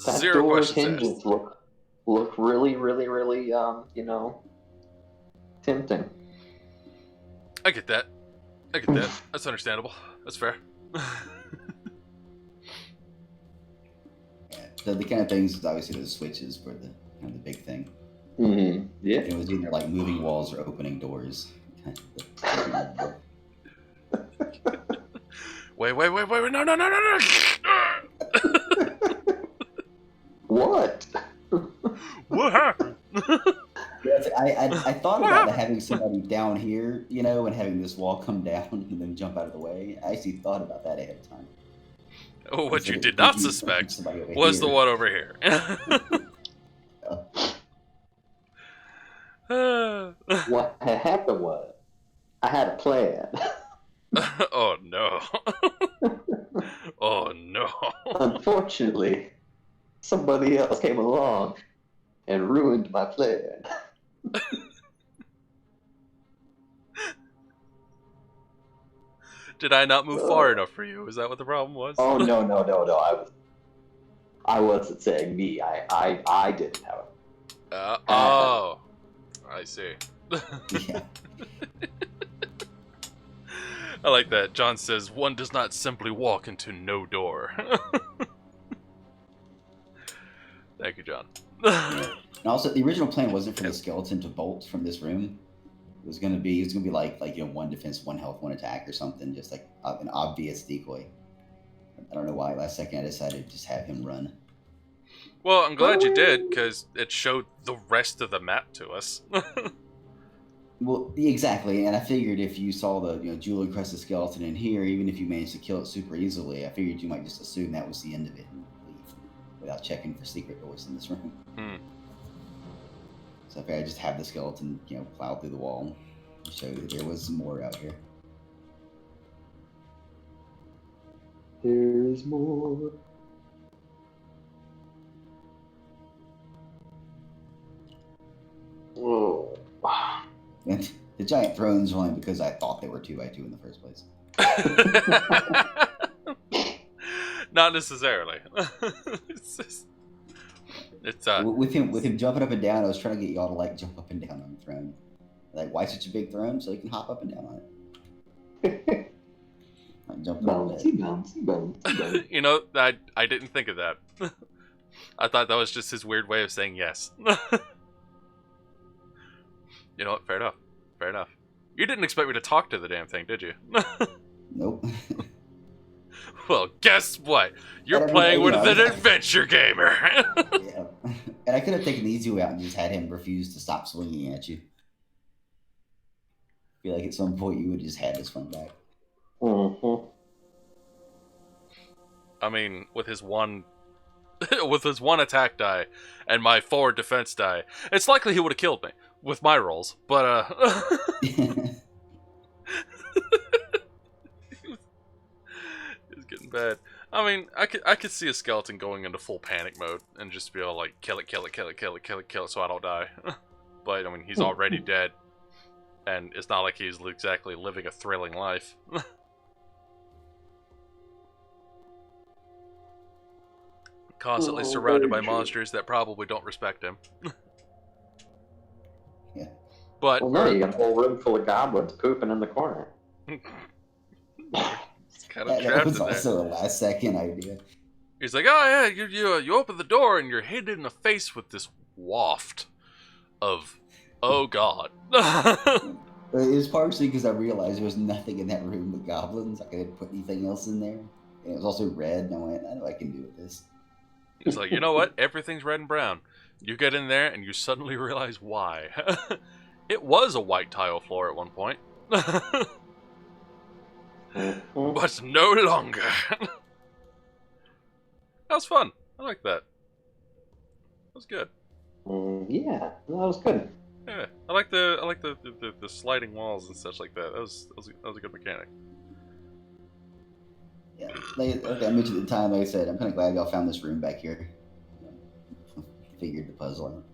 S4: that
S2: zero
S4: door's
S2: questions
S4: hinges
S2: asked.
S4: look really, really, really, tempting.
S2: I get that. I get that. That's understandable. That's fair.
S1: Yeah. So the kind of things, obviously, the switches were the kind of the big thing.
S4: Mm-hmm. Yeah.
S1: It was either like moving walls or opening doors. Kind of
S2: Wait, no, no.
S4: What?
S2: What happened?
S1: I thought about having somebody down here, and having this wall come down and then jump out of the way. I actually thought about that ahead of time.
S2: Oh, what
S1: So
S2: you
S1: that
S2: did
S1: gives
S2: not
S1: you
S2: suspect
S1: somebody over
S2: was the
S1: here.
S2: one over here.
S4: What had happened was, I had a plan.
S2: Oh no. Oh no.
S4: Unfortunately, somebody else came along and ruined my plan.
S2: Did I not move far enough for you? Is that what the problem was?
S4: Oh no. I wasn't saying me. I didn't have it.
S2: Oh. I see.
S1: Yeah.
S2: I like that. John says, one does not simply walk into no door. Thank you, John.
S1: Yeah. And also, the original plan wasn't for the skeleton to bolt from this room. It was gonna be like one defense, one health, one attack, or something, just like an obvious decoy. I don't know why. Last second, I decided to just have him run.
S2: Well, I'm glad you did, because it showed the rest of the map to us.
S1: Well, exactly, and I figured if you saw the jewel encrusted skeleton in here, even if you managed to kill it super easily, I figured you might just assume that was the end of it and leave without checking for secret doors in this room. So I figured I'd just have the skeleton, plow through the wall and show you that there was some more out here.
S4: There's more. Oh.
S1: And the giant thrones were only because I thought they were 2x2 in the first place.
S2: Not necessarily. It's
S1: With him jumping up and down, I was trying to get y'all to jump up and down on the throne. Like, why such a big throne? So you can hop up and down on it. Jump
S4: Bouncy.
S2: I didn't think of that. I thought that was just his weird way of saying yes. You know what? Fair enough. Fair enough. You didn't expect me to talk to the damn thing, did you?
S1: Nope.
S2: Well, guess what? You're playing with an adventure gamer.
S1: Yeah. And I could have taken the easy way out and just had him refuse to stop swinging at you. I feel like at some point you would have just had his phone back.
S4: Mm-hmm.
S2: I mean, with his one attack die and my 4 defense die, it's likely he would have killed me with my rolls. But it's getting bad. I mean, I could see a skeleton going into full panic mode and just be all like, kill it, so I don't die. But I mean, he's already dead, and it's not like he's exactly living a thrilling life. Constantly surrounded by monsters that probably don't respect him.
S1: Yeah.
S2: But
S4: Well, no, you got a whole room full of goblins pooping in the corner.
S2: It's kind of
S1: That
S2: trapped
S1: was
S2: in there.
S1: also a last second idea.
S2: He's like, oh yeah, you open the door and you're hit in the face with this waft of, oh god.
S1: It was partially because I realized there was nothing in that room but goblins. I couldn't put anything else in there. And it was also red, and I went, I know I can do with this.
S2: He's like, you know what? Everything's red and brown. You get in there and you suddenly realize why. It was a white tile floor at one point. But no longer. That was fun. I like that. That was good.
S4: Yeah, that was good.
S2: Yeah, I like the sliding walls and such like that. That was a good mechanic.
S1: Yeah, like I mentioned at the time, like I said, I'm kind of glad y'all found this room back here. Figured the puzzle out.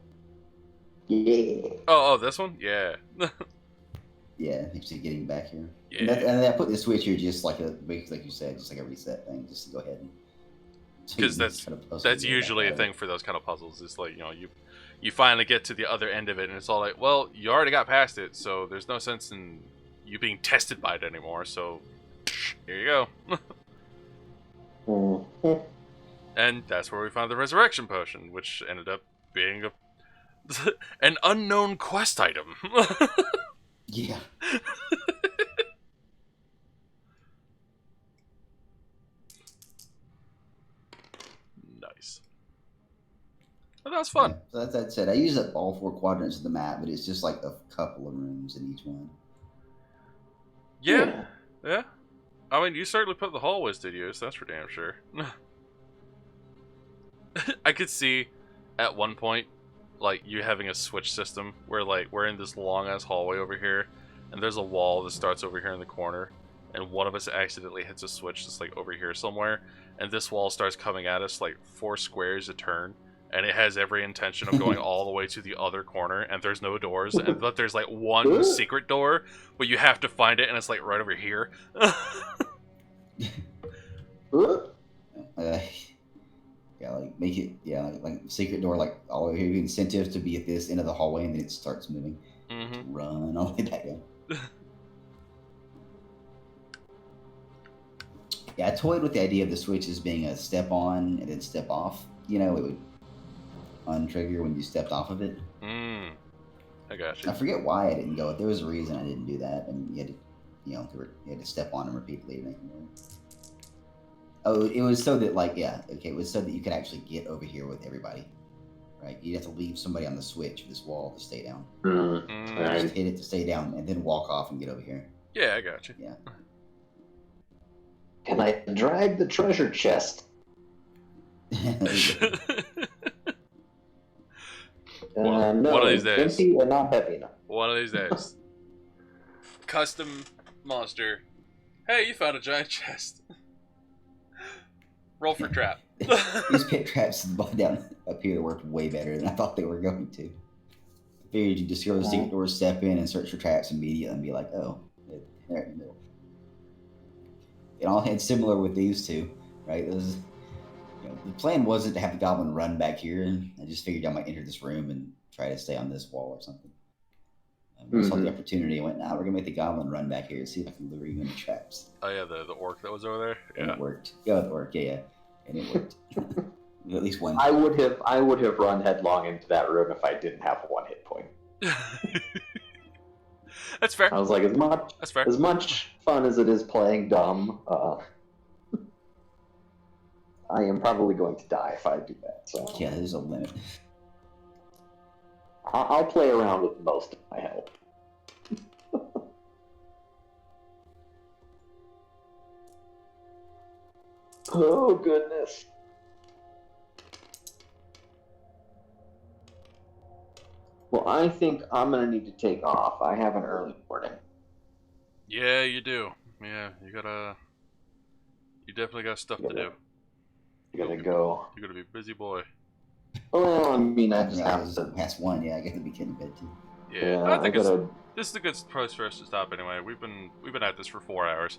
S4: Yeah.
S2: Oh, this one? Yeah.
S1: Yeah, actually getting back here.
S2: Yeah.
S1: And I put the switch here just like like you said, just like a reset thing, just to go ahead and.
S2: Because that's usually a thing for those kind of puzzles. It's like, you finally get to the other end of it, and it's all like, well, you already got past it, so there's no sense in you being tested by it anymore. So here you go. And that's where we found the resurrection potion, which ended up being an unknown quest item.
S1: Yeah.
S2: Nice. But that's fun.
S1: Yeah. So that said, I use up all 4 quadrants of the map, but it's just like a couple of rooms in each one.
S2: Yeah. I mean, you certainly put the hallways to use, that's for damn sure. I could see at one point, like, you having a switch system where, like, we're in this long-ass hallway over here, and there's a wall that starts over here in the corner, and one of us accidentally hits a switch that's, like, over here somewhere, and this wall starts coming at us, like, 4 squares a turn, and it has every intention of going all the way to the other corner, and there's no doors, but there's, like, one secret door, but you have to find it, and it's, like, right over here.
S1: Yeah, like make it, like secret door, like all over here, incentive to be at this end of the hallway, and then it starts moving.
S2: Mm-hmm.
S1: Run all the way back down. Yeah, I toyed with the idea of the switches being a step on and then step off. It would untrigger when you stepped off of it.
S2: I got you.
S1: I forget why I didn't go. If there was a reason I didn't do that, and you had to, you had to step on them repeatedly to make them work. Oh, it was so that, like, it was so that you could actually get over here with everybody, right? You'd have to leave somebody on the switch of this wall to stay down.
S4: Right.
S1: Just hit it to stay down, and then walk off and get over here.
S2: Yeah, I got you.
S1: Yeah.
S4: Can I drag the treasure chest? No,
S2: one of these
S4: it's
S2: days.
S4: empty and not heavy enough.
S2: One of these days. Custom monster. Hey, you found a giant chest. Roll for trap.
S1: These pit traps down up here worked way better than I thought they were going to. I figured you just go to the secret door, step in, and search for traps immediately, and be like, oh, they're in the middle. It all had similar with these two, right? It was, the plan wasn't to have the goblin run back here, and I just figured I might enter this room and try to stay on this wall or something. I saw the opportunity. I went, we're gonna make the goblin run back here and see if I can lure you into traps.
S2: Oh yeah, the orc that was over there.
S1: And
S2: Yeah,
S1: it worked. Yeah, it worked. Yeah, and it worked. At least one.
S4: I would have run headlong into that room if I didn't have 1 hit point.
S2: That's fair.
S4: I was like,
S2: That's fair.
S4: as much fun as it is playing dumb, I am probably going to die if I do that. So
S1: Yeah, there's a limit.
S4: I'll play around with most of my health. Oh goodness. Well, I think I'm gonna need to take off. I have an early morning.
S2: Yeah, you do. Yeah, you definitely got stuff to do.
S4: You gotta go.
S2: You're gonna be a busy boy.
S4: Well, I mean, I just
S1: Yeah,
S4: have to.
S1: past 1. Yeah, I got to be getting to bed too.
S2: Yeah,
S4: Yeah,
S2: I think
S4: gotta.
S2: this is a good place for us to stop anyway. We've been at this for 4 hours.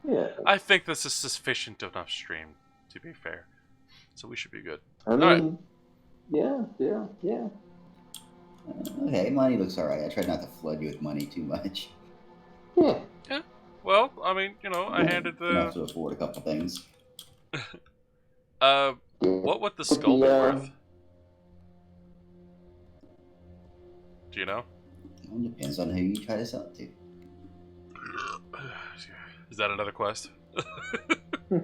S4: Yeah.
S2: I think this is sufficient enough stream, to be fair. So we should be good.
S4: I mean,
S2: Alright.
S4: Yeah.
S1: Okay, money looks alright. I tried not to flood you with money too much.
S4: Yeah.
S2: Well, I mean, I handed
S1: Enough
S2: the
S1: to afford a couple things.
S2: what would the skull be worth? Do you know?
S1: Well, it depends on who you try to sell it to.
S2: Is that another quest? We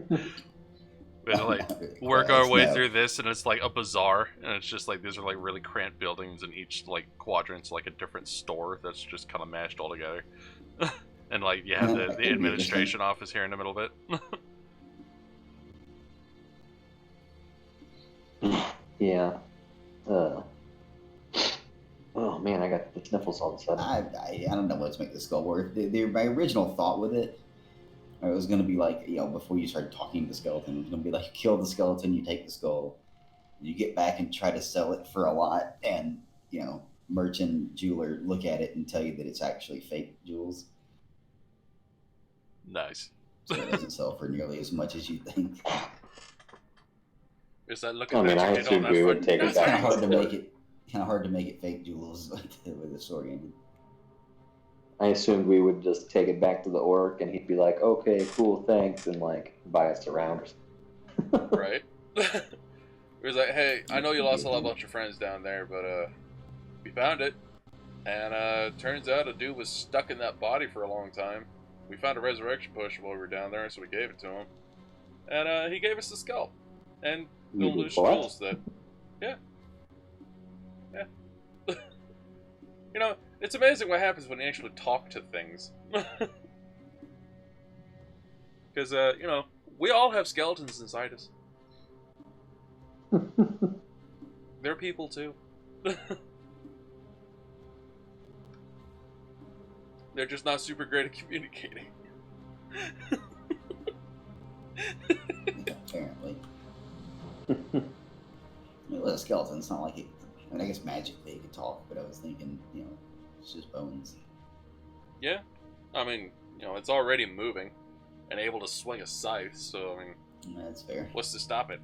S2: had to like
S1: Not really
S2: work
S1: quest,
S2: our way
S1: no.
S2: through this, and it's like a bazaar, and it's just like these are like really cramped buildings, and each like quadrant's like a different store that's just kind of mashed all together. And like you have
S1: Yeah,
S2: the
S1: that could be
S2: administration office here in the middle of it.
S4: Yeah. Oh man, I got the sniffles all of a sudden.
S1: I don't know what to make the skull work. My original thought with it was going to be like, before you start talking to the skeleton, it was going to be like, you kill the skeleton, you take the skull, you get back and try to sell it for a lot, and, merchant jeweler look at it and tell you that it's actually fake jewels.
S2: Nice.
S1: So it doesn't sell for nearly as much as you think.
S2: Is that looking
S4: I mean,
S2: at
S4: I
S2: you hit on
S4: assumed
S2: that
S4: we would
S2: front?
S4: take it
S1: It's kind of
S4: back.
S1: hard to make it. Kind of hard to make it fake jewels like the way the story ended.
S4: I assumed we would just take it back to the orc, and he'd be like, "Okay, cool, thanks," and like buy us around or something.
S2: Right? It was like, hey, I know you lost a lot bunch of friends down there, but we found it. And turns out a dude was stuck in that body for a long time. We found a resurrection potion while we were down there, so we gave it to him. And he gave us the skull. And the
S4: You
S2: loose
S4: what?
S2: jewels that... Yeah. Yeah. It's amazing what happens when you actually talk to things. Because, we all have skeletons inside us. They're people, too. They're just not super great at communicating.
S1: Apparently. A skeleton, it's not like it. I mean, I guess magically it could talk, but I was thinking, it's just bones.
S2: Yeah. I mean, it's already moving and able to swing a scythe, so, I mean,
S1: That's fair.
S2: what's to stop it?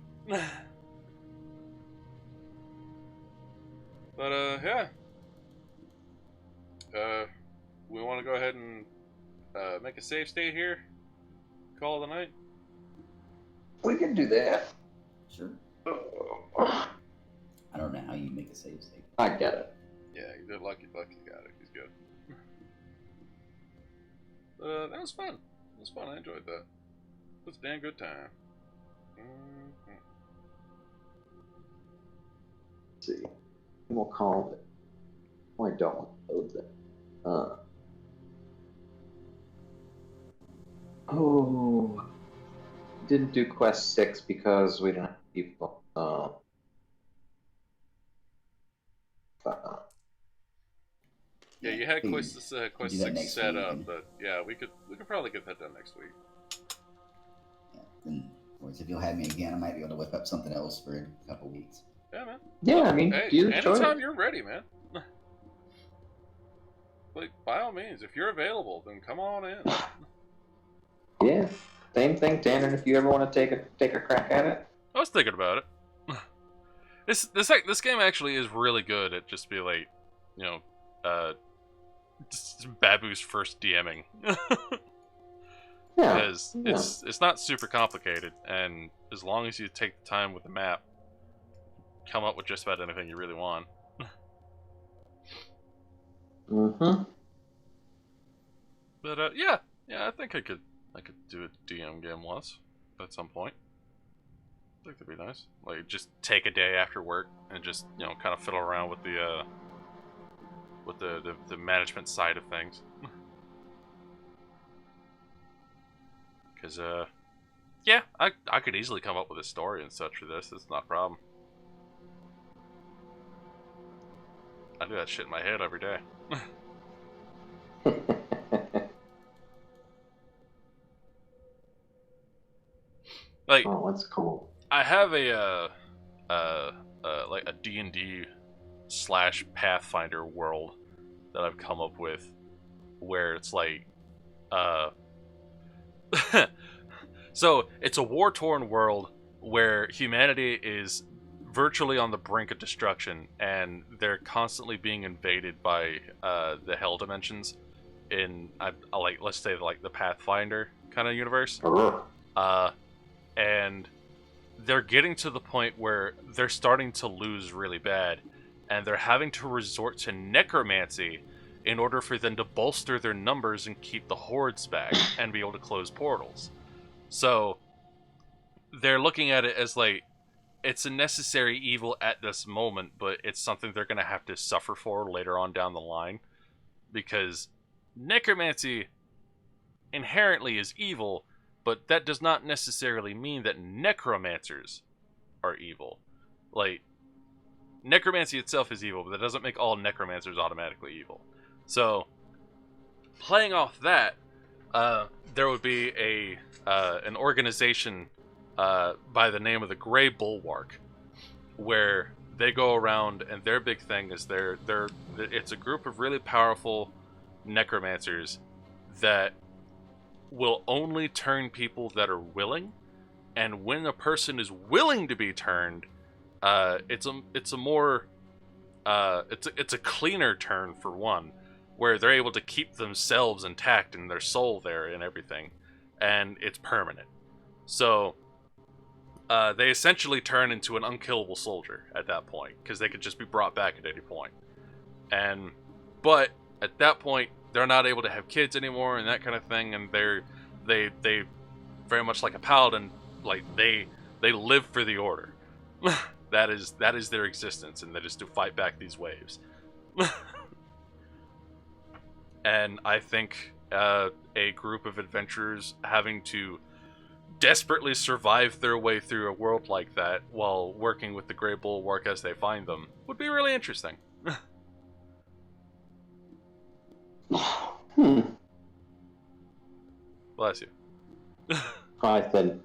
S2: But, yeah. We want to go ahead and make a save state here? Call it a night?
S4: We can do that.
S1: Sure. I don't know how you make a save state.
S4: I get it.
S2: Yeah, you did lucky got it. He's good. That was fun. It was fun. I enjoyed that. It was a damn good time. Mm-hmm.
S4: Let's see. And we'll call it. Well, I don't want to load that. Didn't do quest 6 because we didn't have people.
S2: Yeah, you had
S1: Figured.
S2: quest
S1: Do that
S2: 6
S1: next
S2: set
S1: week,
S2: up,
S1: and-
S2: but yeah, we could probably get that done next week.
S1: Yeah. Then, of course, if you'll have me again, I might be able to whip up something else for a couple weeks.
S2: Yeah, man.
S4: Yeah, I mean,
S2: Hey,
S4: do the choice.
S2: anytime you're ready, man. Like, by all means, if you're available, then come on in.
S4: Yeah, same thing, Tanner. If you ever want to take a crack at it,
S2: I was thinking about it. This game actually is really good at just be like, just Babu's first DMing.
S4: yeah,
S2: Because it's not super complicated, and as long as you take the time with the map, come up with just about anything you really want.
S4: Mm-hmm.
S2: But yeah, I think I could do a DM game once at some point. I think that'd be nice. Like, just take a day after work and just kind of fiddle around with the management side of things. Because yeah, I could easily come up with a story and such for this. It's not a problem. I do that shit in my head every day. Like,
S4: Oh, that's cool.
S2: I have like a D&D / Pathfinder world that I've come up with, where it's like, so it's a war-torn world where humanity is virtually on the brink of destruction, and they're constantly being invaded by the hell dimensions in like, let's say, like the Pathfinder kind of universe. And they're getting to the point where they're starting to lose really bad, and they're having to resort to necromancy in order for them to bolster their numbers and keep the hordes back and be able to close portals. So they're looking at it as like, it's a necessary evil at this moment, but it's something they're going to have to suffer for later on down the line, because necromancy inherently is evil, but that does not necessarily mean that necromancers are evil. Like, necromancy itself is evil, but that doesn't make all necromancers automatically evil. So, playing off that, there would be an organization by the name of the Grey Bulwark, where they go around, and their big thing is it's a group of really powerful necromancers that will only turn people that are willing, and when a person is willing to be turned, it's a cleaner turn for one, where they're able to keep themselves intact and their soul there and everything, and it's permanent. So they essentially turn into an unkillable soldier at that point, because they could just be brought back at any point. But at that point, they're not able to have kids anymore and that kind of thing, and they very much like a paladin, like they live for the order. that is their existence, and that is to fight back these waves. And I think a group of adventurers having to desperately survive their way through a world like that while working with the Grey Bulwark as they find them would be really interesting. Bless you.
S4: I said,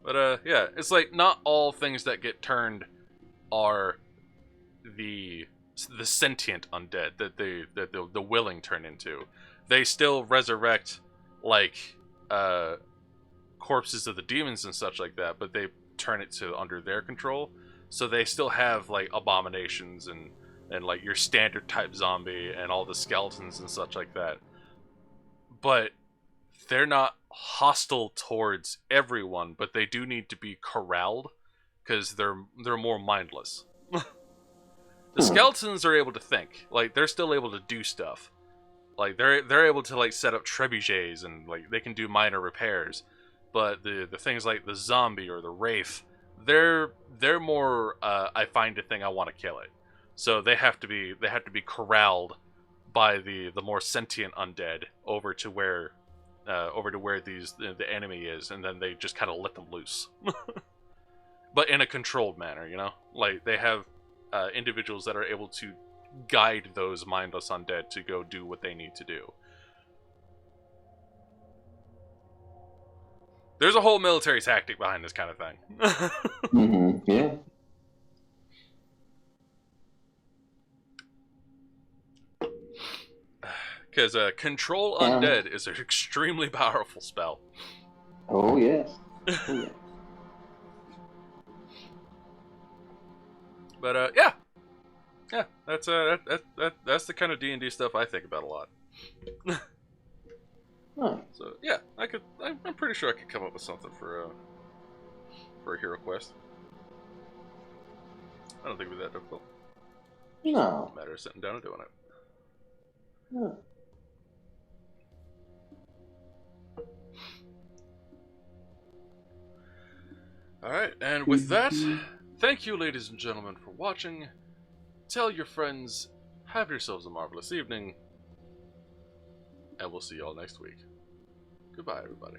S2: But yeah, it's like not all things that get turned are the sentient undead that the willing turn into. They still resurrect like corpses of the demons and such like that, but they turn it to under their control. So they still have like abominations and like your standard type zombie and all the skeletons and such like that. But they're not hostile towards everyone, but they do need to be corralled because they're more mindless. The skeletons are able to think. Like, they're still able to do stuff. Like, they're able to like set up trebuchets and like they can do minor repairs. But the things like the zombie or the wraith, they're more I find a thing, I want to kill it. So they have to be corralled by the more sentient undead over to where the enemy is, and then they just kind of let them loose. But in a controlled manner, you know? Like, they have individuals that are able to guide those mindless undead to go do what they need to do. There's a whole military tactic behind this kind of thing.
S4: Yeah.
S2: Because Control Undead is an extremely powerful spell.
S4: Oh, yes. Oh, yeah.
S2: But yeah, that's the kind of D&D stuff I think about a lot.
S4: Huh.
S2: So yeah, I'm pretty sure I could come up with something for a hero quest. I don't think it'd be that difficult.
S4: No.
S2: It's a matter of sitting down and doing it.
S4: Huh.
S2: Alright, and with that, thank you, ladies and gentlemen, for watching. Tell your friends, have yourselves a marvelous evening, and we'll see y'all next week. Goodbye, everybody.